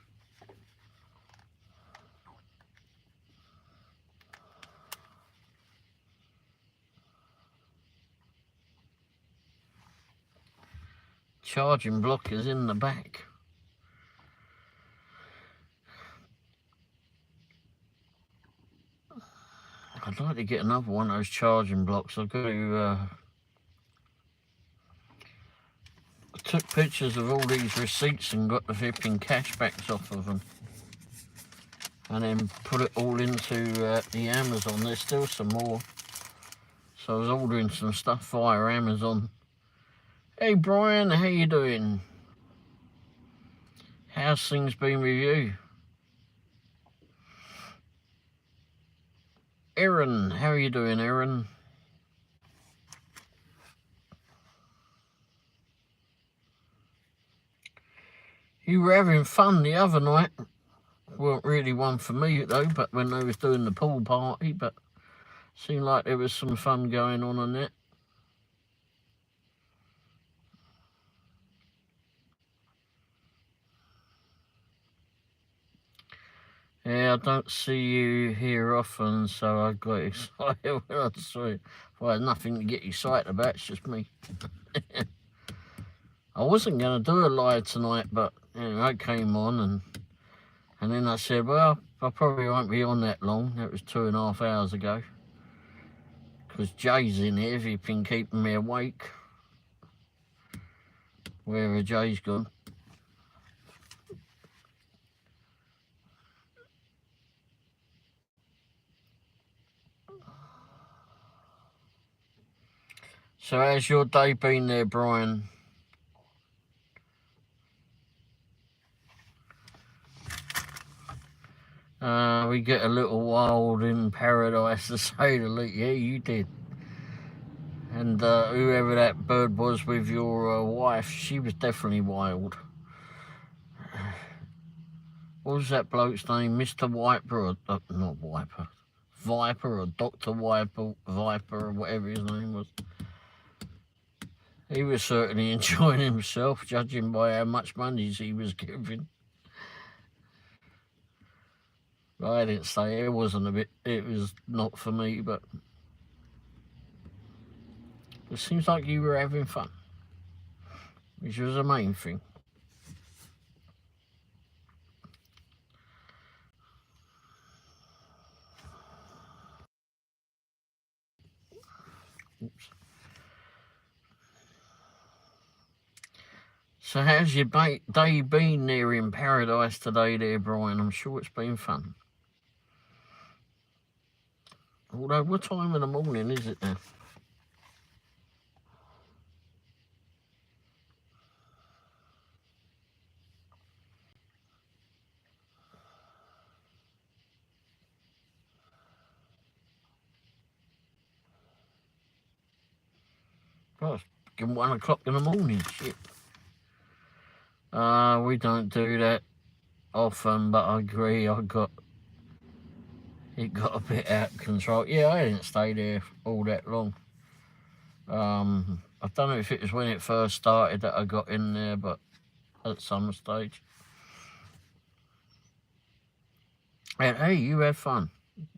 Charging block is in the back. I'd like to get another one of those charging blocks. I've got to. I took pictures of all these receipts and got the flipping cashbacks off of them, and then put it all into the Amazon. There's still some more, so I was ordering some stuff via Amazon. Hey Brian, how you doing? How's things been with you? Erin, how are you doing, Erin? You were having fun the other night. Weren't really one for me though, but when they was doing the pool party, but seemed like there was some fun going on it. Yeah, I don't see you here often, so I got excited when I saw you. Well, there's nothing to get excited about, it's just me. I wasn't going to do a live tonight, but anyway, I came on and then I said, well, I probably won't be on that long. That was 2.5 hours ago. Because Jay's in here, he's been keeping me awake. Wherever Jay's gone. So how's your day been there, Brian? We get a little wild in paradise, to say the least. Yeah, you did. And whoever that bird was with your wife, she was definitely wild. What was that bloke's name? Mr. Viper, or not Viper, Viper, or Dr. Viper, or whatever his name was. He was certainly enjoying himself, judging by how much money he was giving. I didn't say it wasn't a bit, it was not for me, but it seems like you were having fun, which was the main thing. Oops. So how's your day been there in paradise today there, Brian? I'm sure it's been fun. Although, what time in the morning is it now? Oh, it's 1 o'clock in the morning, shit. We don't do that often, but I agree, it got a bit out of control. Yeah, I didn't stay there all that long. I don't know if it was when it first started that I got in there, but at some stage. And hey, you had fun,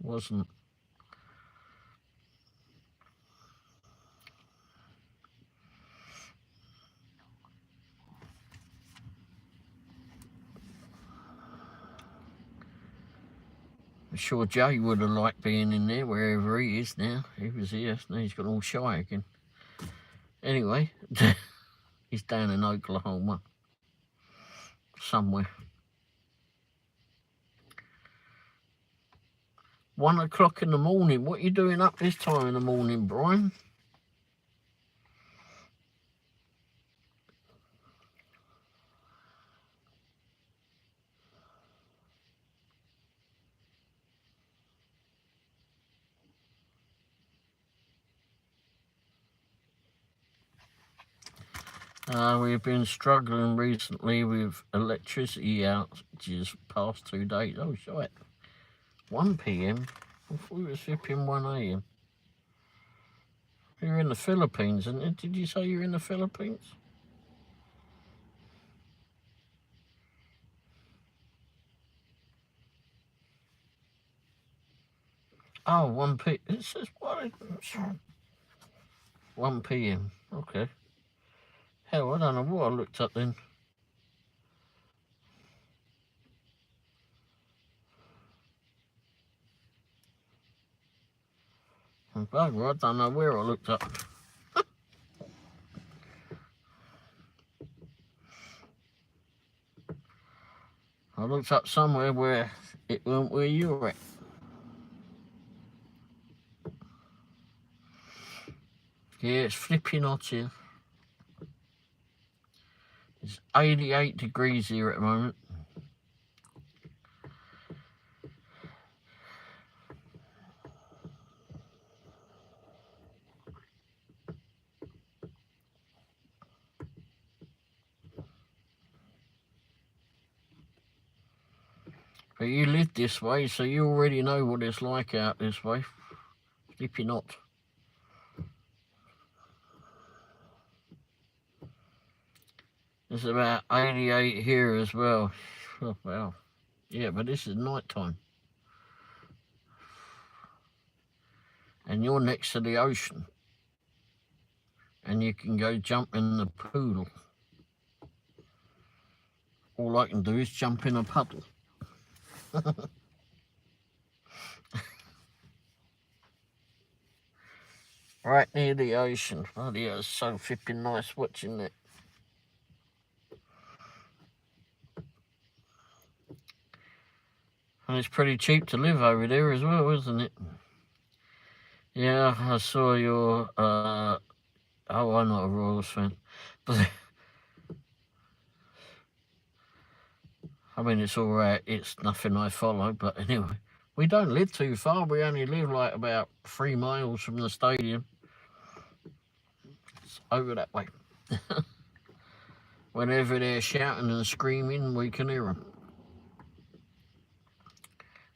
wasn't? I'm sure Jay would have liked being in there wherever he is now. He was here, now he's got all shy again. Anyway, he's down in Oklahoma somewhere. 1 o'clock in the morning. What are you doing up this time in the morning, Brian? We've been struggling recently with electricity outages past 2 days. Oh, shit. 1 p.m? I thought it was flipping 1 a.m. You're in the Philippines, isn't it? Did you say you're in the Philippines? Oh, 1 p.m. It says what? 1 p.m. Okay. Hell, I don't know what I looked up then. Bugger, I don't know where I looked up. I looked up somewhere where it weren't where you were at. Yeah, it's flipping hot here. It's 88 degrees here at the moment. But you live this way, so you already know what it's like out this way. Flipping hot. It's about 88 here as well. Oh, wow. Yeah, but this is night time. And you're next to the ocean. And you can go jump in the pool. All I can do is jump in a puddle. Right near the ocean. Oh yeah, it's so flipping nice watching that. And it's pretty cheap to live over there as well, isn't it? Yeah, I saw your, oh, I'm not a Royals fan. But I mean, it's all right. It's nothing I follow. But anyway, we don't live too far. We only live like about 3 miles from the stadium. It's over that way. Whenever they're shouting and screaming, we can hear them.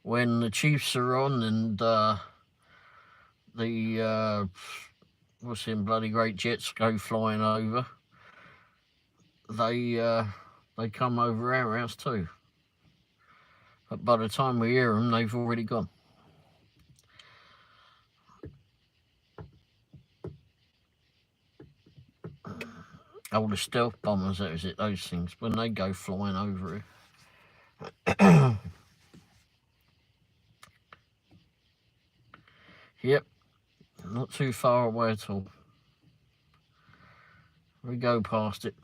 When the Chiefs are on and the what's them bloody great jets go flying over, they come over our house too. But by the time we hear them, they've already gone. Oh, the stealth bombers, that is it, those things, when they go flying over it. Yep, not too far away at all. We go past it.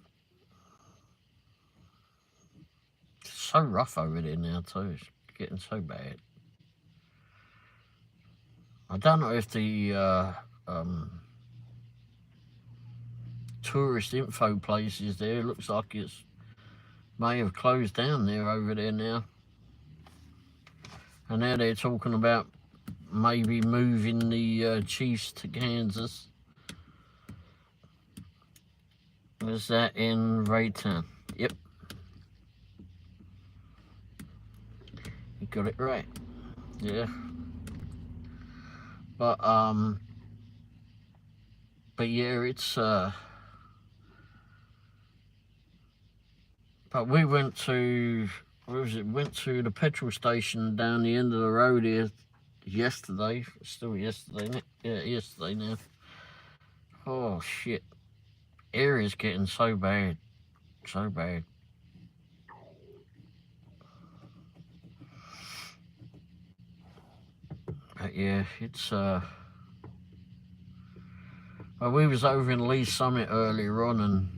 It's so rough over there now too, it's getting so bad. I don't know if the tourist info place is there. It looks like it's may have closed down there over there now. And now they're talking about maybe moving the Chiefs to Kansas. Was that in Raytown? Yep. You got it right. Yeah. But yeah, it's but we went to, where was it? Went to the petrol station down the end of the road here yesterday. Still yesterday, isn't it? Yeah, yesterday now. Oh shit. Area's getting so bad. So bad. But yeah, it's well, we was over in Lee Summit earlier on, and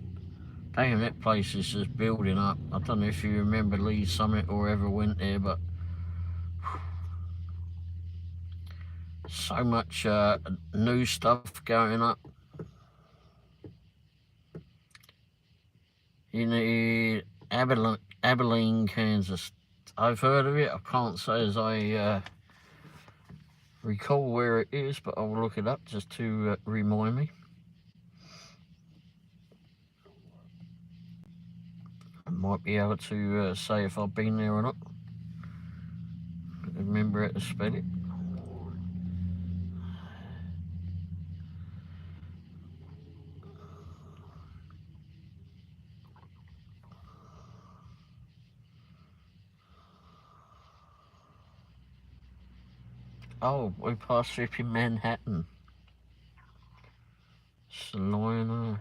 damn, that place is just building up. I don't know if you remember Lee Summit or ever went there, but so much new stuff going up. In the Abilene, Kansas. I've heard of it. I can't say as I recall where it is, but I'll look it up just to remind me. might be able to say if I've been there or not. Remember how to spell it. Oh, we passed through in Manhattan. Salina.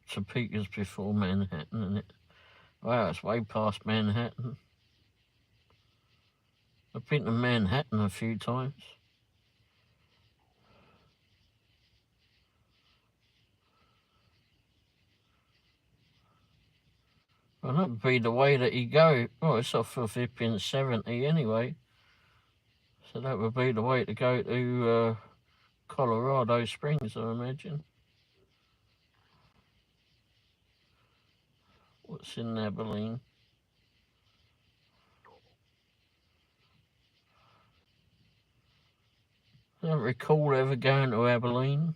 Topeka's before Manhattan, isn't it? Wow, it's way past Manhattan. I've been to Manhattan a few times. Well, that would be the way that you go. Oh, it's off of flipping 70 anyway. So that would be the way to go to Colorado Springs, I imagine. What's in Abilene? I don't recall ever going to Abilene.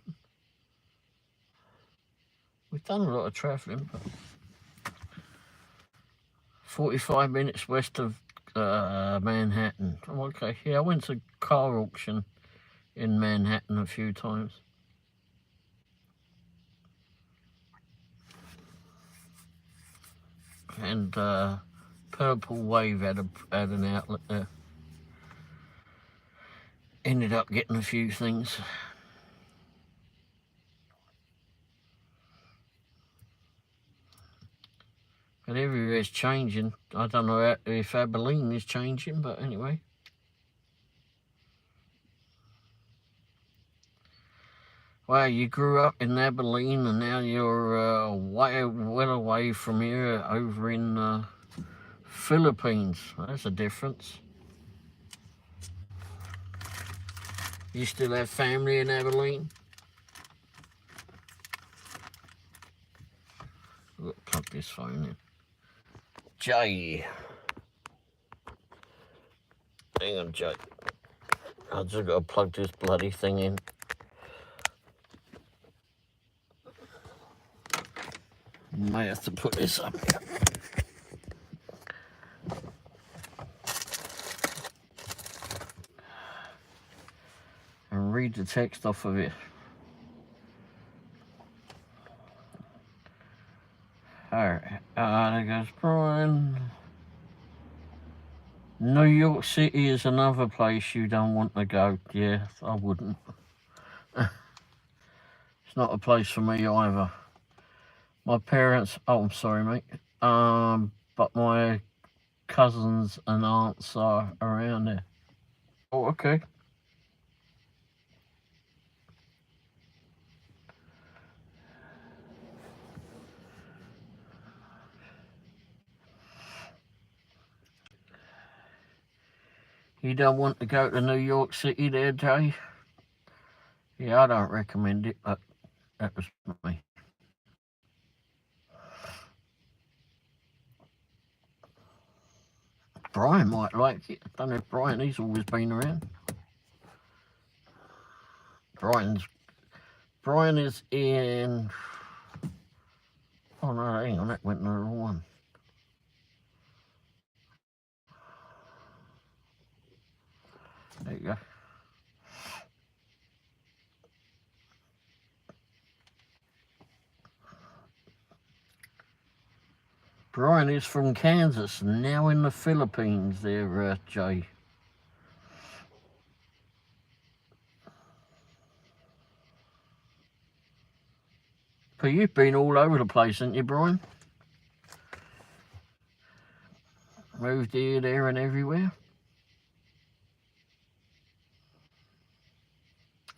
We've done a lot of travelling, but 45 minutes west of Manhattan. Oh, okay, yeah, I went to car auction in Manhattan a few times. And Purple Wave had an outlet there. Ended up getting a few things. But everywhere's changing. I don't know if Abilene is changing, but anyway. Wow, you grew up in Abilene and now you're well away from here over in Philippines. That's a difference. You still have family in Abilene? I've got to plug this phone in. Jay. Hang on, Jay. I've just got to plug this bloody thing in. May have to put this up here. And read the text off of it. Alright, there goes Brian. New York City is another place you don't want to go. Yeah, I wouldn't. It's not a place for me either. My parents, oh, I'm sorry, mate. But my cousins and aunts are around there. Oh, okay. You don't want to go to New York City there, Jay? Yeah, I don't recommend it, but that was me. Brian might like it. I don't know if Brian, he's always been around. Brian is in... Oh no, hang on, that went in the wrong one. There you go. Brian is from Kansas, now in the Philippines there, Jay. But you've been all over the place, haven't you, Brian? Moved here, there and everywhere.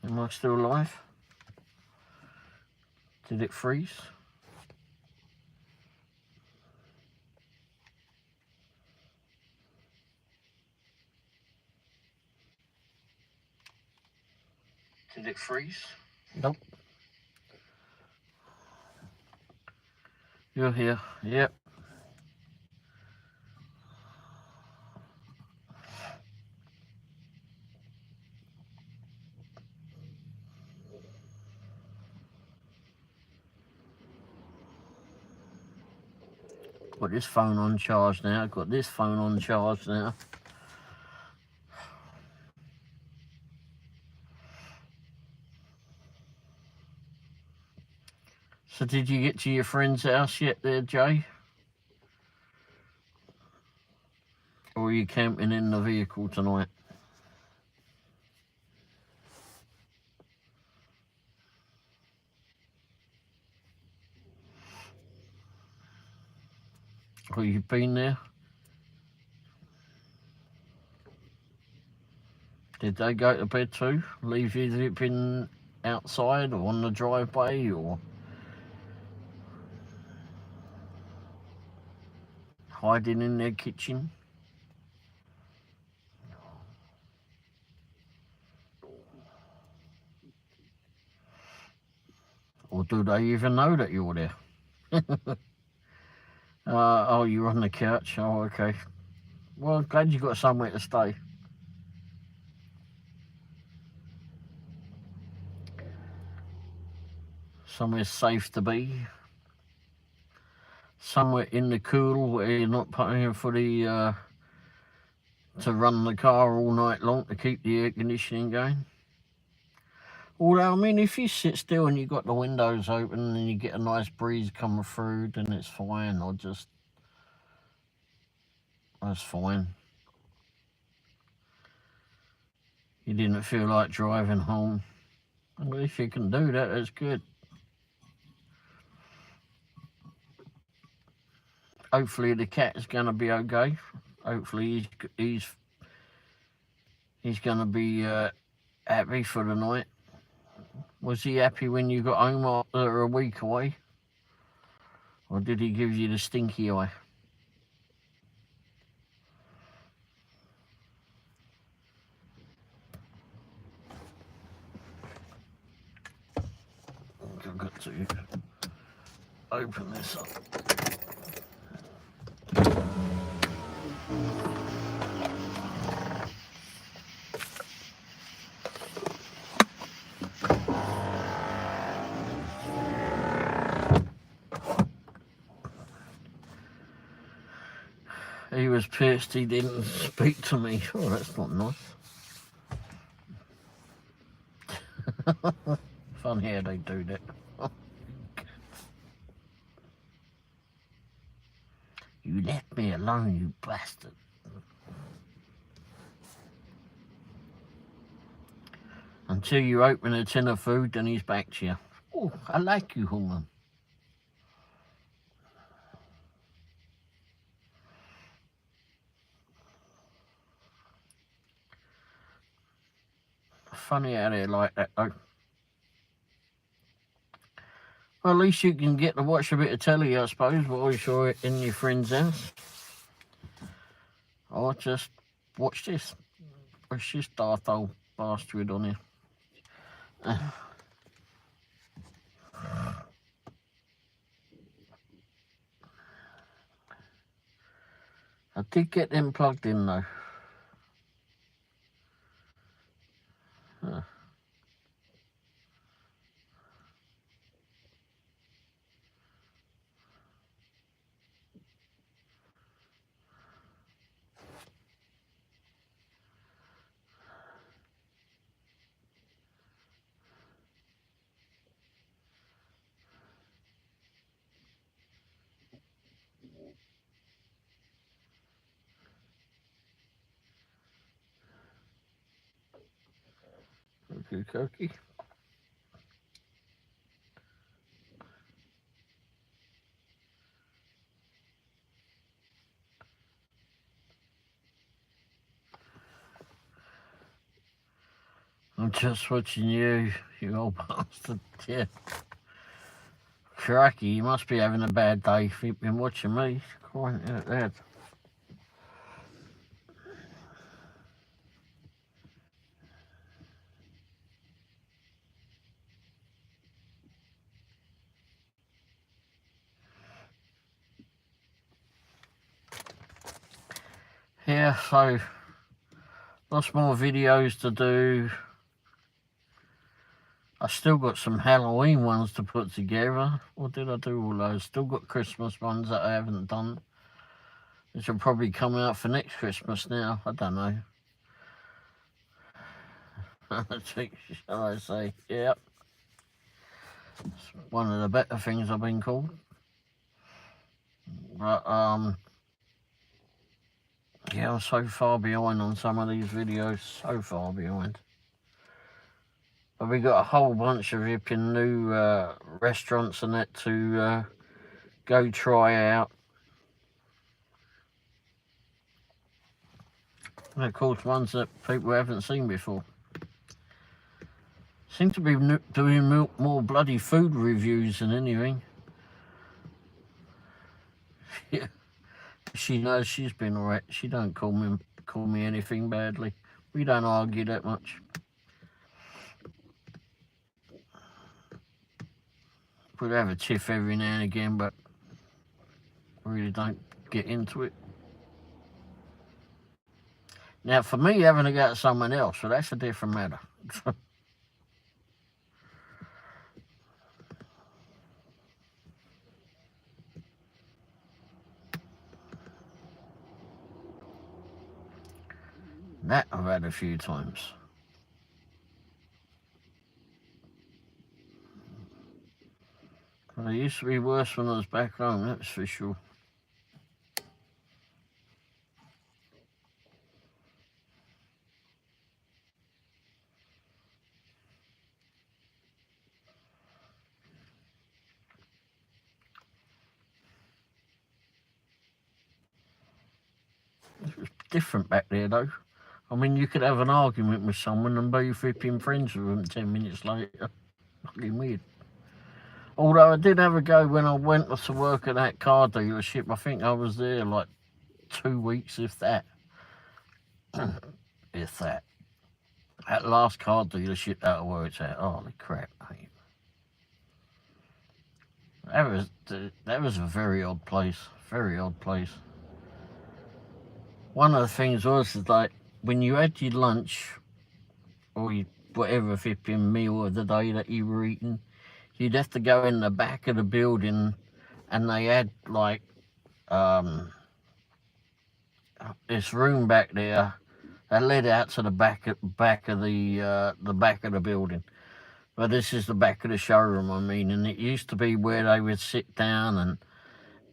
Am I still alive? Did it freeze? Did it freeze? Nope. You're here. Yep. Got this phone on charge now. Got this phone on charge now. So did you get to your friend's house yet there, Jay? Or are you camping in the vehicle tonight? Or you've been there? Did they go to bed too? Leave you sleeping outside or on the driveway or hiding in their kitchen? Or do they even know that you're there? Oh, you're on the couch. Oh, okay. Well, I'm glad you got somewhere to stay. Somewhere safe to be. Somewhere in the cool where you're not paying for the to run the car all night long to keep the air conditioning going. Although, I mean, if you sit still and you've got the windows open and you get a nice breeze coming through, then it's fine. That's fine. You didn't feel like driving home. Well, if you can do that, that's good. Hopefully the cat is going to be okay. Hopefully he's going to be happy for the night. Was he happy when you got home after a week away? Or did he give you the stinky eye? I've got to open this up. He was pissed he didn't speak to me. Oh, that's not nice. Funny how they do that. You left me alone, you bastard. Until you open a tin of food, then he's back to you. Oh, I like you, woman. Funny how they're like that, though. Well, at least you can get to watch a bit of telly, I suppose, while you're in your friend's house. I'll just watch this. What's this daft old bastard on here? I did get them plugged in, though. Okay. I'm just watching you old bastard. Yeah. Crikey, you must be having a bad day if you've been watching me. Quite at that. Yeah, so lots more videos to do. I still got some Halloween ones to put together. Or did I do all those? Still got Christmas ones that I haven't done. It should probably come out for next Christmas now. I don't know. Shall I say? Yep. It's one of the better things I've been called. But yeah, I'm so far behind on some of these videos. So far behind. But we got a whole bunch of hipping new restaurants and that to go try out. And of course, ones that people haven't seen before. Seem to be doing more bloody food reviews than anything. Yeah, she knows she's been alright. She don't call me anything badly. We don't argue that much. We'd have a tiff every now and again, but really don't get into it. Now, for me, having to go at someone else, so that's a different matter. That I've had a few times. But it used to be worse when I was back home, that's for sure. It was different back there, though. I mean, you could have an argument with someone and be flipping friends with them 10 minutes later. Fucking weird. Although I did have a go when I went to work at that car dealership. I think I was there like 2 weeks, if that. If that. That last car dealership that I worked at. Holy crap, mate. That was a very odd place. Very odd place. One of the things was like when you had your lunch or whatever flipping meal of the day that you were eating, you'd have to go in the back of the building, and they had like this room back there that led out to the back of the building. But this is the back of the showroom, I mean, and it used to be where they would sit down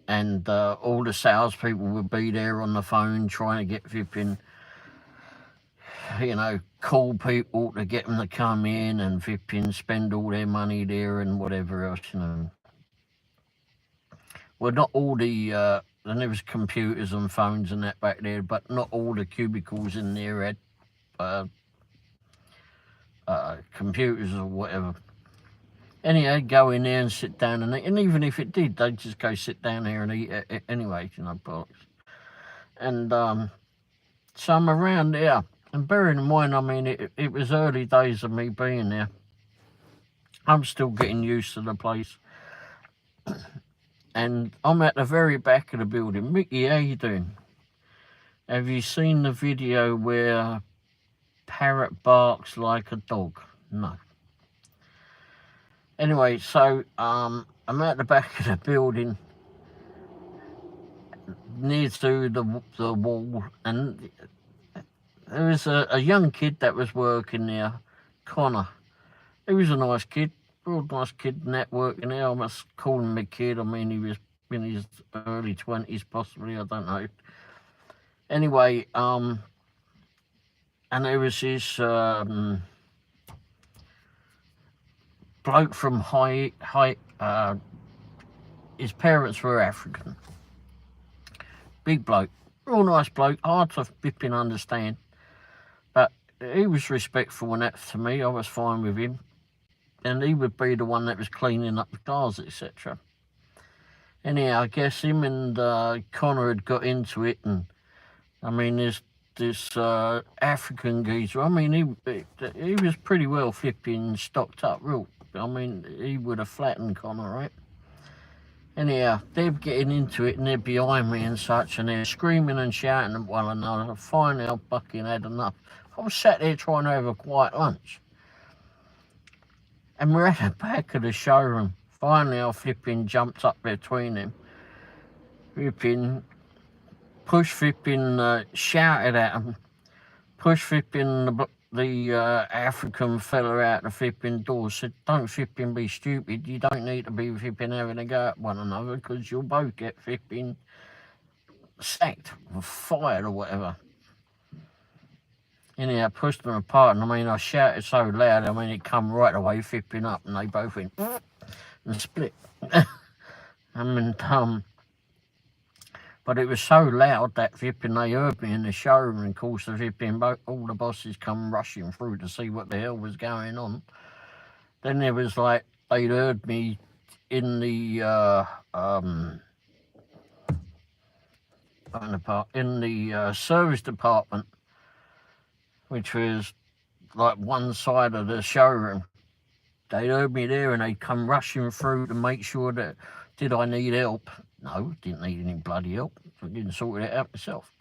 and all the salespeople would be there on the phone trying to get flipping, call people to get them to come in and flipping spend all their money there and whatever else, Well, not all the, and there was computers and phones and that back there, but not all the cubicles in there had computers or whatever. Anyhow, go in there and sit down and eat. And even if it did, they'd just go sit down there and eat it anyway, bollocks. And so I'm around there. And bearing in mind, I mean, it was early days of me being there. I'm still getting used to the place. And I'm at the very back of the building. Mickey, how you doing? Have you seen the video where parrot barks like a dog? No. Anyway, so I'm at the back of the building, near to the wall, and there was a young kid that was working there, Connor. He was a nice kid, real nice kid, networking there. I must call him a kid. I mean, he was in his early 20s, possibly. I don't know. Anyway, and there was this bloke from his parents were African. Big bloke, real nice bloke, hard to flipping understand. But he was respectful and that to me. I was fine with him. And he would be the one that was cleaning up the cars, etc. Anyhow, I guess him and Connor had got into it, and I mean, there's this African geezer. I mean, he was pretty well flipping stocked up, real. I mean, he would have flattened Connor, right? Anyhow, they're getting into it, and they're behind me and such, and they're screaming and shouting at one another. Finally, I fucking had enough. I was sat there trying to have a quiet lunch. And we're at the back of the showroom. Finally, I flipping jumped up between them. Flipping push flipping, shouted at him, push flipping the African fella out the flipping door, said, don't flipping be stupid, you don't need to be flipping having a go at one another because you'll both get flipping sacked or fired or whatever. Anyhow, pushed them apart, and I mean, I shouted so loud, I mean, it come right away flipping up, and they both went and split. I mean, but it was so loud that flipping they heard me in the showroom, and of course the flipping all the bosses come rushing through to see what the hell was going on. Then there was like, they'd heard me in the service department, which was like one side of the showroom. They heard me there, and they'd come rushing through to make sure that, did I need help? No, didn't need any bloody help. I didn't sort it out myself.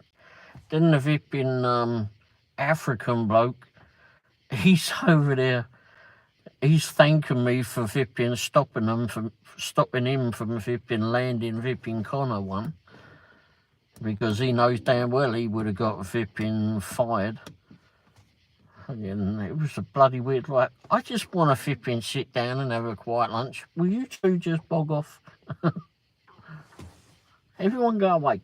Then the flipping African bloke, he's over there, he's thanking me for flipping stopping him from flipping landing flipping Connor one, because he knows damn well he would have got flipping fired. And it was a bloody weird, like, I just want to flipping sit down and have a quiet lunch. Will you two just bog off? Everyone go away.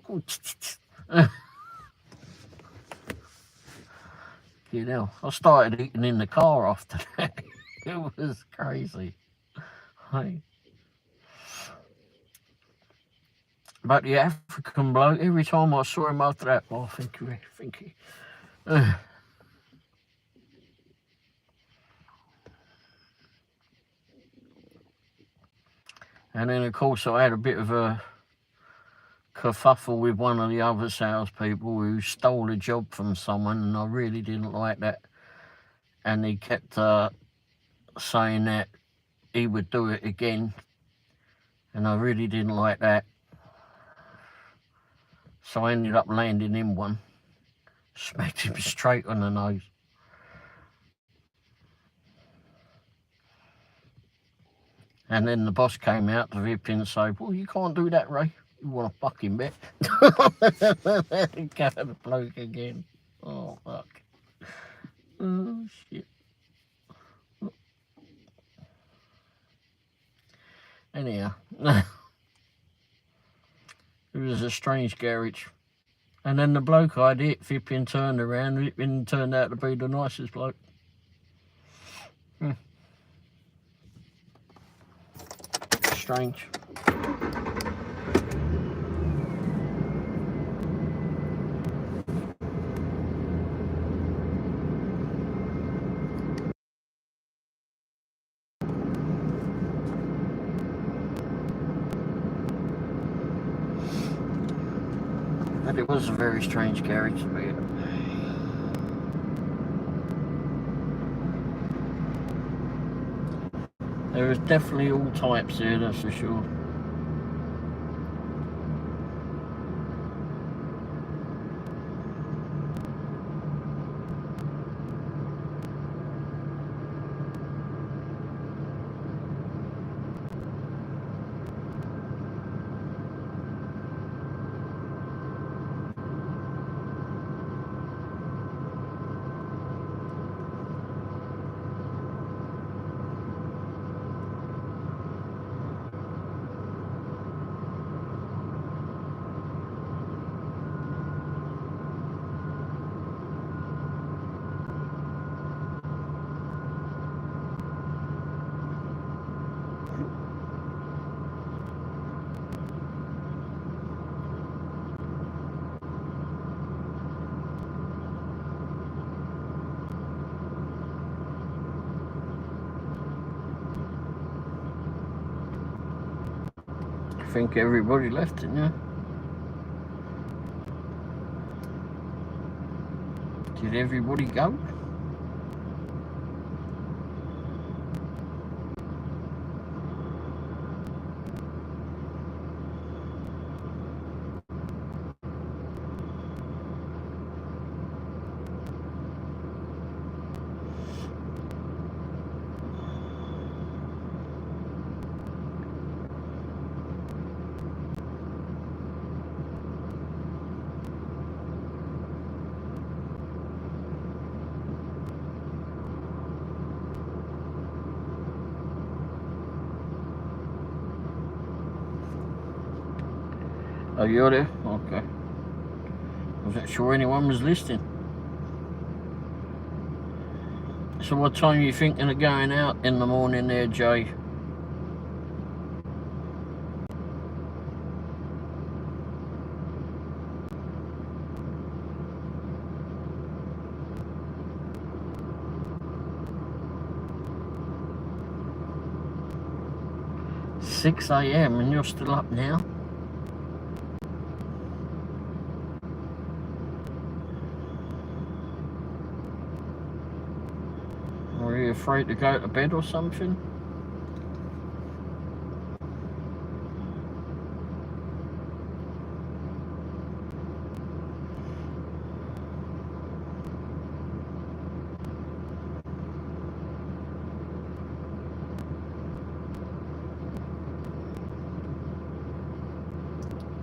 You know, I started eating in the car after that. It was crazy. But the African bloke, every time I saw him after that, oh, thank you. And then, of course, I had a bit of a kerfuffle with one of the other salespeople who stole a job from someone, and I really didn't like that. And he kept saying that he would do it again, and I really didn't like that. So I ended up landing him one, smacked him straight on the nose. And then the boss came out to rip in and say, well, you can't do that, Ray. You want to fucking bet? Go the bloke again. Oh, fuck. Oh, shit. Anyhow. It was a strange garage. And then the bloke I hit flipping turned around and turned out to be the nicest bloke. Strange. But it was a very strange garage to be in. There was definitely all types here, that's for sure. I think everybody left, didn't you? Did everybody go? Oh, you're there? Okay. Wasn't sure anyone was listening. So what time are you thinking of going out in the morning there, Jay? "6 a.m. and you're still up now?" Are you afraid to go to bed or something?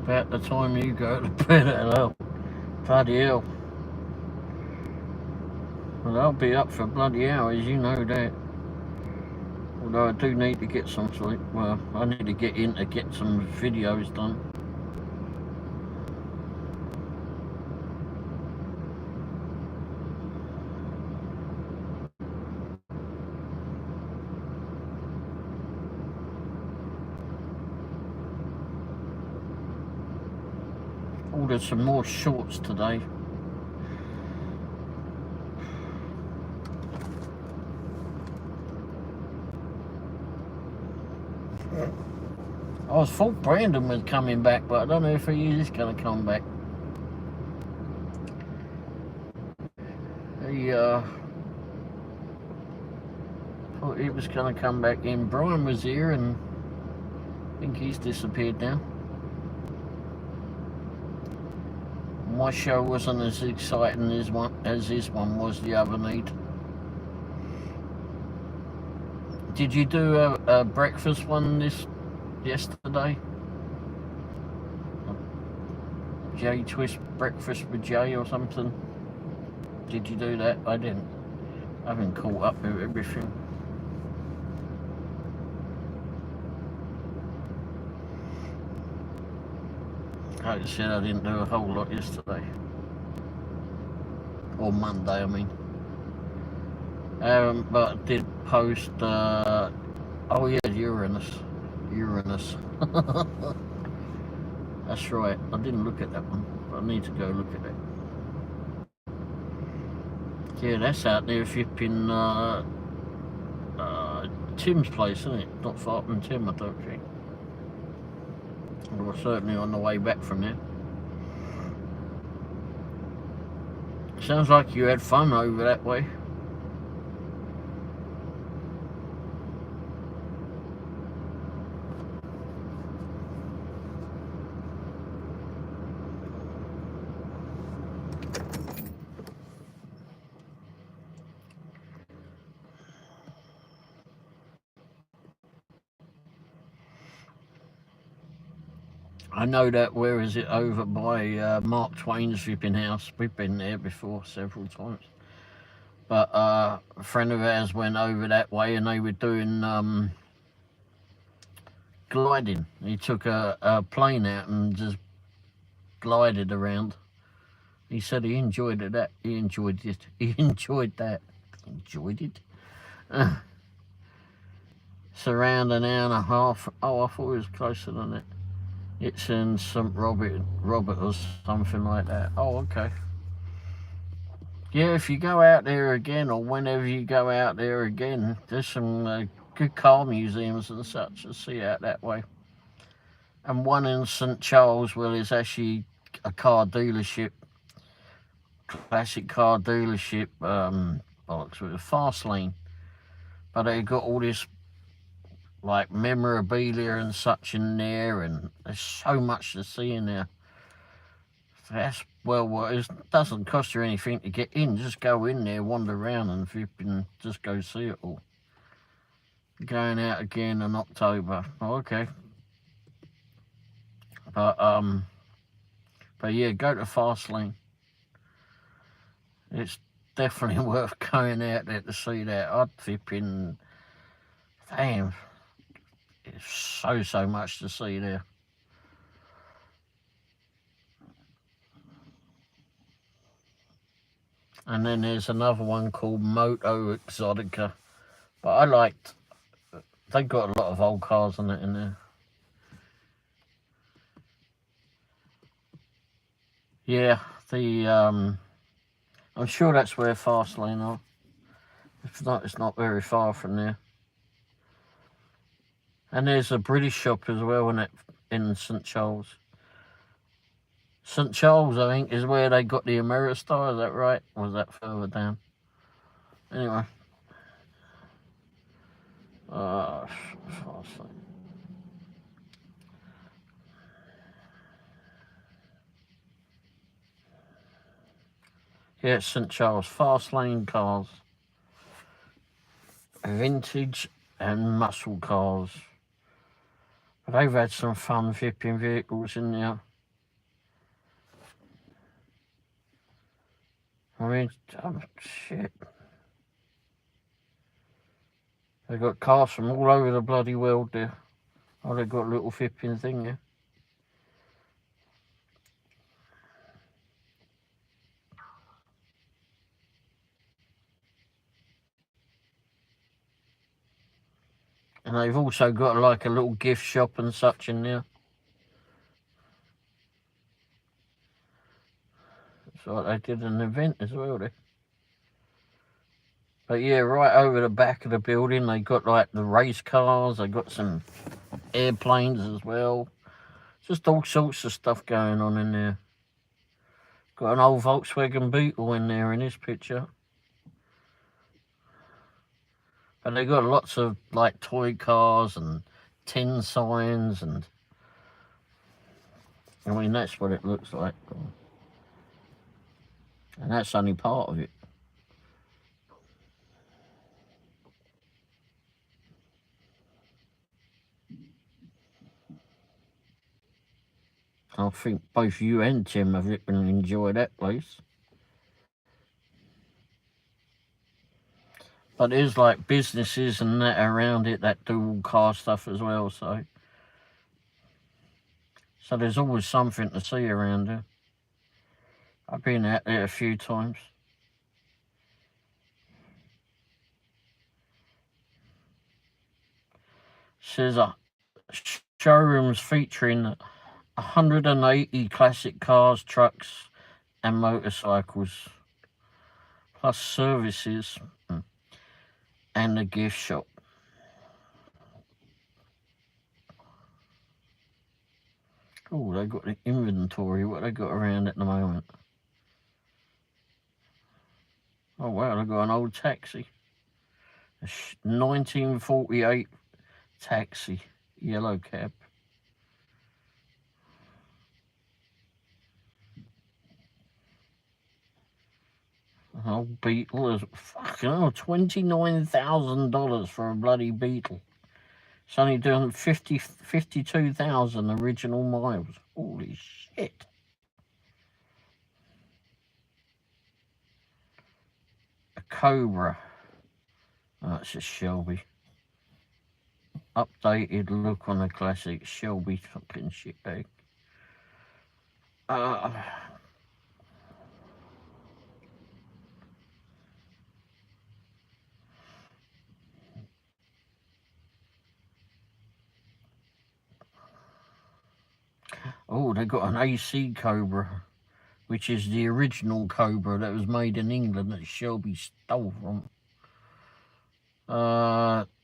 About the time you go to bed, hello. Bloody hell. Well, I'll be up for bloody hours, you know that. Although I do need to get some sleep. Well, I need to get in to get some videos done. Ordered some more shorts today. I was thought Brandon was coming back, but I don't know if he is going to come back. He thought he was going to come back in. Brian was here, and I think he's disappeared now. My show wasn't as exciting as this one was the other night. Did you do a breakfast one yesterday? Jay Twist breakfast with Jay or something? Did you do that? I didn't. I haven't caught up with everything. Like I said, I didn't do a whole lot yesterday. Or Monday, I mean. But I did post, oh yeah, Uranus. That's right, I didn't look at that one, but I need to go look at it. Yeah, that's out there if you've been, Tim's place, isn't it? Not far from Tim, I don't think. We're certainly on the way back from there. Sounds like you had fun over that way. I know that, where is it, over by Mark Twain's flipping house. We've been there before several times. But a friend of ours went over that way and they were doing gliding. He took a plane out and just glided around. He said he enjoyed it. He enjoyed it. He enjoyed that. Enjoyed it? It's around an hour and a half. Oh, I thought it was closer than that. It's in St. Robert or something like that. Oh, okay. Yeah, if you go out there again, or whenever you go out there again, there's some good car museums and such to see out that way. And one in St. Charles, where there's actually a car dealership, classic car dealership, bollocks, with a fast lane. But they got all this like memorabilia and such in there, and there's so much to see in there. That's well, it doesn't cost you anything to get in. Just go in there, wander around, and just go see it all. Going out again in October. Oh, okay. But yeah, go to Fastlane. It's definitely worth going out there to see that. I'd flipping, damn, it's so much to see there. And then there's another one called Moto Exotica. But I liked, they've got a lot of old cars on it in there. Yeah, I'm sure that's where Fastlane are. If not, it's not very far from there. And there's a British shop as well in St. Charles. St. Charles, I think, is where they got the Ameristar, is that right? Or was that further down? Anyway. Fastlane. Yeah, it's St. Charles. Fastlane cars. Vintage and muscle cars. But they've had some fun flipping vehicles in there. I mean, shit. They've got cars from all over the bloody world there. Oh, they've got a little flipping thing there. And they've also got like a little gift shop and such in there. So they did an event as well there. But yeah, right over the back of the building, they got like the race cars. They got some airplanes as well. Just all sorts of stuff going on in there. Got an old Volkswagen Beetle in there in this picture. But they got lots of like toy cars and tin signs, and I mean, that's what it looks like. And that's only part of it. I think both you and Tim have really enjoyed that place. But there's like businesses and that around it that do all car stuff as well, so there's always something to see around there. I've been out there a few times. Says showrooms featuring 180 classic cars, trucks and motorcycles, plus services and a gift shop. Oh, they got the inventory, what they got around at the moment. Oh wow, they got an old taxi. A 1948 taxi, yellow cab. An old Beetle is fucking hell, $29,000 for a bloody Beetle. It's only doing 52,000 original miles. Holy shit. A Cobra. Oh, it's a Shelby. Updated look on a classic Shelby fucking shitbag. Oh, they got an AC Cobra, which is the original Cobra that was made in England that Shelby stole from.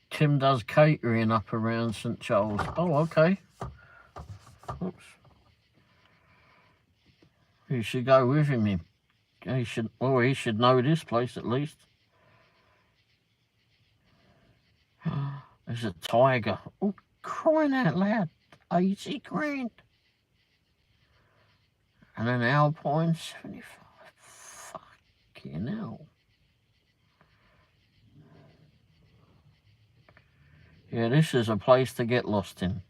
Tim does catering up around St. Charles. Oh, okay. Oops. You should go with him. He should know this place at least. There's a Tiger. Oh, crying out loud. 80 grand. And an Alpine 75. Fucking hell. Yeah, this is a place to get lost in.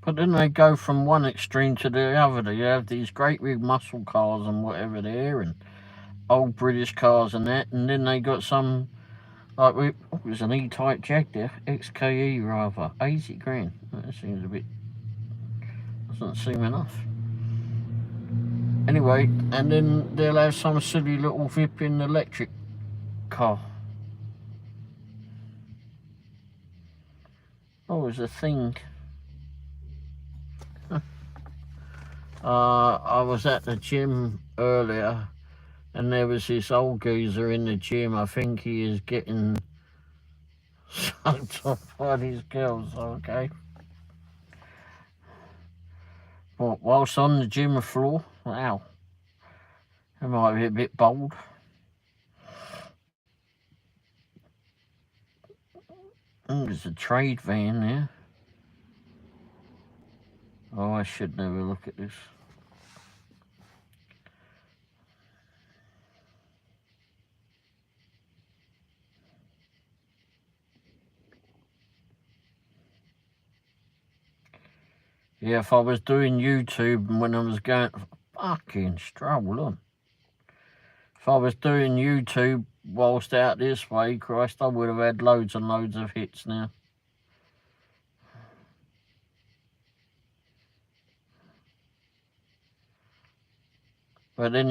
But then they go from one extreme to the other. They have these great big muscle cars and whatever there, and old British cars and that, and then they got some Like it was an E-type Jag there, XKE rather, 80 grand. That seems a bit, doesn't seem enough. Anyway, and then they'll have some silly little flipping electric car. Oh, there's a thing. I was at the gym earlier, and there was this old geezer in the gym. I think he is getting sucked off by these girls, okay? But whilst on the gym floor, wow, that might be a bit bold. There's a trade van there. Oh, I should never look at this. Yeah, if I was doing YouTube and when I was going, fucking stroll on. If I was doing YouTube whilst out this way, Christ, I would have had loads and loads of hits now. But then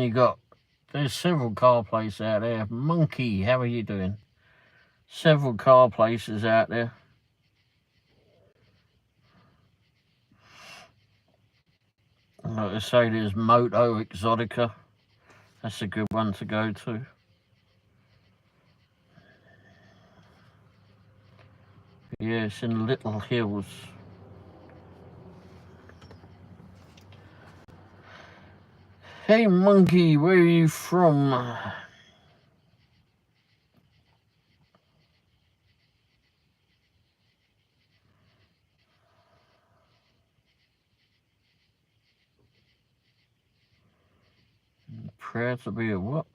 there's several car places out there. Monkey, how are you doing? Several car places out there. Like I say, there's Moto Exotica. That's a good one to go to. Yeah, it's in Little Hills. Hey, Monkey, where are you from? Proud to be a what?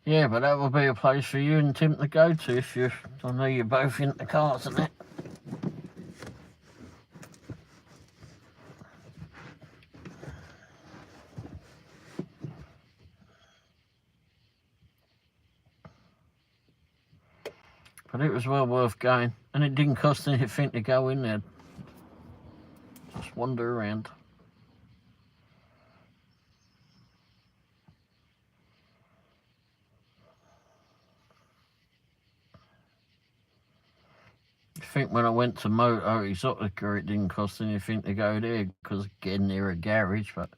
Yeah, but that would be a place for you and Tim to go to if you, I know you're both into cars and that. But it was well worth going, and it didn't cost anything to go in there. Just wander around. I think when I went to Moto Exotica, it didn't cost anything to go there because again they're a garage, but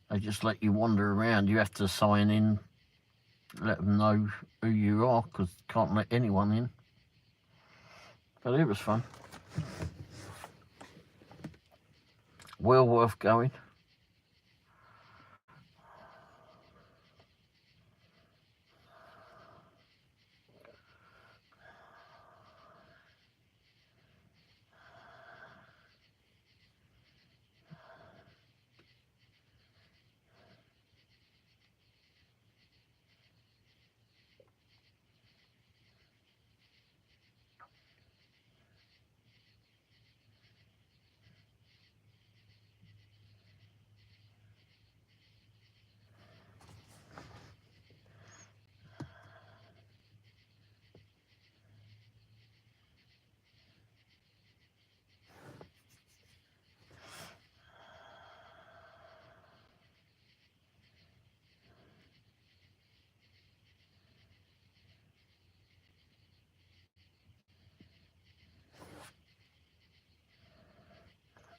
they just let you wander around. You have to sign in, let them know who you are because can't let anyone in. But it was fun. Well worth going.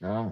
Oh.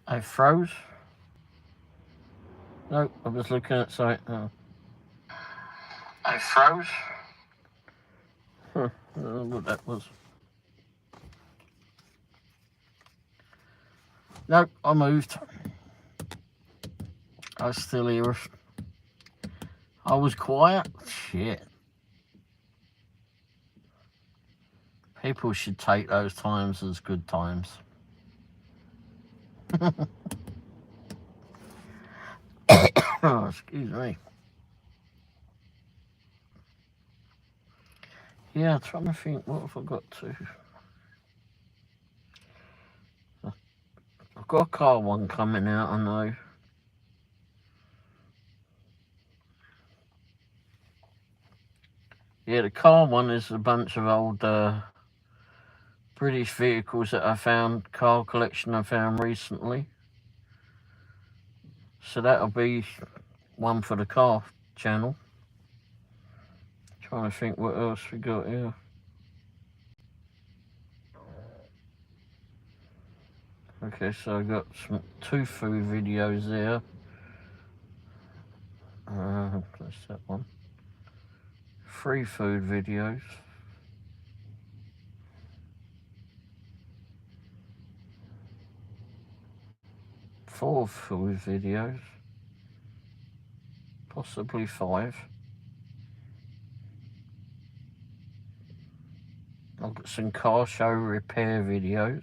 I froze. No, I was looking at something. Oh. I froze. I don't know what that was. No, I moved. I still hear us. I was quiet. Shit. People should take those times as good times. Oh, excuse me. Yeah, I'm trying to think, what have I got to? I've got a car one coming out, I know. Yeah, the car one is a bunch of old British vehicles that I found, car collection I found recently. So that'll be one for the car channel. Trying to think what else we got here. Okay, so I got two food videos there. That's that one. 3 food videos. 4 food videos. Possibly 5. I've got some car show repair videos.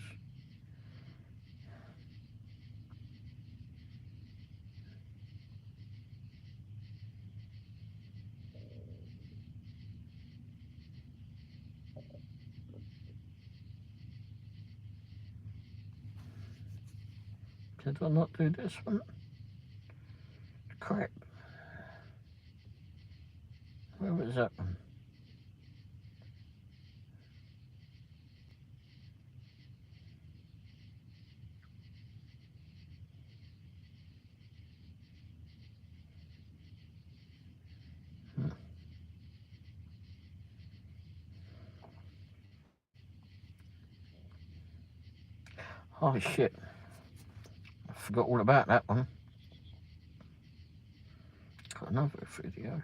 Did I not do this one? Crap. Where was that one? Oh shit. I forgot all about that one. Got another video.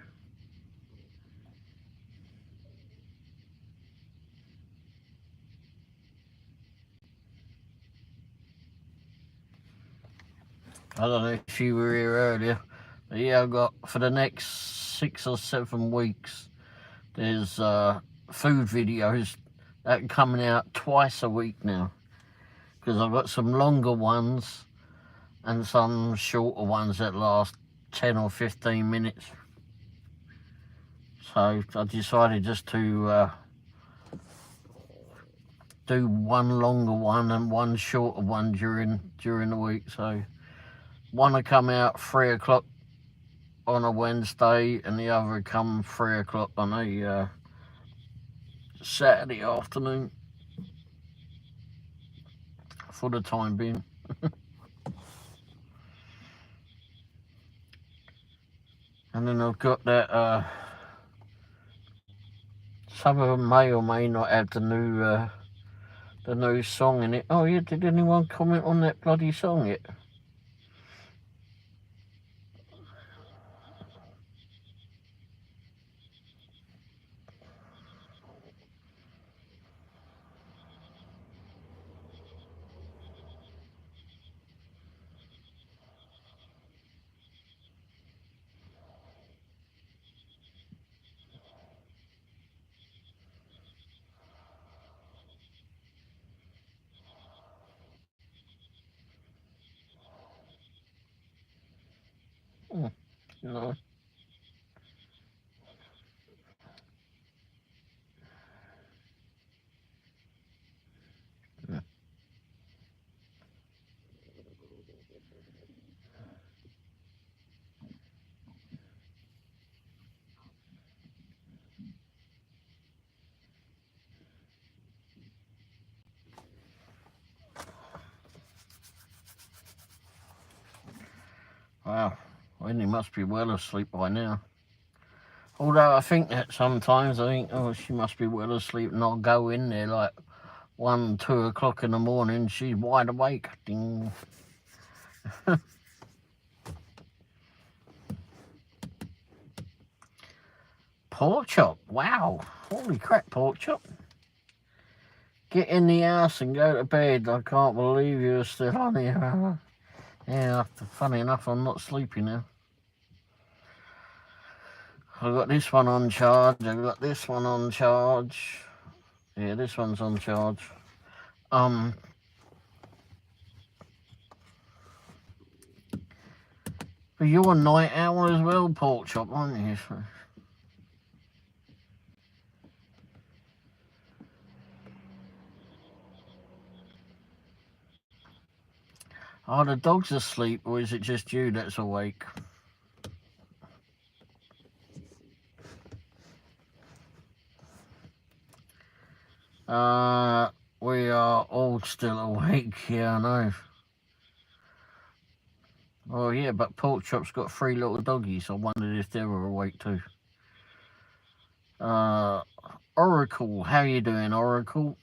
I don't know if you were here earlier, but yeah, I've got for the next 6 or 7 weeks, there's food videos that are coming out twice a week now. Because I've got some longer ones and some shorter ones that last 10 or 15 minutes. So I decided just to do one longer one and one shorter one during the week. So one will come out 3 o'clock on a Wednesday and the other will come 3 o'clock on a Saturday afternoon for the time being. And then I've got that some of them may or may not have the new song in it. Oh yeah, did anyone comment on that bloody song yet? No. Wow, Wendy must be well asleep by now. Although I think that sometimes I think, oh, she must be well asleep, and I'll go in there like 1, 2 o'clock in the morning, she's wide awake. Ding. Pork chop, wow. Holy crap, pork chop. Get in the house and go to bed. I can't believe you're still on here. Yeah, funny enough, I'm not sleepy now. I've got this one on charge. I've got this one on charge. Yeah, this one's on charge. But you're a night owl as well, pork chop, aren't you? Are the dogs asleep, or is it just you that's awake? We are all still awake, yeah, I know. Oh, yeah, but Pork Chop's got 3 little doggies. I wondered if they were awake too. Oracle, how you doing, Oracle?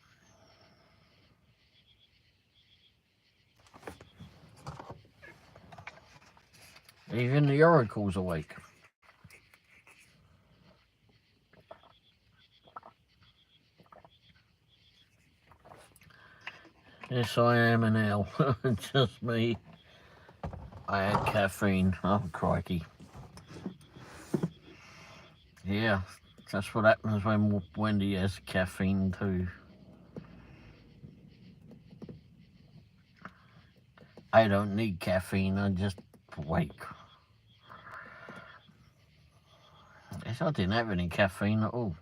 Even the Oracle's awake. Yes, I am an owl. Just me. I had caffeine. Oh, crikey. Yeah, that's what happens when Wendy has caffeine too. I don't need caffeine, I just wake. Yes, I didn't have any caffeine at all.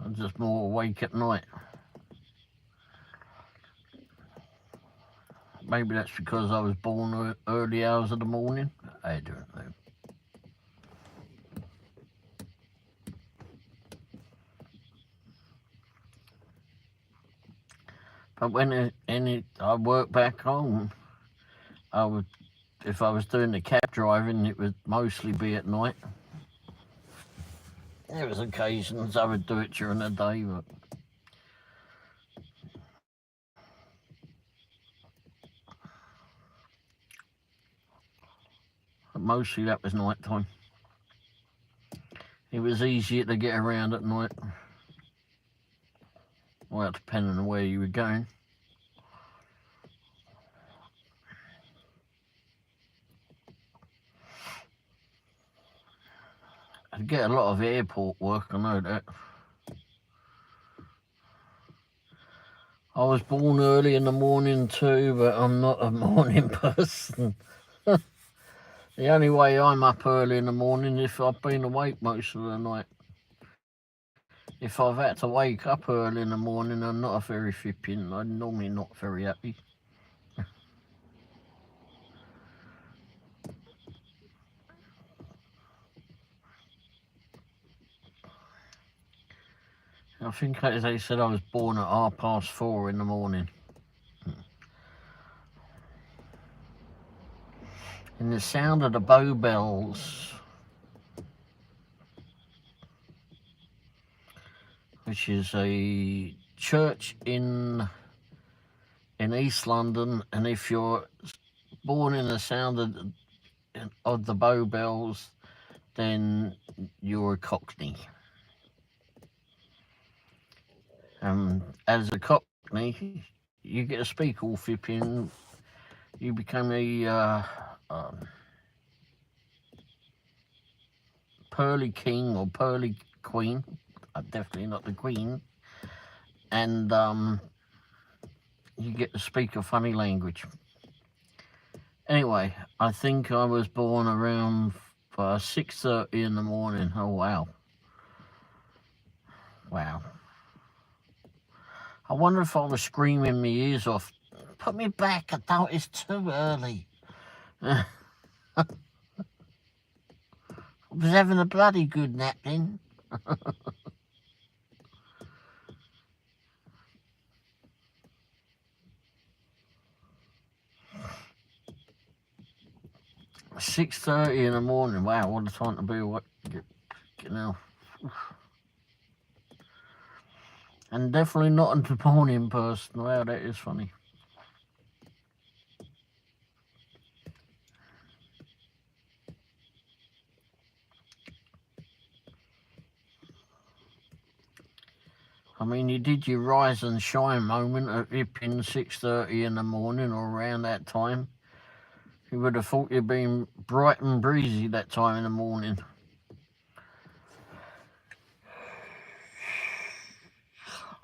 I'm just more awake at night. Maybe that's because I was born early hours of the morning. I don't know. But when I work back home, if I was doing the cab driving, it would mostly be at night. There was occasions I would do it during the day, but mostly that was night time. It was easier to get around at night. Well, depending on where you were going. I'd get a lot of airport work, I know that. I was born early in the morning too, but I'm not a morning person. The only way I'm up early in the morning is if I've been awake most of the night. If I've had to wake up early in the morning, I'm not a very flipping. I'm normally not very happy. I think, as they said, I was born at 4:30 in the morning. And the sound of the bow bells, which is a church in East London, and if you're born in the sound of the bow bells, then you're a Cockney. As a Cockney, you get to speak all flipping. You become a pearly king or pearly queen. Definitely not the queen. And you get to speak a funny language. Anyway, I think I was born around 6:30 in the morning. Oh, wow. Wow. I wonder if I was screaming my ears off. Put me back, I thought it's too early. I was having a bloody good nap then. $6:30 in the morning. Wow, what a time to be awake. Get now. And definitely not a morning person. Wow, that is funny. I mean, you did your rise and shine moment at Ipin 6:30 in the morning or around that time. You would have thought you'd been bright and breezy that time in the morning.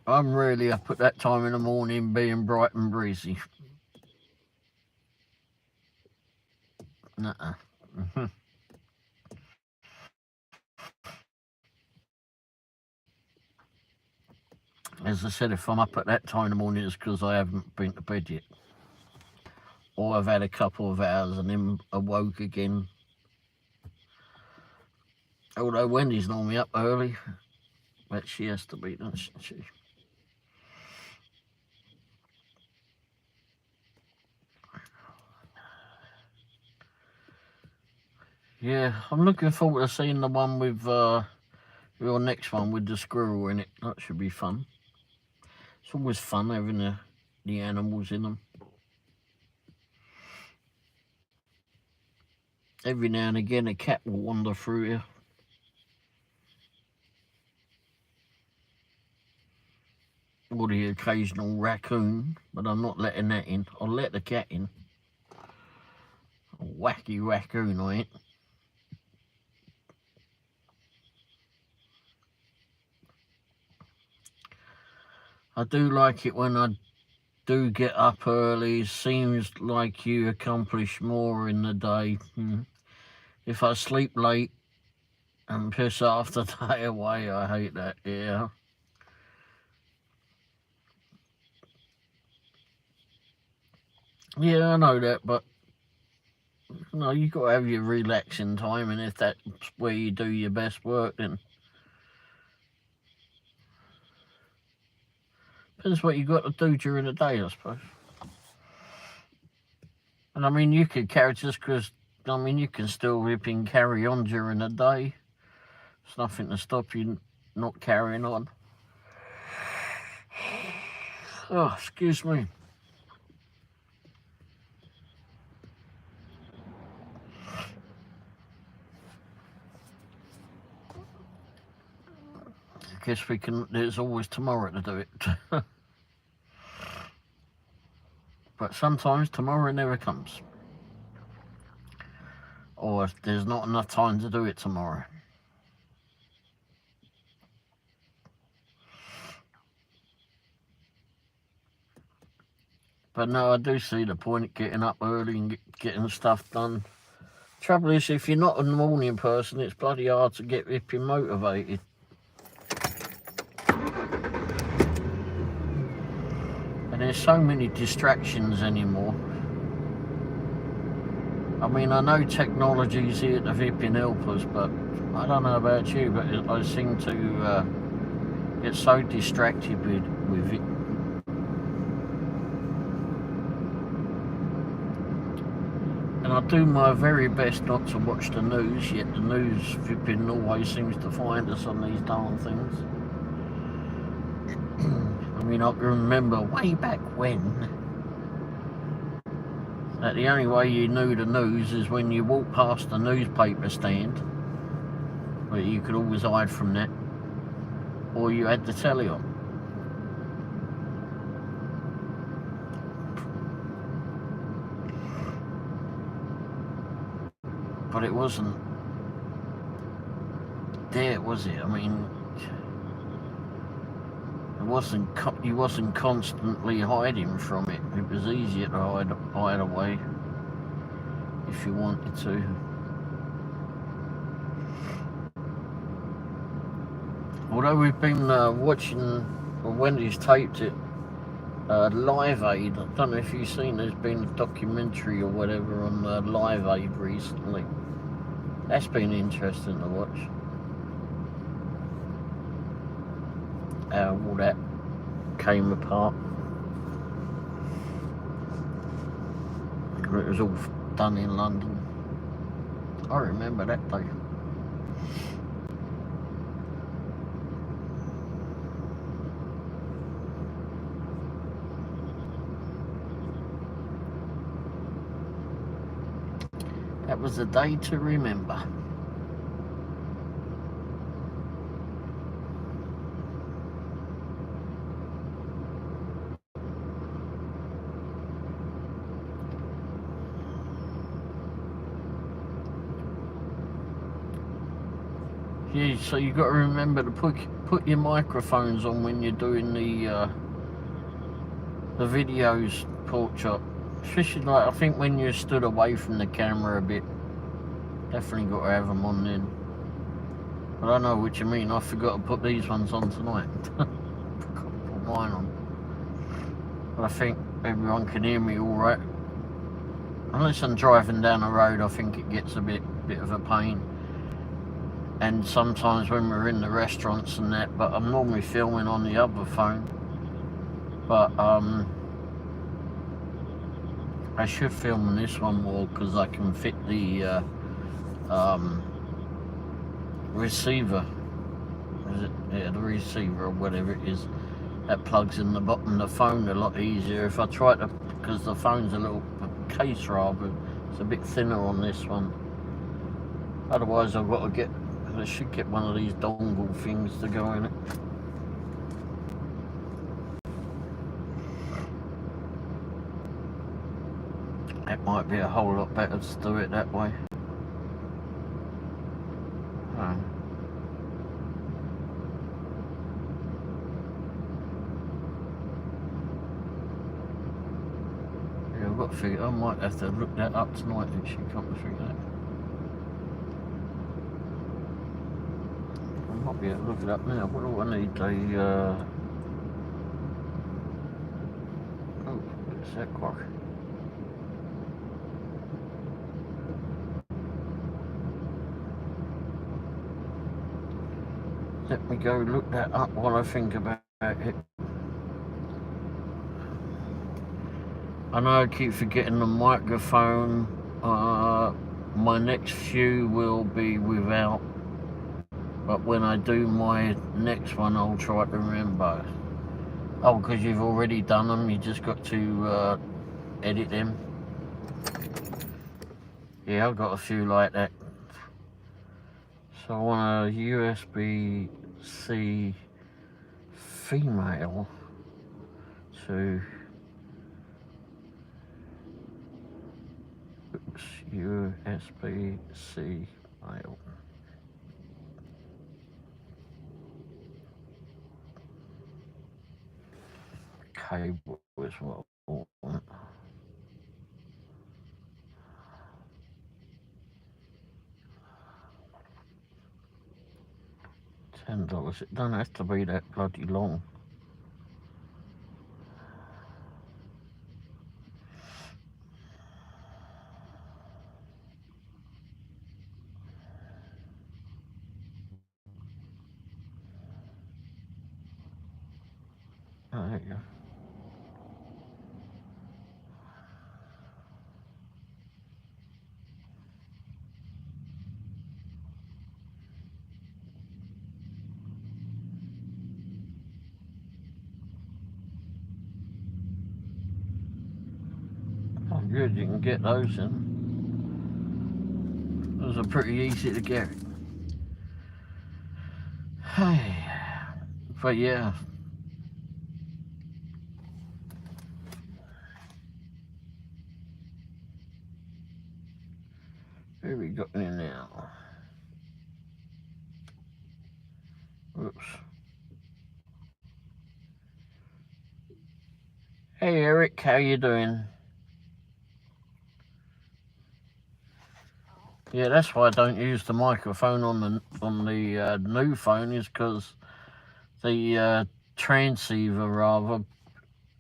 I'm really up at that time in the morning being bright and breezy. Nuh-uh. As I said, if I'm up at that time in the morning, it's because I haven't been to bed yet. Or I've had a couple of hours and then awoke again. Although Wendy's normally up early, but she has to be, doesn't she? Yeah, I'm looking forward to seeing the one with your next one with the squirrel in it. That should be fun. It's always fun having the animals in them. Every now and again a cat will wander through here. Or the occasional raccoon, but I'm not letting that in. I'll let the cat in. A wacky raccoon, I ain't. I do like it when I do get up early. Seems like you accomplish more in the day. If I sleep late and piss half the day away, I hate that, yeah. Yeah, I know that, but no, you got to have your relaxing time, and if that's where you do your best work, then depends what you got to do during the day, I suppose. And I mean, you could carry just because, I mean, you can still rip and carry on during the day. There's nothing to stop you not carrying on. Oh, excuse me. I guess we can, there's always tomorrow to do it. But sometimes tomorrow never comes. Or there's not enough time to do it tomorrow. But no, I do see the point of getting up early and getting stuff done. Trouble is, if you're not a morning person, it's bloody hard to get ripping motivated. And there's so many distractions anymore. I mean, I know technology's here to ripping help us, but I don't know about you, but I seem to get so distracted with it. And I do my very best not to watch the news, yet the news flipping always seems to find us on these darn things. I mean, I can remember way back when that the only way you knew the news is when you walked past the newspaper stand, where you could always hide from that, or you had the telly on. But it wasn't there, was it? I mean, you wasn't constantly hiding from it. It was easier to hide away if you wanted to. Although we've been watching, or Wendy's taped it, Live Aid. I don't know if you've seen, there's been a documentary or whatever on Live Aid recently. That's been interesting to watch. How all that came apart. It was all done in London. I remember that day. that was a day to remember. Yeah, so you got to remember to put your microphones on when you're doing the videos, pork chop. Especially like I think when you're stood away from the camera a bit, definitely got to have them on then. But I know what you mean. I forgot to put these ones on tonight. Forgot to put mine on. But I think everyone can hear me all right. Unless I'm driving down the road, I think it gets a bit of a pain. And sometimes when we're in the restaurants and that, but I'm normally filming on the other phone. But I should film on this one more because I can fit the receiver. Is it? Yeah, the receiver or whatever it is. That plugs in the bottom of the phone a lot easier. If I try to, because the phone's a little case rather, it's a bit thinner on this one. Otherwise I've got to get, I should get one of these dongle things to go in it. It might be a whole lot better to do it that way. Yeah, I've got to figure, I might have to look that up tonight actually, come to figure that. I might be able to look it up now. What do I need? Oh, what's that clock? Let me go look that up while I think about it. I know I keep forgetting the microphone. My next few will be without, but when I do my next one, I'll try to remember. Oh, because you've already done them, you just got to edit them. Yeah, I've got a few like that. So I want a USB-C female to USB-C male. Cable is what I want. $10. It don't have to be that bloody long. Oh, there you go. Oh, good, you can get those in. Those are pretty easy to get. Hey, but yeah. Who we got in now? Oops. Hey Eric, how you doing? Yeah, that's why I don't use the microphone on the new phone, is because the transceiver rather,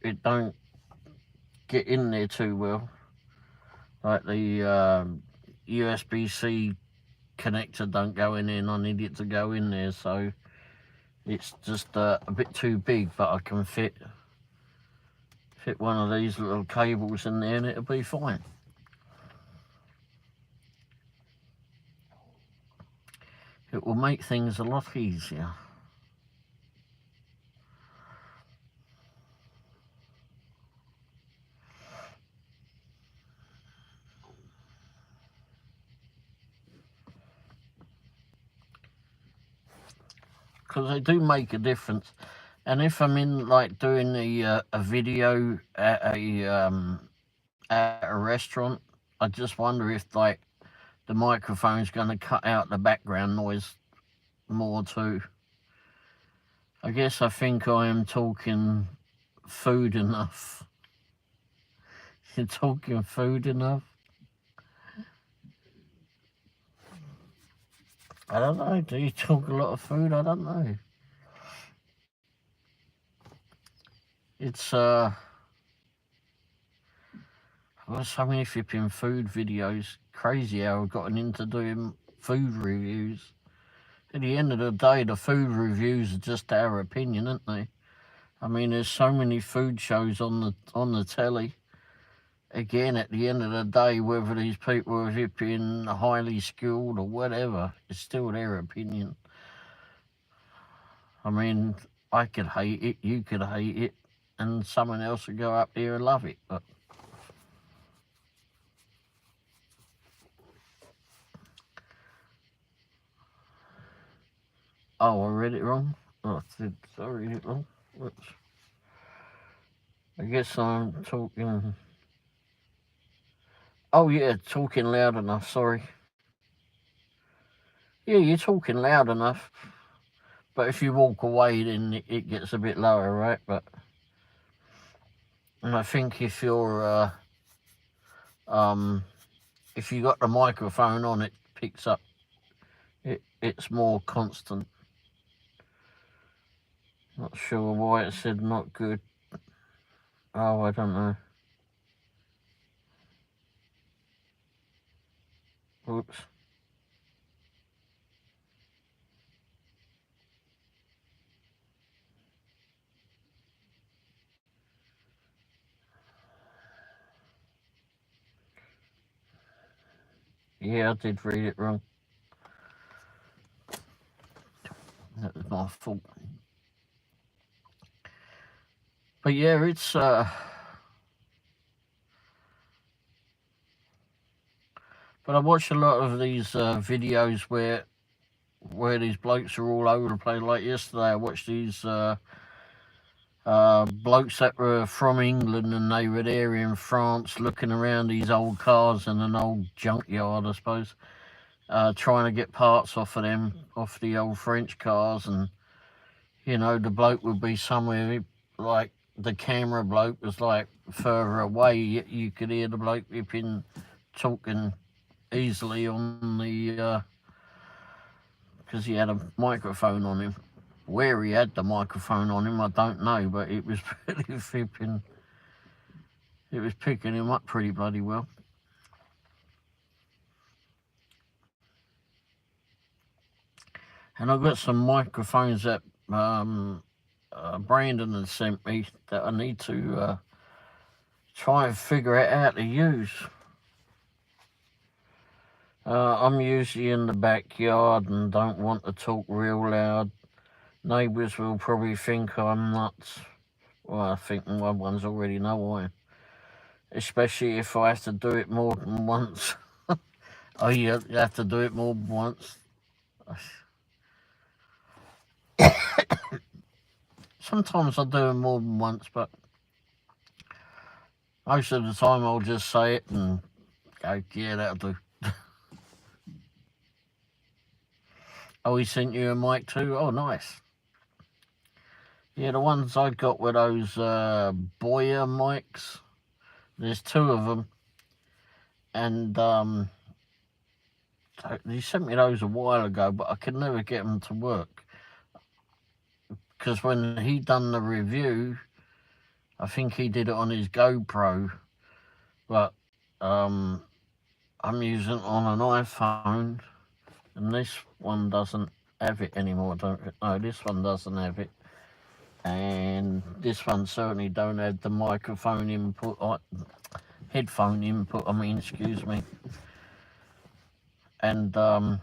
it don't get in there too well. Like the USB-C connector don't go in there, and I need it to go in there, so it's just a bit too big, but I can fit one of these little cables in there and it'll be fine. It will make things a lot easier. because they do make a difference. And if I'm in like doing a video at a restaurant, I just wonder if like the microphone's going to cut out the background noise more too. I guess I think I am talking food enough. You're talking food enough? I don't know. Do you talk a lot of food? I don't know. It's there's so many flipping food videos. Crazy how I've gotten into doing food reviews. At the end of the day, the food reviews are just our opinion, aren't they? I mean, there's so many food shows on the telly. Again, at the end of the day, whether these people are flipping highly skilled or whatever, it's still their opinion. I mean, I could hate it, you could hate it, and someone else would go up there and love it. But oh, I read it wrong. Oh, I read it wrong. Whoops. I guess I'm talking. Oh yeah, talking loud enough. Sorry. Yeah, you're talking loud enough. But if you walk away, then it gets a bit lower, right? But and I think if you're if you got the microphone on, it picks up. It's more constant. Not sure why it said not good. Oh, I don't know. Oops. Yeah, I did read it wrong. That was my fault. But yeah, it's but I watch a lot of these videos where these blokes are all over the place. Like yesterday, I watched these blokes that were from England and they were there in France looking around these old cars in an old junkyard, I suppose, trying to get parts off of them, off the old French cars. And you know, the bloke would be somewhere like the camera bloke was like further away, yet you could hear the bloke talking easily on the because he had a microphone on him. Where he had the microphone on him, I don't know, but it was really flipping. It was picking him up pretty bloody well. And I've got some microphones that Brandon has sent me that I need to try and figure it out to use. I'm usually in the backyard and don't want to talk real loud. Neighbours will probably think I'm nuts. Well, I think my ones already know why. Especially if I have to do it more than once. Oh, you have to do it more than once. Sometimes I do it more than once, but most of the time I'll just say it and go, yeah, that'll do. Oh, he sent you a mic too? Oh, nice. Yeah, the ones I got were those Boya mics. There's two of them. And he sent me those a while ago, but I could never get them to work. Because when he done the review, I think he did it on his GoPro, but I'm using it on an iPhone, and this one doesn't have it anymore. No, this one doesn't have it, and this one certainly don't have the microphone input, headphone input. I mean, excuse me, and so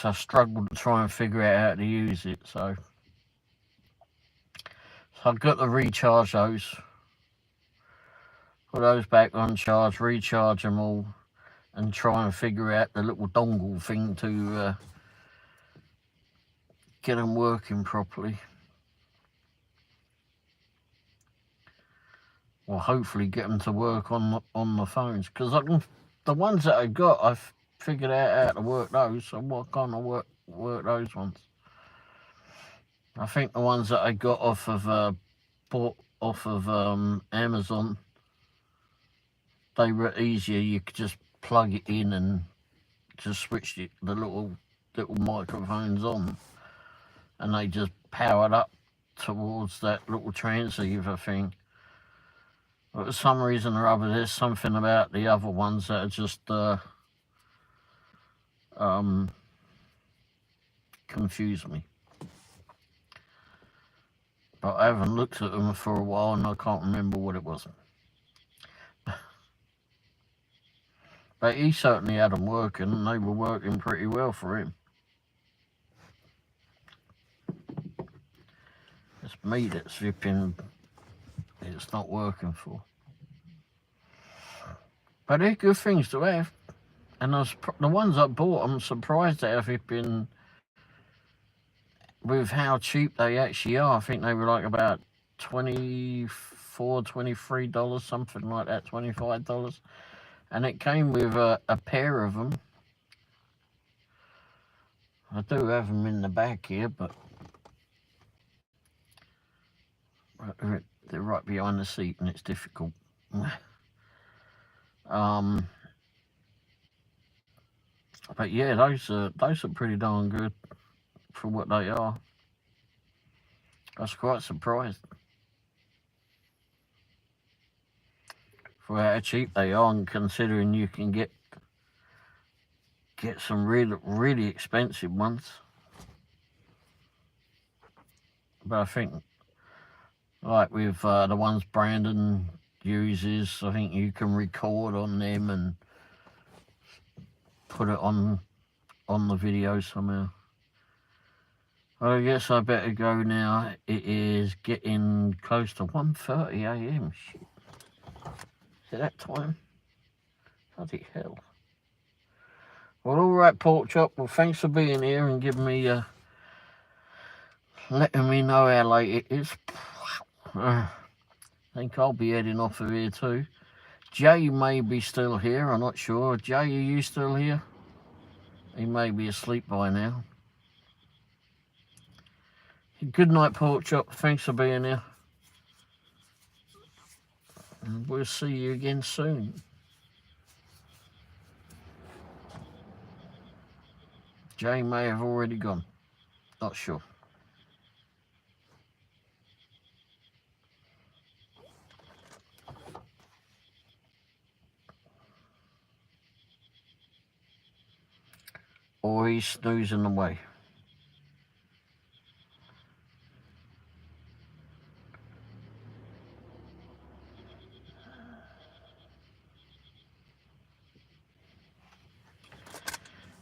I struggled to try and figure out how to use it. So I've got to recharge those. Put those back on charge, recharge them all, and try and figure out the little dongle thing to get them working properly. Or hopefully get them to work on the phones. Because the ones that I got, I've figured out how to work those. So why can't I work those ones? I think the ones that I got bought off of Amazon, they were easier. You could just plug it in and just switch the little microphones on, and they just powered up towards that little transceiver thing. But for some reason or other, there's something about the other ones that are just confuse me. But I haven't looked at them for a while, and I can't remember what it was. But he certainly had them working, and they were working pretty well for him. It's me that's flipping, it's not working for. But they're good things to have. And the ones I bought, I'm surprised at have it been, with how cheap they actually are. I think they were like about $24, $23, something like that, $25. And it came with a pair of them. I do have them in the back here, but they're right behind the seat and it's difficult. But yeah, those are pretty darn good for what they are. I was quite surprised for how cheap they are, and considering you can get some really expensive ones. But I think, like with the ones Brandon uses, I think you can record on them and put it on the video somehow. I guess I better go now. It is getting close to 1:30 a.m. Shit. Is it that time? Bloody hell. Well, all right, Pork Chop. Well, thanks for being here and giving me, letting me know how late it is. I think I'll be heading off of here too. Jay may be still here. I'm not sure. Jay, are you still here? He may be asleep by now. Good night, Pork Chop. Thanks for being here. And we'll see you again soon. Jay may have already gone. Not sure. Or he's snoozing away.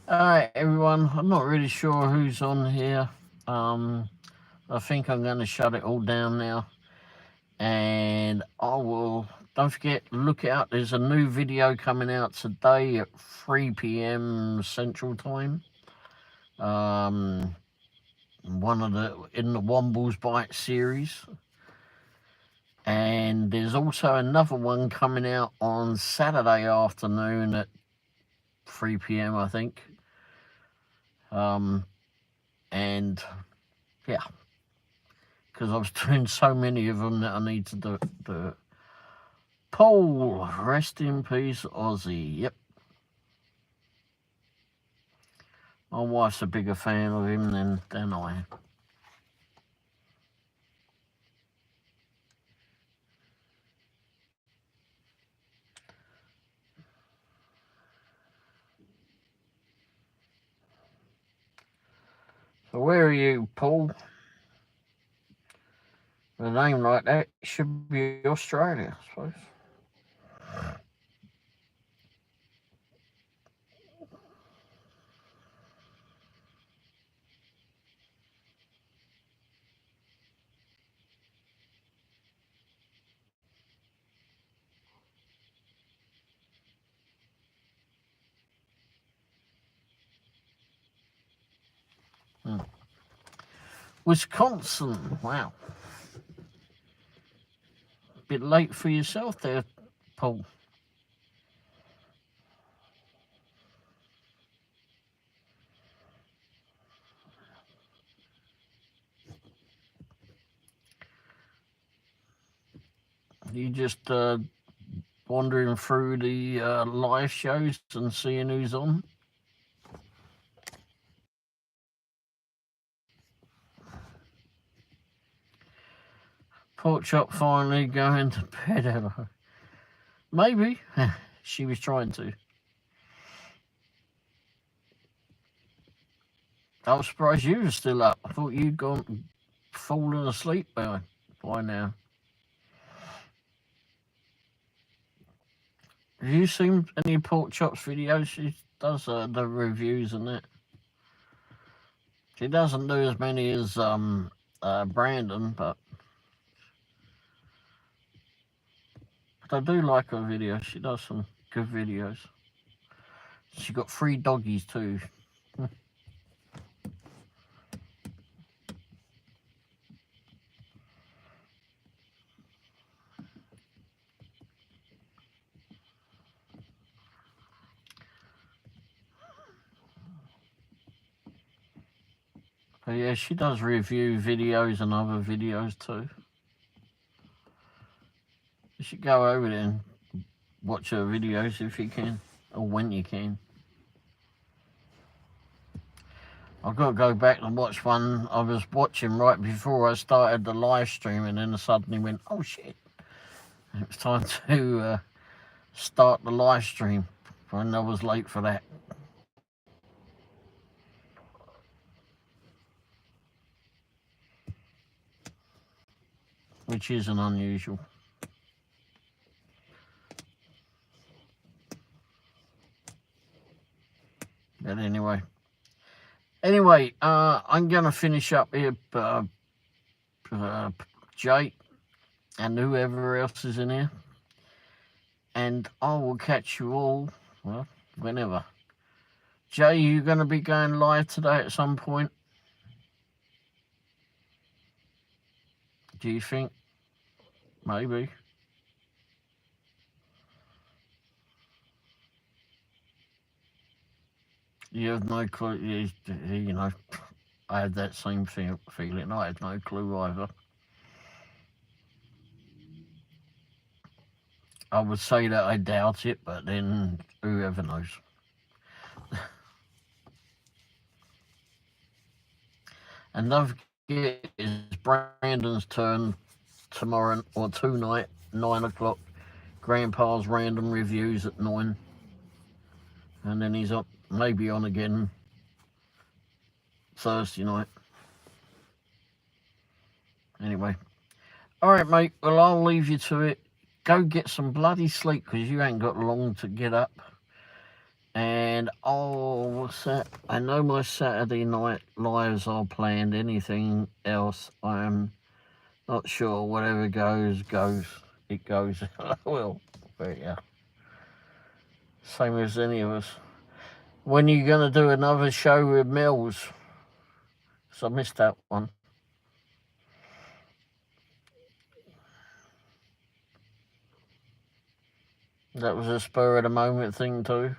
Alright, everyone. I'm not really sure who's on here. I think I'm going to shut it all down now. And I will, don't forget, look out. There's a new video coming out today at 3 p.m. Central Time. One of in the Womble's Bite series. And there's also another one coming out on Saturday afternoon at 3 p.m. I think. And yeah, because I was doing so many of them that I need to do it. Paul, rest in peace, Aussie. Yep. My wife's a bigger fan of him than I am. So where are you, Paul? With a name like that, it should be Australia, I suppose. Wisconsin. Wow. Bit late for yourself there, Paul. You just wandering through the live shows and seeing who's on? Pork chop finally going to bed, ever. Maybe. She was trying to. I was surprised you were still up. I thought you'd gone fallen asleep by now. Have you seen any pork chops videos? She does the reviews and that. She doesn't do as many as Brandon, but I do like her videos. She does some good videos. She got 3 doggies too. But yeah, she does review videos and other videos too. You should go over there and watch her videos if you can, or when you can. I've got to go back and watch one I was watching right before I started the live stream, and then I suddenly went, oh shit. And it was time to start the live stream when I was late for that. Which isn't unusual. But anyway, I'm going to finish up here, Jake and whoever else is in here. And I will catch you all, well, whenever. Jay, you going to be going live today at some point? Do you think? Maybe. You have no clue. You know, I had that same feeling. I had no clue either. I would say that I doubt it, but then whoever knows. And don't forget, it's Brandon's turn tomorrow or tonight, 9 o'clock. Grandpa's random reviews at 9. And then he's up, maybe on again Thursday night. Anyway. All right, mate. Well, I'll leave you to it. Go get some bloody sleep because you ain't got long to get up. And, what's that? I know my Saturday night lives are planned. Anything else, I am not sure. Whatever goes. It goes. Well, but yeah. Same as any of us. When are you going to do another show with Mills? So I missed that one. That was a spur of the moment thing too.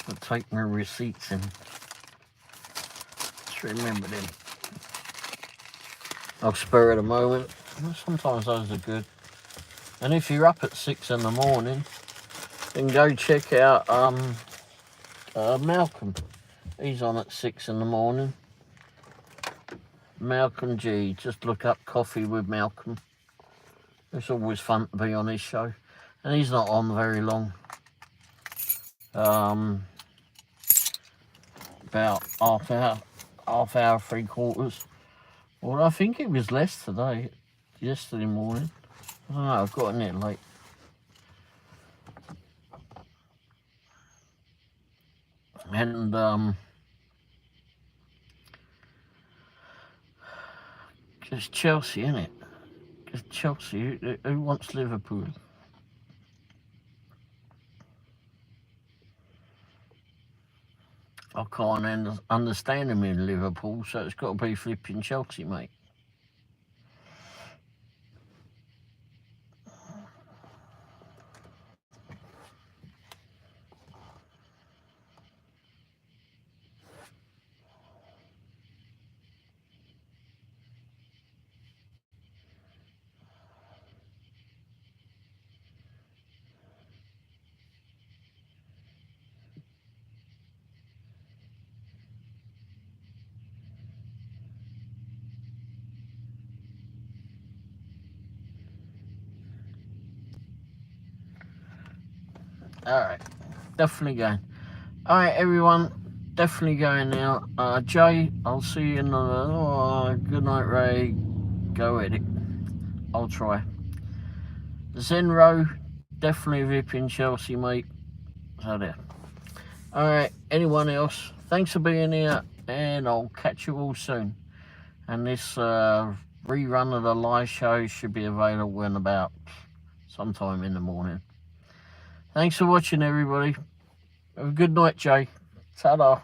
I'll take my receipts in. Just remember them. I'll spur of the moment. Sometimes those are good. And if you're up at 6 in the morning, then go check out Malcolm. He's on at 6 in the morning. Malcolm G. Just look up Coffee with Malcolm. It's always fun to be on his show. And he's not on very long. About half hour, 3/4. Well, I think it was less today, yesterday morning. I don't know, I've got in it late. And It's Chelsea, isn't it? It's Chelsea. Who wants Liverpool? I can't understand him in Liverpool, so it's got to be flipping Chelsea, mate. Alright, definitely going. Alright, everyone, definitely going now. Jay, I'll see you in the... good night, Ray. Go edit. I'll try. Zenro, definitely vipping Chelsea, mate. So there. Alright, anyone else? Thanks for being here, and I'll catch you all soon. And this rerun of the live show should be available in about sometime in the morning. Thanks for watching, everybody. Have a good night, Jay. Ta-da.